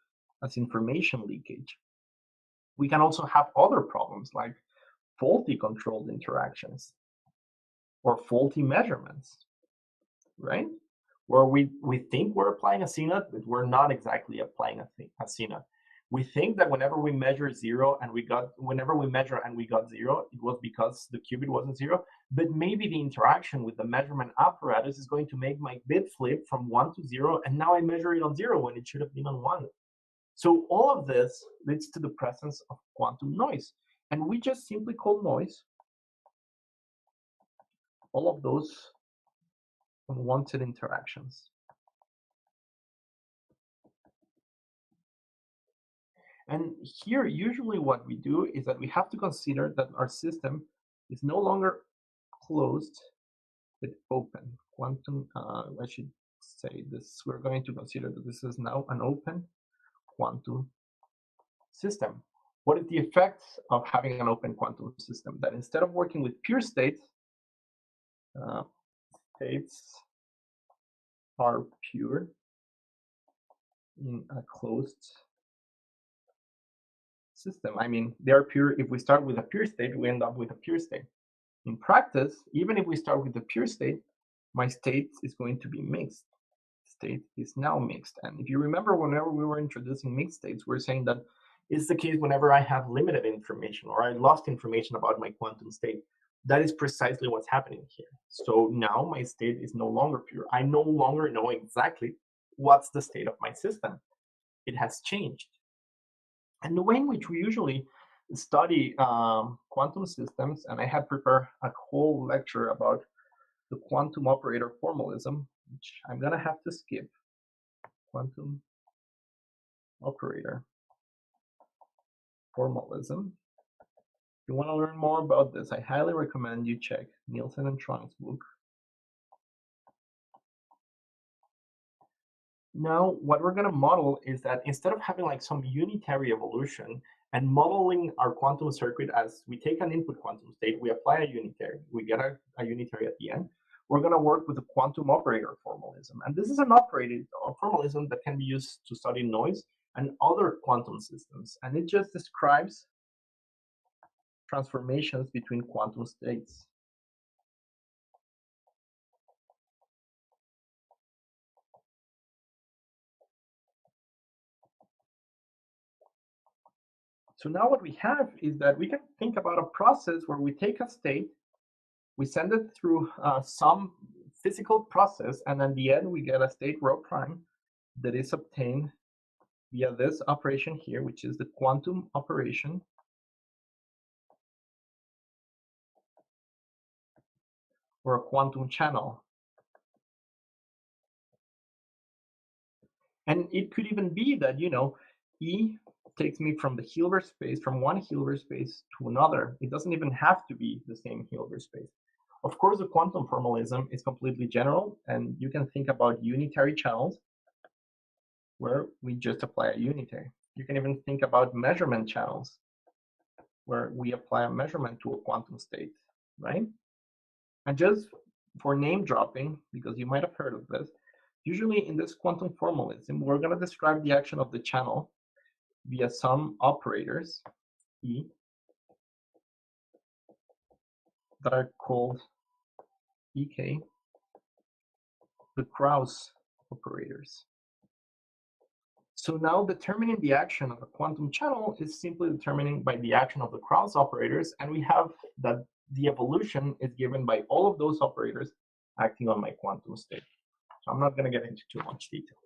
as information leakage. We can also have other problems like faulty controlled interactions or faulty measurements, right? Where we think we're applying a CNOT, but we're not exactly applying a CNOT. We think that whenever we measure zero and whenever we measure and we got zero, it was because the qubit wasn't zero. But maybe the interaction with the measurement apparatus is going to make my bit flip from 1 to 0, and now I measure it on 0 when it should have been on 1. So all of this leads to the presence of quantum noise. And we just simply call noise all of those unwanted interactions. And here, usually what we do is that we have to consider that our system is no longer closed, but open. Quantum, I should say this, we're going to consider that this is now an open quantum system. What is the effect of having an open quantum system? That instead of working with pure states, states are pure in a closed system. I mean, they are pure. If we start with a pure state, we end up with a pure state. In practice, even if we start with the pure state, my state is going to be mixed. State is now mixed. And if you remember, whenever we were introducing mixed states, we're saying that it's the case whenever I have limited information or I lost information about my quantum state. That is precisely what's happening here. So now my state is no longer pure. I no longer know exactly what's the state of my system. It has changed. And the way in which we usually study quantum systems, and I had prepared a whole lecture about the quantum operator formalism, which I'm going to have to skip. Quantum operator formalism. If you want to learn more about this, I highly recommend you check Nielsen and Truong's book. Now, what we're going to model is that instead of having like some unitary evolution and modeling our quantum circuit as we take an input quantum state, we apply a unitary, we get a unitary at the end, we're going to work with a quantum operator formalism. And this is an operator formalism that can be used to study noise and other quantum systems. And it just describes transformations between quantum states. So now what we have is that we can think about a process where we take a state We send it through some physical process, and at the end we get a state rho prime that is obtained via this operation here, which is the quantum operation, or a quantum channel. And it could even be that, you know, E takes me from the Hilbert space, from one Hilbert space to another. It doesn't even have to be the same Hilbert space. Of course, the quantum formalism is completely general, and you can think about unitary channels where we just apply a unitary. You can even think about measurement channels where we apply a measurement to a quantum state, right? And just for name dropping, because you might have heard of this, usually in this quantum formalism, we're going to describe the action of the channel via some operators, E, that are called EK, the Krauss operators. So now determining the action of a quantum channel is simply determining by the action of the Krauss operators, and we have that the evolution is given by all of those operators acting on my quantum state. So I'm not going to get into too much detail.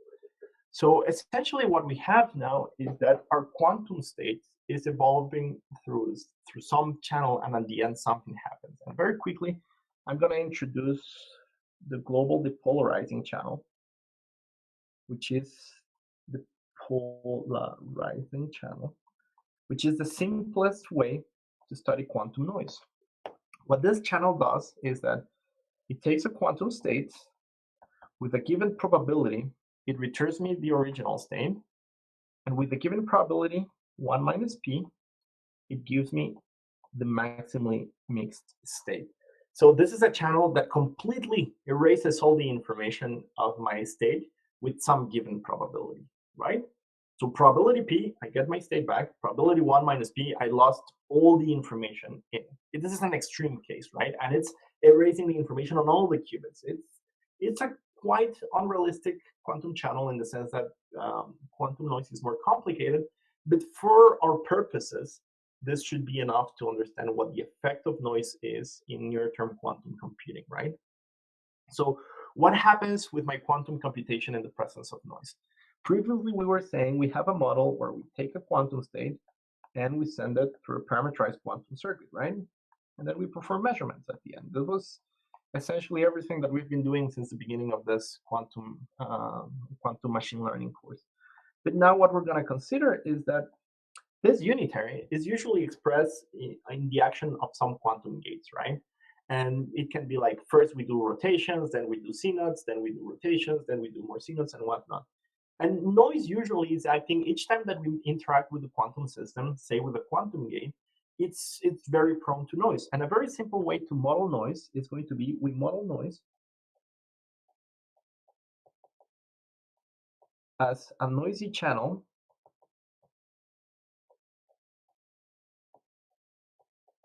So essentially what we have now is that our quantum state is evolving through some channel, and at the end something happens. And very quickly, I'm going to introduce the global depolarizing channel, which is the polarizing channel, which is the simplest way to study quantum noise. What this channel does is that it takes a quantum state with a given probability, it returns me the original state, and with the given probability 1 minus p, it gives me the maximally mixed state. So this is a channel that completely erases all the information of my state with some given probability, right? So probability p, I get my state back. Probability 1 minus p, I lost all the information in. This is an extreme case, right? And it's erasing the information on all the qubits. It's a quite unrealistic quantum channel in the sense that quantum noise is more complicated. But for our purposes, this should be enough to understand what the effect of noise is in near-term quantum computing, right? So what happens with my quantum computation in the presence of noise? Previously, we were saying we have a model where we take a quantum state and we send it through a parametrized quantum circuit, right? And then we perform measurements at the end. This was essentially everything that we've been doing since the beginning of this quantum machine learning course. But now what we're going to consider is that this unitary is usually expressed in the action of some quantum gates, right? And it can be like, first we do rotations, then we do CNOTs, then we do rotations, then we do more CNOTs and whatnot. And noise usually is acting each time that we interact with the quantum system, say with a quantum gate, it's very prone to noise. And a very simple way to model noise is going to be, we model noise as a noisy channel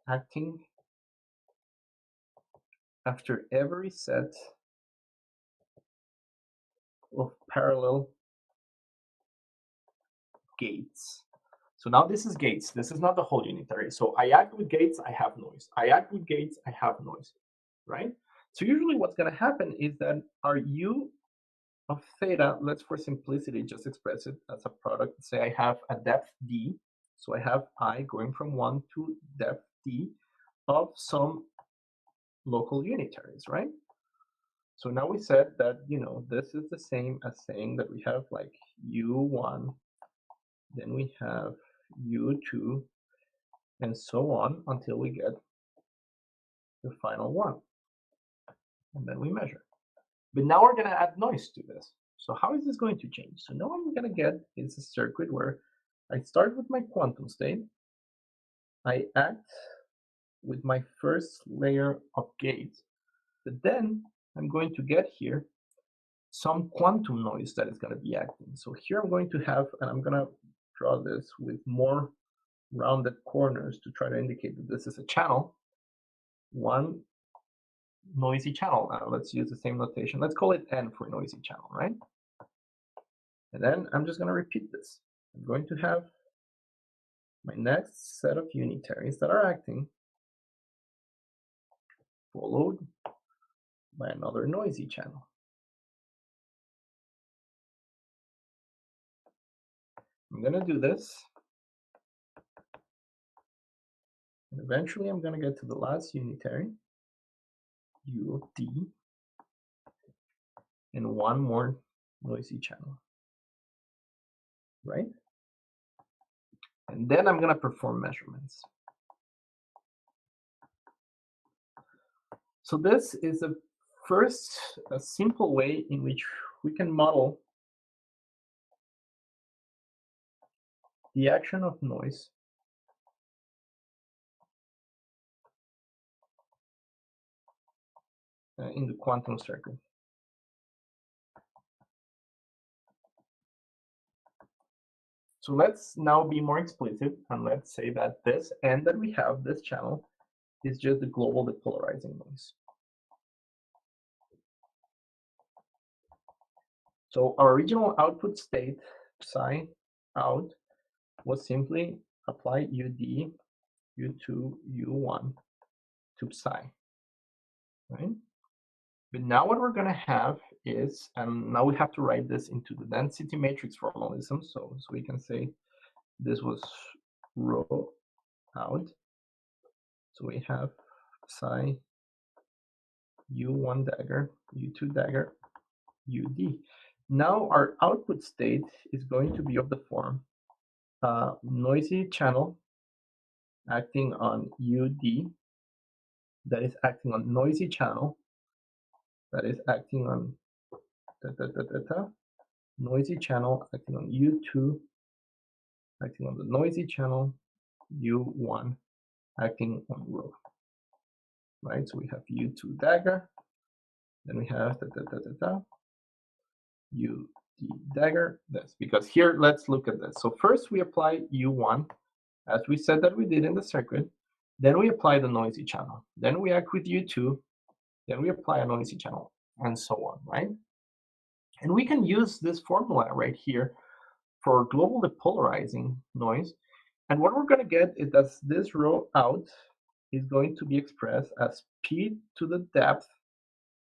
acting after every set of parallel gates. So now this is gates. This is not the whole unitary. So I act with gates, I have noise. I act with gates, I have noise, right? So usually what's going to happen is that our U of theta, let's for simplicity just express it as a product. Say I have a depth d. So I have I going from 1 to depth d of some local unitaries, right? So now we said that, you know, this is the same as saying that we have like U1, then we have U2, and so on until we get the final one. And then we measure. But now we're going to add noise to this. So how is this going to change? So now what I'm going to get is a circuit where I start with my quantum state. I act with my first layer of gates. But then I'm going to get here some quantum noise that is going to be acting. So here I'm going to have, and I'm going to draw this with more rounded corners to try to indicate that this is a channel, one noisy channel. Let's use the same notation. Let's call it N for noisy channel, right? And then I'm just going to repeat this. I'm going to have my next set of unitaries that are acting followed by another noisy channel. I'm going to do this. And eventually I'm going to get to the last unitary, U of D, and one more noisy channel, right? And then I'm going to perform measurements. So this is a simple way in which we can model the action of noise in the quantum circuit. So let's now be more explicit, and let's say that this N that we have, this channel, is just the global depolarizing noise. So our original output state, psi out, was simply apply UD, U2, U1 to psi, right? But now what we're going to have is, and now we have to write this into the density matrix formalism, so we can say this was rho out. So we have psi U1 dagger, U2 dagger, UD. Now our output state is going to be of the form noisy channel acting on UD, that is acting on noisy channel, that is acting on noisy channel acting on U2, acting on the noisy channel, U1 acting on rho, right? So we have U2 dagger, then we have UD dagger. That's because here, let's look at this. So first we apply U1, as we said that we did in the circuit. Then we apply the noisy channel. Then we act with U2. Then we apply a noisy channel, and so on, right? And we can use this formula right here for global depolarizing noise. And what we're going to get is that this rho out is going to be expressed as P to the depth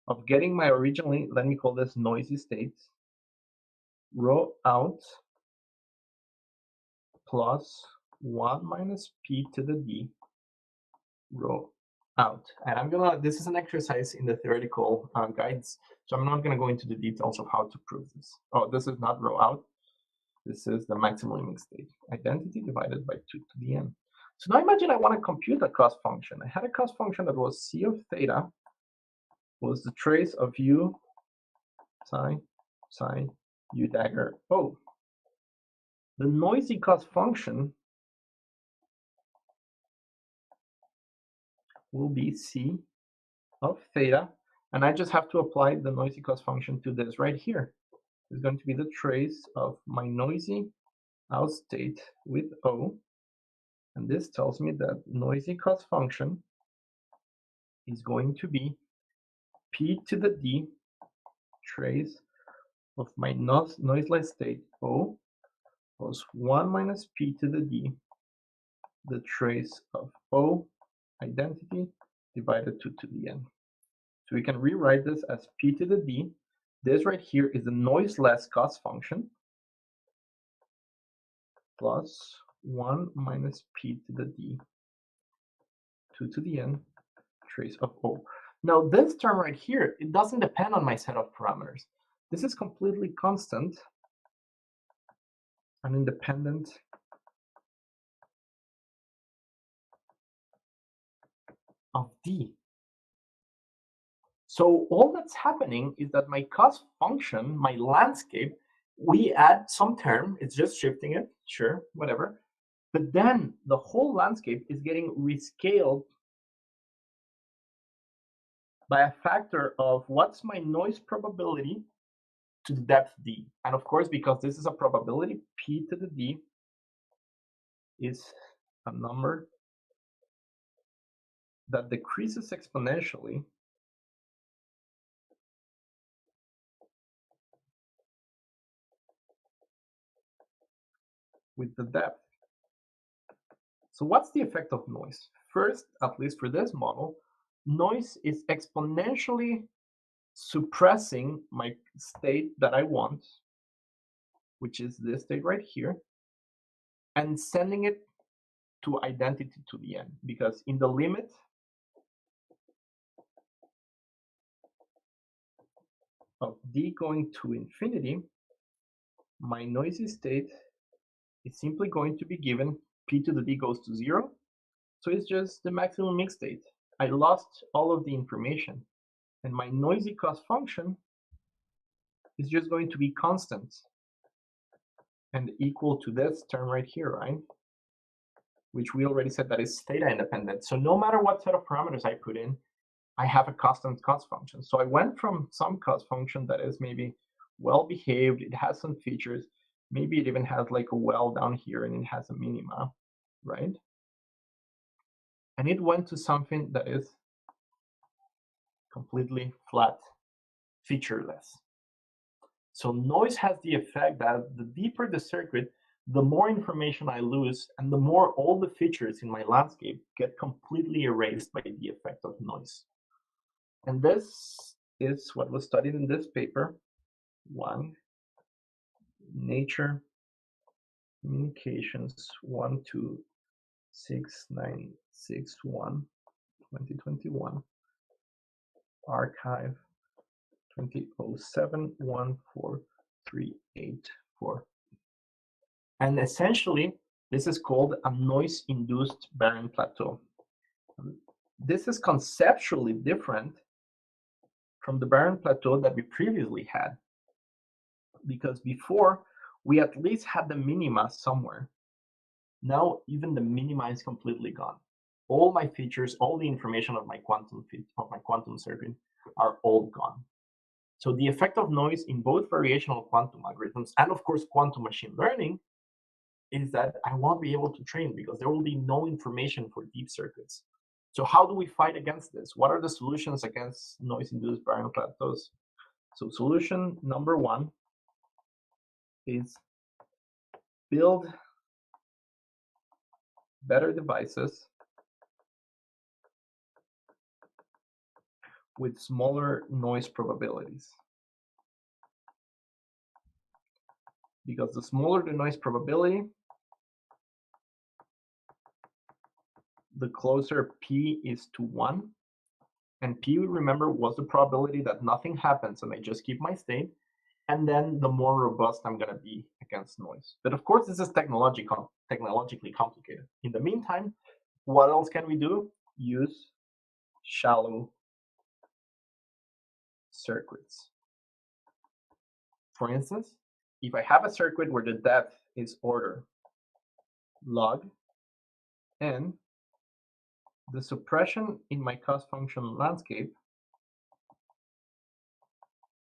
of getting my originally, let me call this noisy states, rho out plus 1 minus P to the D rho out. And I'm gonna, this is an exercise in the theoretical guides, so I'm not gonna go into the details of how to prove this. Oh, this is not rho out. This is the maximum limit state. Identity divided by 2 to the n. So now imagine I want to compute a cost function. I had a cost function that was C of theta was the trace of U psi U dagger O. The noisy cost function will be C of theta, and I just have to apply the noisy cost function to this right here. It's going to be the trace of my noisy out state with O, and this tells me that noisy cost function is going to be P to the D trace of my noiseless state O plus 1 minus P to the D, the trace of O identity divided 2 to the n. So we can rewrite this as P to the D. This right here is the noiseless cost function plus 1 minus P to the D, 2 to the n, trace of O. Now this term right here, it doesn't depend on my set of parameters. This is completely constant and independent of D. So all that's happening is that my cost function, my landscape, we add some term, it's just shifting it, sure, whatever. But then the whole landscape is getting rescaled by a factor of what's my noise probability to the depth D. And of course, because this is a probability, P to the D is a number that decreases exponentially with the depth. So what's the effect of noise? First, at least for this model, noise is exponentially suppressing my state that I want, which is this state right here, and sending it to identity to the end, because in the limit of d going to infinity, my noisy state is simply going to be given p to the d goes to 0. So it's just the maximum mix state. I lost all of the information, and my noisy cost function is just going to be constant and equal to this term right here, right? Which we already said that is theta independent. So no matter what set of parameters I put in, I have a constant cost function. So I went from some cost function that is maybe well behaved, it has some features, maybe it even has like a well down here and it has a minima, right? And it went to something that is completely flat, featureless. So noise has the effect that the deeper the circuit, the more information I lose, and the more all the features in my landscape get completely erased by the effect of noise. And this is what was studied in this paper, Nature Communications 126961, 2021, archive 2007143884. And essentially, this is called a noise-induced barren plateau. This is conceptually different from the barren plateau that we previously had, because before we at least had the minima somewhere. Now even the minima is completely gone. All my features, all the information of my quantum circuit are all gone. So the effect of noise in both variational quantum algorithms and of course quantum machine learning is that I won't be able to train because there will be no information for deep circuits. So how do we fight against this? What are the solutions against noise-induced barren plateaus? So solution number one is build better devices with smaller noise probabilities. Because the smaller the noise probability, the closer P is to 1. And P, remember, was the probability that nothing happens and I just keep my state. And then the more robust I'm going to be against noise. But of course, this is technologically complicated. In the meantime, what else can we do? Use shallow circuits. For instance, if I have a circuit where the depth is order log n, the suppression in my cost function landscape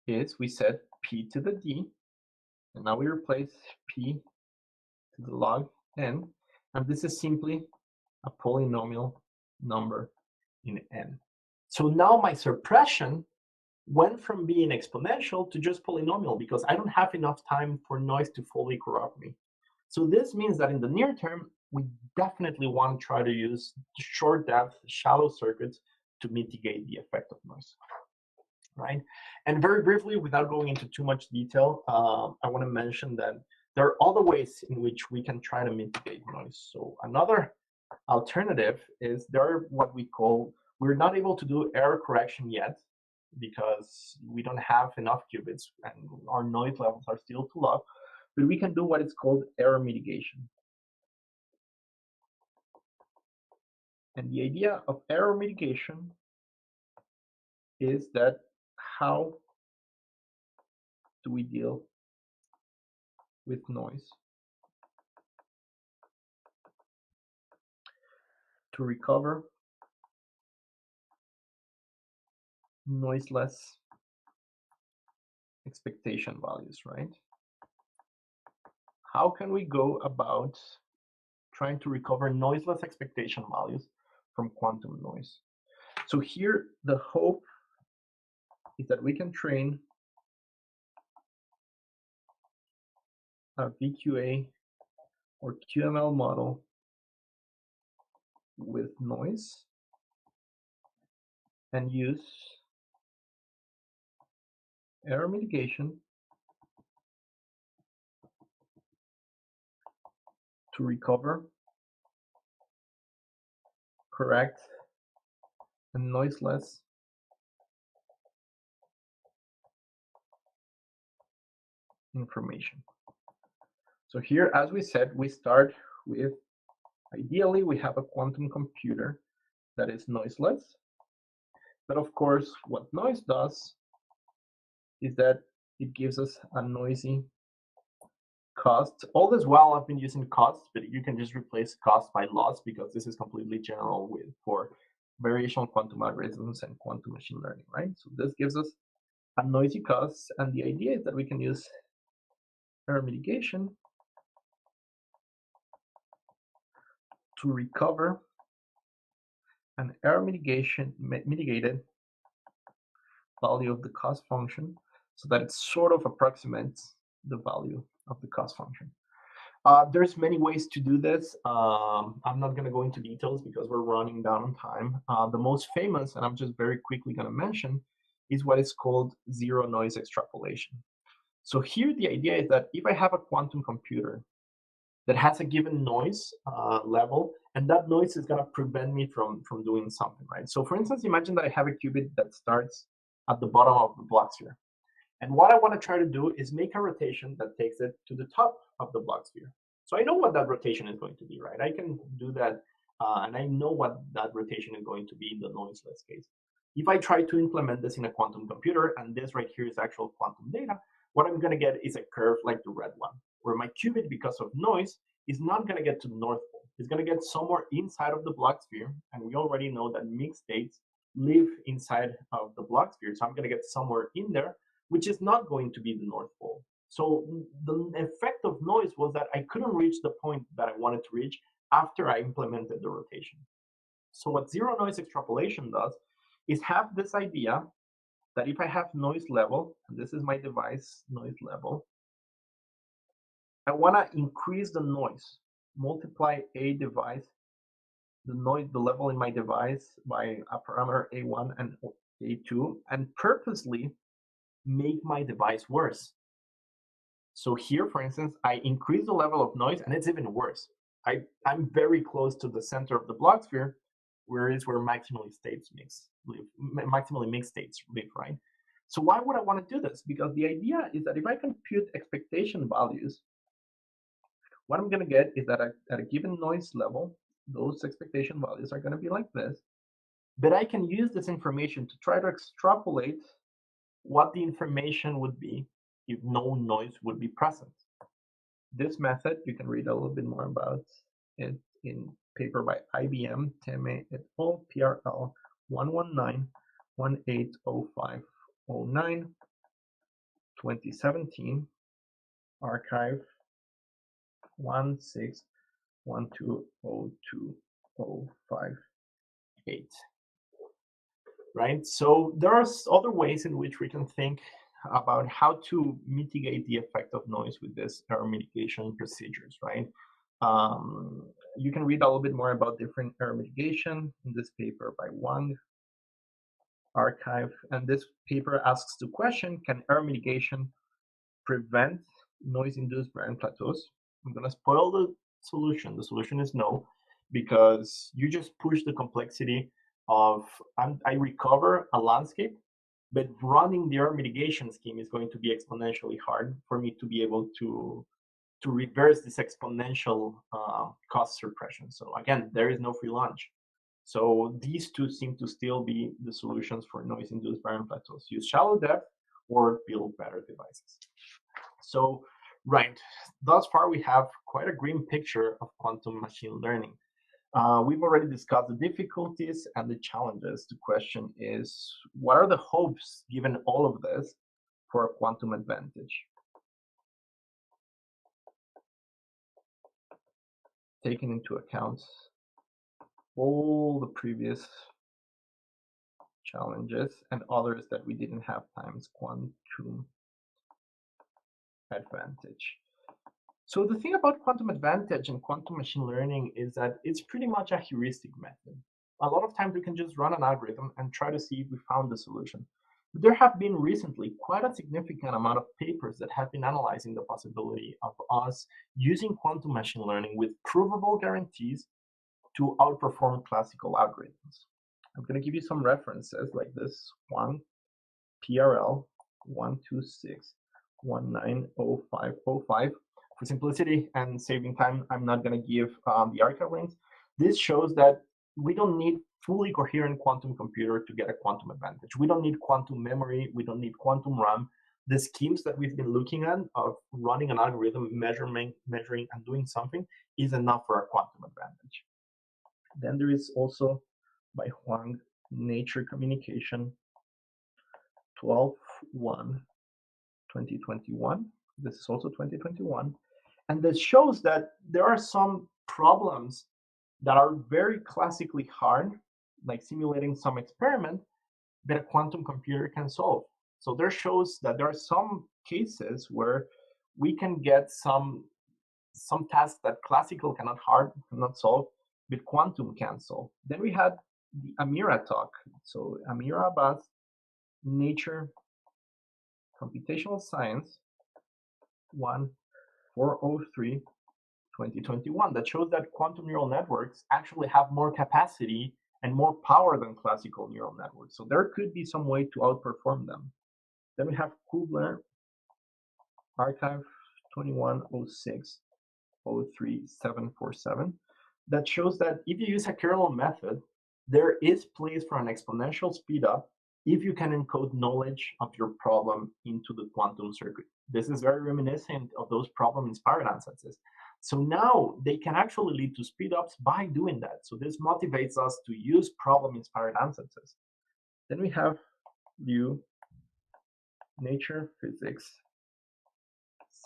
is, we said, p to the d, and now we replace p to the log n, and this is simply a polynomial number in n. So now my suppression went from being exponential to just polynomial because I don't have enough time for noise to fully corrupt me. So this means that in the near term, we definitely want to try to use short depth, shallow circuits to mitigate the effect of noise, right? And very briefly, without going into too much detail, I want to mention that there are other ways in which we can try to mitigate noise. So another alternative is there are what we call, we're not able to do error correction yet because we don't have enough qubits and our noise levels are still too low, but we can do what is called error mitigation. And the idea of error mitigation is that how do we deal with noise to recover noiseless expectation values, right? How can we go about trying to recover noiseless expectation values from quantum noise? So here, the hope is that we can train a VQA or QML model with noise and use error mitigation to recover, correct, and noiseless information. So here, as we said, we start with, ideally, we have a quantum computer that is noiseless. But of course, what noise does is that it gives us a noisy cost. All this while I've been using cost, but you can just replace cost by loss because this is completely general for variational quantum algorithms and quantum machine learning, right? So this gives us a noisy cost, and the idea is that we can use error mitigation to recover an error mitigated value of the cost function so that it sort of approximates the value of the cost function. There's many ways to do this. I'm not going to go into details because we're running down on time. The most famous, and I'm just very quickly going to mention, is what is called zero noise extrapolation. So here the idea is that if I have a quantum computer that has a given noise level, and that noise is going to prevent me from doing something, right? So for instance, imagine that I have a qubit that starts at the bottom of the Bloch sphere. And what I want to try to do is make a rotation that takes it to the top of the Bloch sphere. So I know what that rotation is going to be, right? I can do that, and I know what that rotation is going to be in the noiseless case. If I try to implement this in a quantum computer, and this right here is actual quantum data, what I'm going to get is a curve like the red one, where my qubit, because of noise, is not going to get to the North Pole. It's going to get somewhere inside of the Bloch sphere, and we already know that mixed states live inside of the Bloch sphere, so I'm going to get somewhere in there, which is not going to be the North Pole. So the effect of noise was that I couldn't reach the point that I wanted to reach after I implemented the rotation. So what zero noise extrapolation does is have this idea that if I have noise level, and this is my device noise level, I want to increase the noise, multiply a device, the noise, the level in my device by a parameter A1 and A2, and purposely make my device worse. So here, for instance, I increase the level of noise, and it's even worse. I'm very close to the center of the Bloch sphere, where maximally mixed states live, right? So why would I want to do this? Because the idea is that if I compute expectation values, what I'm going to get is that at a given noise level, those expectation values are going to be like this. But I can use this information to try to extrapolate what the information would be if no noise would be present. This method, you can read a little bit more about it in paper by IBM, Teme et al., PRL 119-180509, 2017, archive 16120205. Right? So there are other ways in which we can think about how to mitigate the effect of noise with this error mitigation procedures, right? You can read a little bit more about different error mitigation in this paper by Wang, archive. And this paper asks the question, can error mitigation prevent noise-induced Brownian plateaus? I'm going to spoil the solution. The solution is no, because you just push the complexity of, I recover a landscape, but running the error mitigation scheme is going to be exponentially hard for me to be able to reverse this exponential cost suppression. So again, there is no free lunch. So these two seem to still be the solutions for noise-induced Brownian plateaus. Use shallow depth or build better devices. So, right, thus far we have quite a grim picture of quantum machine learning. We've already discussed the difficulties and the challenges. The question is, what are the hopes, given all of this, for a quantum advantage? Taking into account all the previous challenges and others that we didn't have times quantum advantage. So the thing about quantum advantage and quantum machine learning is that it's pretty much a heuristic method. a lot of times we can just run an algorithm and try to see if we found the solution. But there have been recently quite a significant amount of papers that have been analyzing the possibility of us using quantum machine learning with provable guarantees to outperform classical algorithms. I'm going to give you some references like this one, PRL 126190505. For simplicity and saving time, I'm not going to give the archive links. This shows that we don't need fully coherent quantum computer to get a quantum advantage. We don't need quantum memory. We don't need quantum RAM. The schemes that we've been looking at of running an algorithm, measuring, and doing something is enough for a quantum advantage. Then there is also by Huang, Nature Communication 12/1/2021. This is also 2021. And this shows that there are some problems that are very classically hard, like simulating some experiment, that a quantum computer can solve. So there shows that there are some cases where we can get some tasks that classical cannot solve, but quantum can solve. Then we had the Amira talk. So Amira Abbas, Nature Computational Science 1403/2021, that shows that quantum neural networks actually have more capacity and more power than classical neural networks. So there could be some way to outperform them. Then we have Kubler, Archive 2106/03747, that shows that if you use a kernel method, there is place for an exponential speedup if you can encode knowledge of your problem into the quantum circuit. This is very reminiscent of those problem-inspired ansatses. So now they can actually lead to speedups by doing that. So this motivates us to use problem-inspired ansatses. Then we have Liu, Nature Physics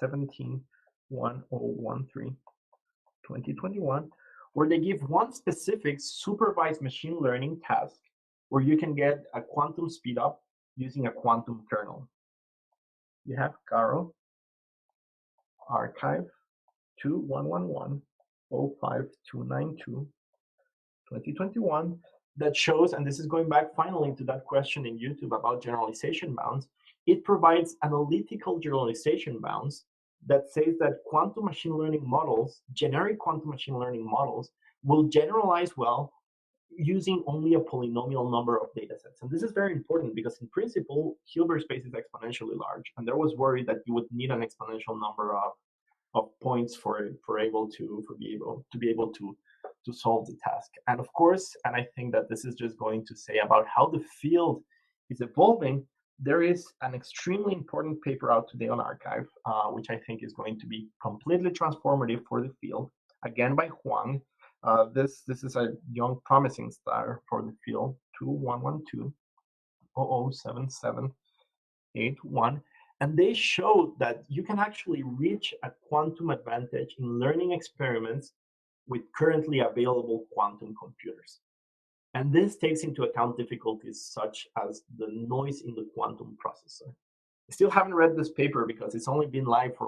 17/1013/2021, where they give one specific supervised machine learning task where you can get a quantum speedup using a quantum kernel. You have Caro, Archive 2111/05292/2021, that shows, and this is going back finally to that question in YouTube about generalization bounds, it provides analytical generalization bounds that says that quantum machine learning models, generic quantum machine learning models, will generalize well using only a polynomial number of data sets. And this is very important because in principle, Hilbert space is exponentially large. And there was worry that you would need an exponential number of points for be able to solve the task. And of course, and I think that this is just going to say about how the field is evolving, there is an extremely important paper out today on Archive, which I think is going to be completely transformative for the field, again by Huang. This is a young promising star for the field, 2112/007781. And they showed that you can actually reach a quantum advantage in learning experiments with currently available quantum computers. And this takes into account difficulties such as the noise in the quantum processor. I still haven't read this paper because it's only been live for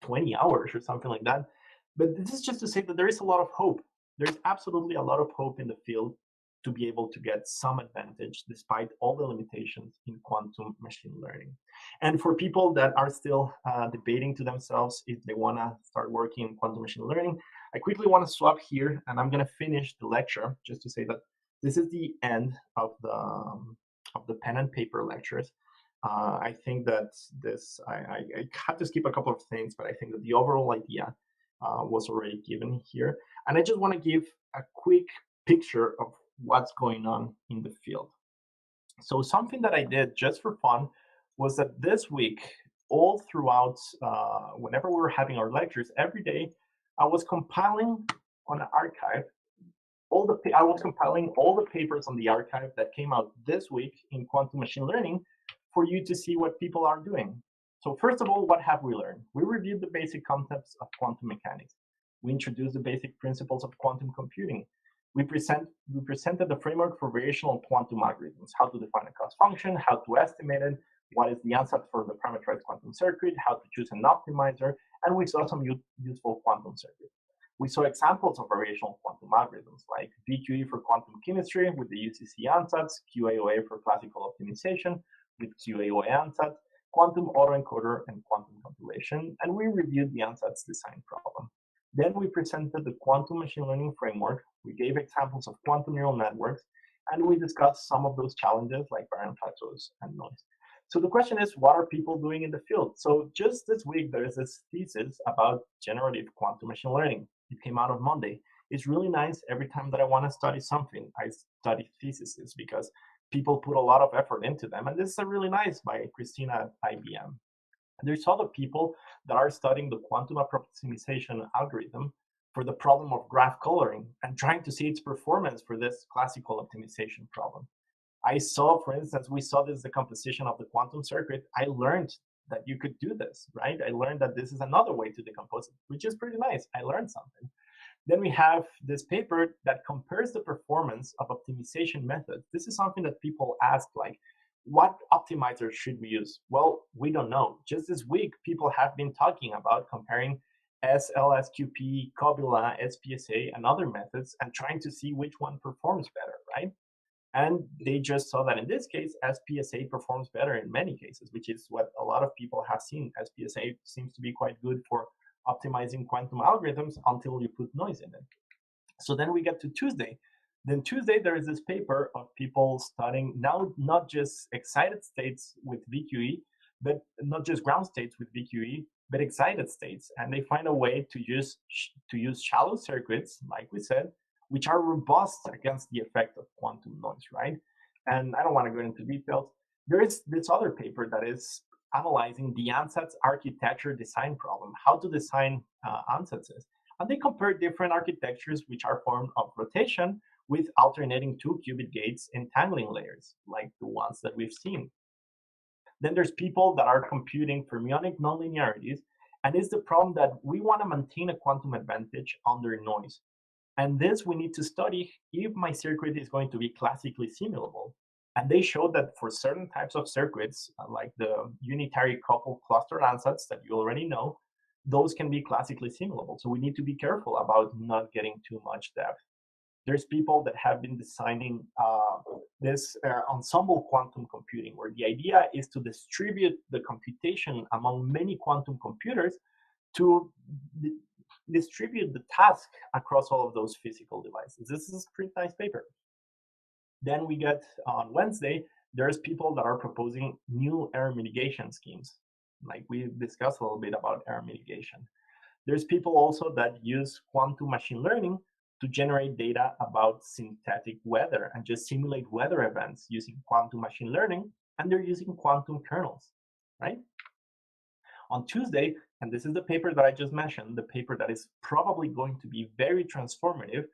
20 hours or something like that. But this is just to say that there is a lot of hope. There's absolutely a lot of hope in the field to be able to get some advantage despite all the limitations in quantum machine learning. And for people that are still debating to themselves if they want to start working in quantum machine learning, I quickly want to swap here, and I'm going to finish the lecture just to say that this is the end of the pen and paper lectures. I think that I had to skip a couple of things, but I think that the overall idea was already given here. And I just want to give a quick picture of what's going on in the field. So something that I did just for fun was that this week, all throughout, whenever we were having our lectures, every day, I was compiling on an archive I was compiling all the papers on the archive that came out this week in quantum machine learning for you to see what people are doing. So first of all, what have we learned? We reviewed the basic concepts of quantum mechanics. We introduced the basic principles of quantum computing. We presented the framework for variational quantum algorithms, how to define a cost function, how to estimate it, what is the answer for the parametrized quantum circuit, how to choose an optimizer, and we saw some useful quantum circuits. We saw examples of variational quantum algorithms like VQE for quantum chemistry with the UCC ansatz, QAOA for classical optimization with QAOA ansatz, quantum autoencoder, and quantum compilation, and we reviewed the ansatz design problem. Then we presented the quantum machine learning framework, we gave examples of quantum neural networks, and we discussed some of those challenges like barren plateaus and noise. So the question is, what are people doing in the field? So just this week, there is this thesis about generative quantum machine learning. It came out on Monday. It's really nice. Every time that I want to study something, I study theses because people put a lot of effort into them. And this is a really nice by Christina at IBM. There's other people that are studying the quantum approximation algorithm for the problem of graph coloring and trying to see its performance for this classical optimization problem. I saw, for instance, we saw this decomposition of the quantum circuit. I learned that you could do this, right? I learned that this is another way to decompose it, which is pretty nice. I learned something. Then we have this paper that compares the performance of optimization methods. This is something that people ask, like, what optimizer should we use? Well, we don't know. Just this week, people have been talking about comparing SLSQP, Cobila, SPSA, and other methods and trying to see which one performs better, right? And they just saw that in this case, SPSA performs better in many cases, which is what a lot of people have seen. SPSA seems to be quite good for optimizing quantum algorithms until you put noise in it. So then we get to Tuesday. Then Tuesday, there is this paper of people studying now not just excited states with VQE, but not just ground states with VQE, but excited states. And they find a way to use shallow circuits, like we said, which are robust against the effect of quantum noise, right? And I don't want to go into details. There is this other paper that is analyzing the ansatz architecture design problem, how to design ansatzes. And they compare different architectures which are formed of rotation with alternating 2-qubit gates entangling layers, like the ones that we've seen. Then there's people that are computing fermionic nonlinearities, and it's the problem that we want to maintain a quantum advantage under noise. And this we need to study if my circuit is going to be classically simulable. And they showed that for certain types of circuits, like the unitary coupled cluster ansatz that you already know, those can be classically simulable. So we need to be careful about not getting too much depth. There's people that have been designing this ensemble quantum computing, where the idea is to distribute the computation among many quantum computers to distribute the task across all of those physical devices. This is a pretty nice paper. Then we get on Wednesday, there's people that are proposing new error mitigation schemes. Like we discussed a little bit about error mitigation. There's people also that use quantum machine learning to generate data about synthetic weather and just simulate weather events using quantum machine learning, and they're using quantum kernels, right? On Tuesday, and this is the paper that I just mentioned, the paper that is probably going to be very transformative,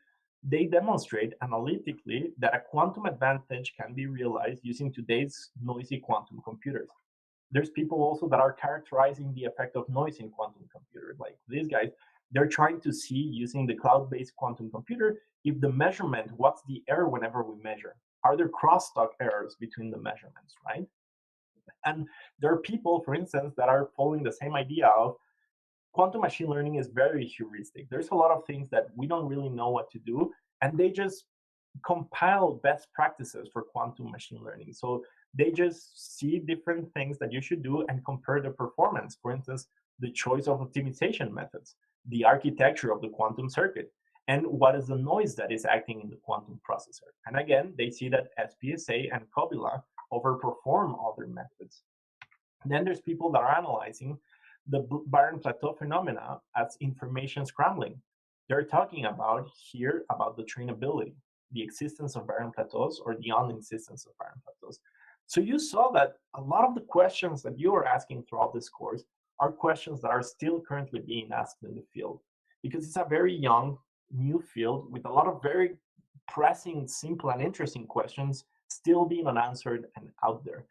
they demonstrate analytically that a quantum advantage can be realized using today's noisy quantum computers. There's people also that are characterizing the effect of noise in quantum computers, like these guys. They're trying to see, using the cloud-based quantum computer, if the measurement, what's the error whenever we measure? Are there crosstalk errors between the measurements, right? And there are people, for instance, that are following the same idea of quantum machine learning is very heuristic. There's a lot of things that we don't really know what to do, and they just compile best practices for quantum machine learning. So they just see different things that you should do and compare the performance. For instance, the choice of optimization methods, the architecture of the quantum circuit, and what is the noise that is acting in the quantum processor. And again, they see that SPSA and Cobila overperform other methods. And then there's people that are analyzing the barren plateau phenomena as information scrambling. They're talking about here about the trainability, the existence of barren plateaus or the non-existence of barren plateaus. So you saw that a lot of the questions that you are asking throughout this course are questions that are still currently being asked in the field, because it's a very young, new field with a lot of very pressing, simple, and interesting questions still being unanswered and out there.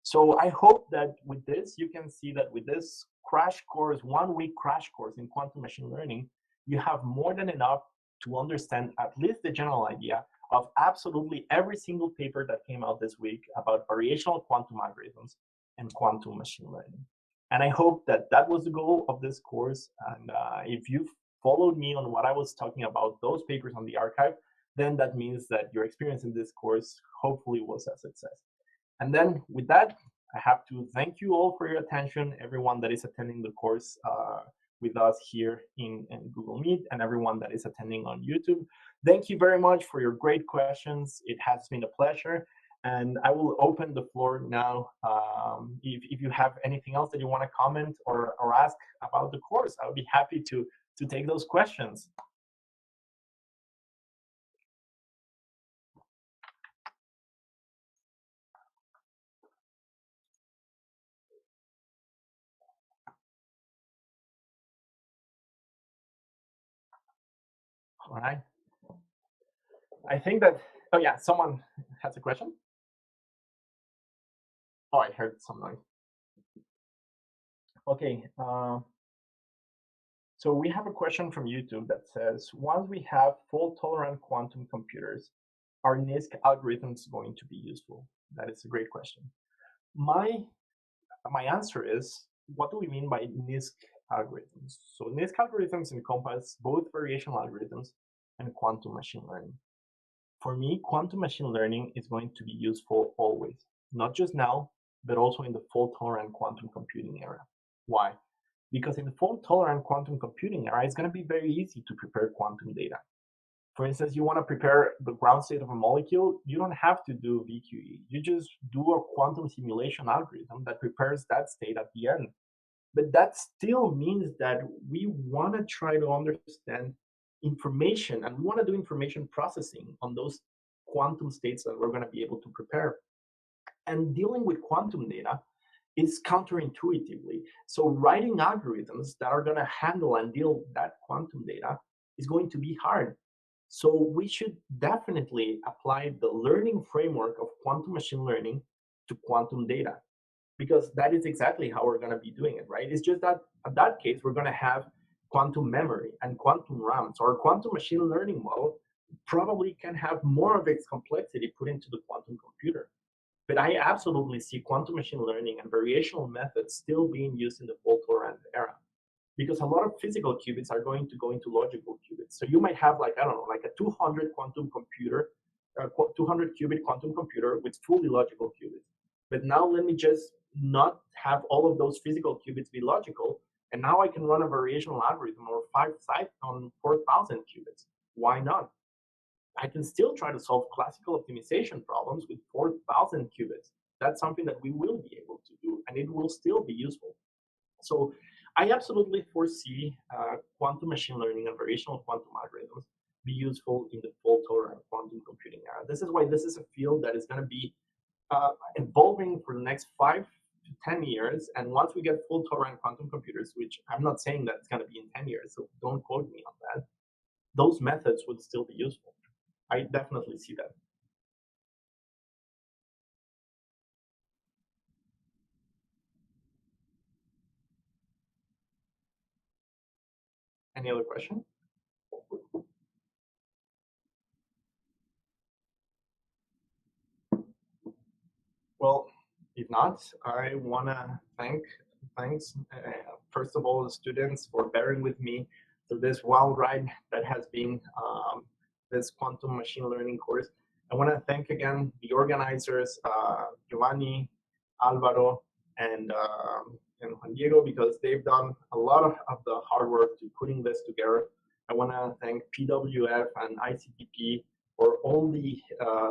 So I hope that with this, you can see that with this crash course, 1 week crash course in quantum machine learning, you have more than enough to understand at least the general idea of absolutely every single paper that came out this week about variational quantum algorithms and quantum machine learning. And I hope that that was the goal of this course. And if you followed me on what I was talking about, those papers on the archive, then that means that your experience in this course hopefully was a success. And then with that, I have to thank you all for your attention, everyone that is attending the course with us here in Google Meet, and everyone that is attending on YouTube. Thank you very much for your great questions. It has been a pleasure. And I will open the floor now. If you have anything else that you want to comment or ask about the course, I would be happy to take those questions. All right. I think that, oh yeah, someone has a question. Oh, I heard some noise. Okay. So we have a question from YouTube that says, once we have fault-tolerant quantum computers, are NISQ algorithms going to be useful? That is a great question. My answer is, what do we mean by NISQ algorithms? So NISQ algorithms encompass both variational algorithms and quantum machine learning. For me, quantum machine learning is going to be useful always, not just now, but also in the fault-tolerant quantum computing era. Why? Because in the fault-tolerant quantum computing era, it's going to be very easy to prepare quantum data. For instance, you want to prepare the ground state of a molecule, you don't have to do VQE. You just do a quantum simulation algorithm that prepares that state at the end. But that still means that we want to try to understand information, and we want to do information processing on those quantum states that we're going to be able to prepare. And dealing with quantum data is counterintuitively. So writing algorithms that are going to handle and deal with that quantum data is going to be hard. So we should definitely apply the learning framework of quantum machine learning to quantum data, because that is exactly how we're going to be doing it, right? It's just that in that case, we're going to have quantum memory and quantum RAM. So our quantum machine learning model probably can have more of its complexity put into the quantum computer. But I absolutely see quantum machine learning and variational methods still being used in the fault-tolerant era, because a lot of physical qubits are going to go into logical qubits. So you might have like, I don't know, like a 200 quantum computer, 200 qubit quantum computer with fully logical qubits. But now let me just not have all of those physical qubits be logical, and now I can run a variational algorithm or 4,000 qubits. Why not? I can still try to solve classical optimization problems with 4,000 qubits. That's something that we will be able to do, and it will still be useful. So I absolutely foresee quantum machine learning and variational quantum algorithms be useful in the fault-tolerant quantum computing era. This is why this is a field that is going to be evolving for the next 5 to 10 years. And once we get fault-tolerant quantum computers, which I'm not saying that it's going to be in 10 years, so don't quote me on that, those methods would still be useful. I definitely see that. Any other question? Well, if not, I want to thanks first of all the students for bearing with me through this wild ride that has been this quantum machine learning course. I want to thank again the organizers, Giovanni, Alvaro, and Juan Diego, because they've done a lot of the hard work to putting this together. I want to thank PWF and ICTP for all the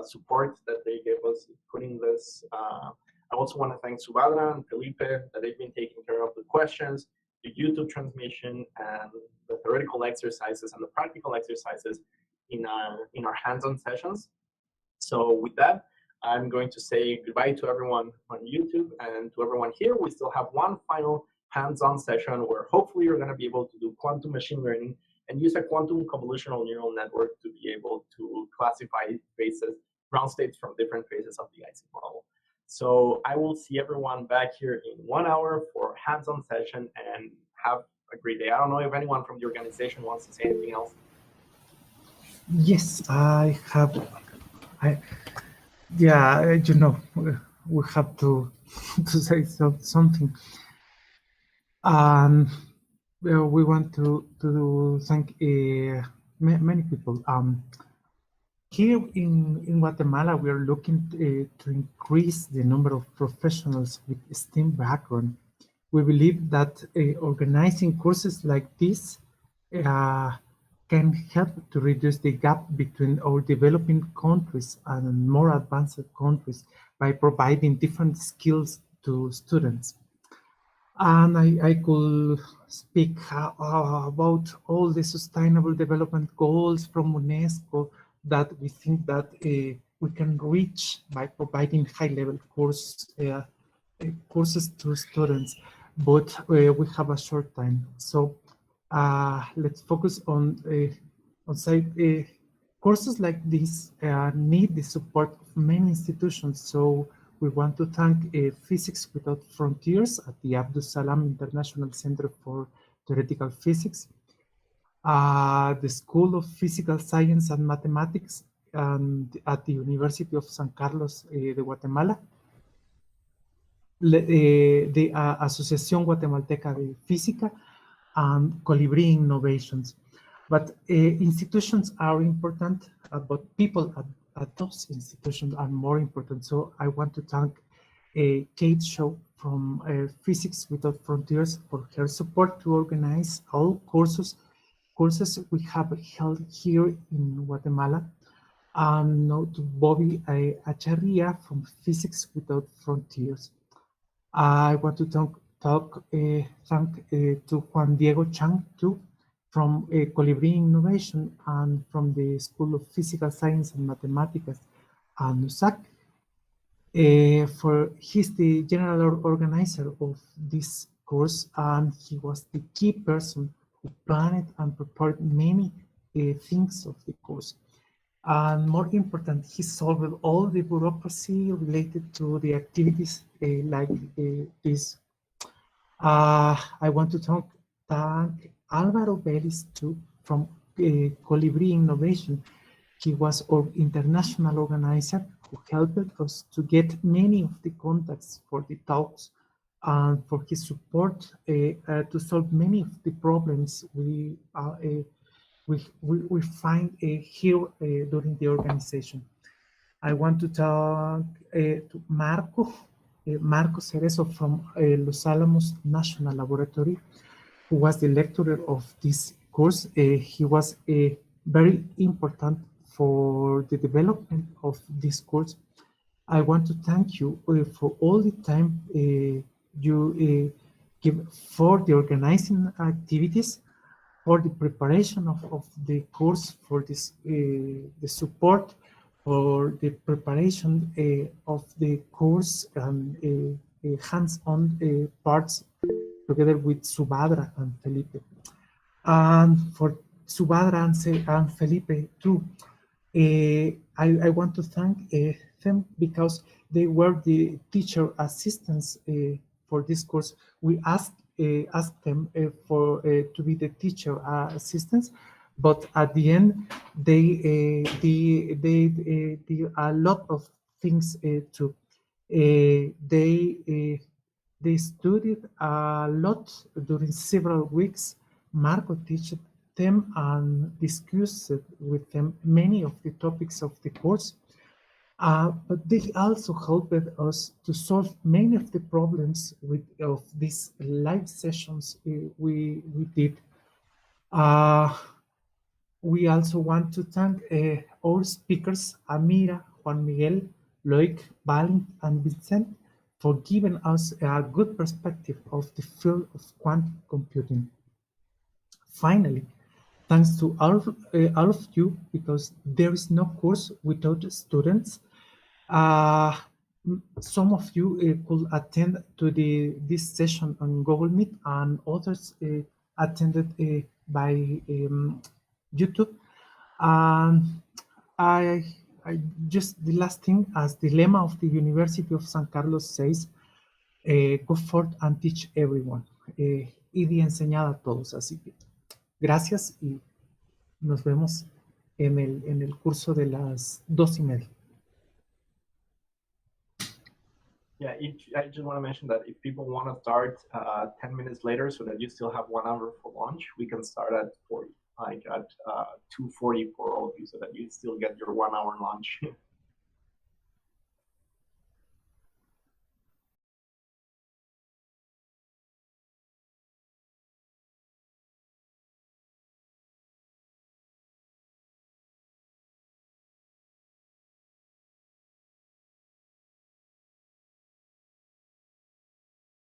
support that they gave us putting this. I also want to thank Subhadra and Felipe that they've been taking care of the questions, the YouTube transmission, and the theoretical exercises and the practical exercises in our hands-on sessions. So with that, I'm going to say goodbye to everyone on YouTube, and to everyone here. We still have one final hands-on session where hopefully you're going to be able to do quantum machine learning and use a quantum convolutional neural network to be able to classify phases, ground states from different phases of the IC model. So I will see everyone back here in 1 hour for hands-on session, and have a great day. I don't know if anyone from the organization wants to say anything else. Yes, I have. Yeah, you know, we have to say something. we want to thank many people. Here in Guatemala, we are looking to increase the number of professionals with STEM background. We believe that organizing courses like this can help to reduce the gap between our developing countries and more advanced countries by providing different skills to students. And I could speak about all the sustainable development goals from UNESCO that we think that we can reach by providing high-level courses to students, but we have a short time. So let's focus on courses like this need the support of many institutions. So we want to thank Physics Without Frontiers at the Abdus Salam International Center for Theoretical Physics, the School of Physical Science and Mathematics at the University of San Carlos de Guatemala, the Asociación Guatemalteca de Física, and Colibri Innovations. But institutions are important, but people at those institutions are more important. So I want to thank Kate Shaw from Physics Without Frontiers for her support to organize all courses we have held here in Guatemala. And now to Bobby Acharria from Physics Without Frontiers. I want to thank to Juan Diego Chang too, from Colibri Innovation and from the School of Physical Science and Mathematics at NUSAC. For he's the general organizer of this course, and he was the key person who planned and prepared many things of the course. And more important, he solved all the bureaucracy related to the activities like this. I want to thank Alvaro Vélez too from Colibri Innovation. He was our international organizer who helped us to get many of the contacts for the talks and for his support to solve many of the problems we find here during the organization. I want to talk to Marco Cerezo from Los Álamos National Laboratory, who was the lecturer of this course. He was very important for the development of this course. I want to thank you for all the time you give for the organizing activities, for the preparation of the course, for this the support, for the preparation of the course and hands-on parts together with Subhadra and Felipe. And for Subhadra and Felipe too, I want to thank them because they were the teacher assistants for this course. We asked them to be the teacher assistants, but at the end they did a lot of things too. They studied a lot during several weeks. Marco taught them and discussed with them many of the topics of the course. But they also helped us to solve many of the problems of these live sessions we did. We also want to thank our speakers, Amira, Juan Miguel, Loic, Valent, and Vincent, for giving us a good perspective of the field of quantum computing. Finally, thanks to all of you, because there is no course without students. Some of you could attend to this session on Google Meet, and others attended by YouTube. I just the last thing, as the lemma of the University of San Carlos says, go forth and teach everyone. Y enseñad a todos. Así que gracias y nos vemos en el curso de las 2:30. Yeah, I just want to mention that if people want to start 10 minutes later so that you still have 1 hour for lunch, we can start at 40, like at 2:40 for all of you, so that you still get your 1 hour lunch.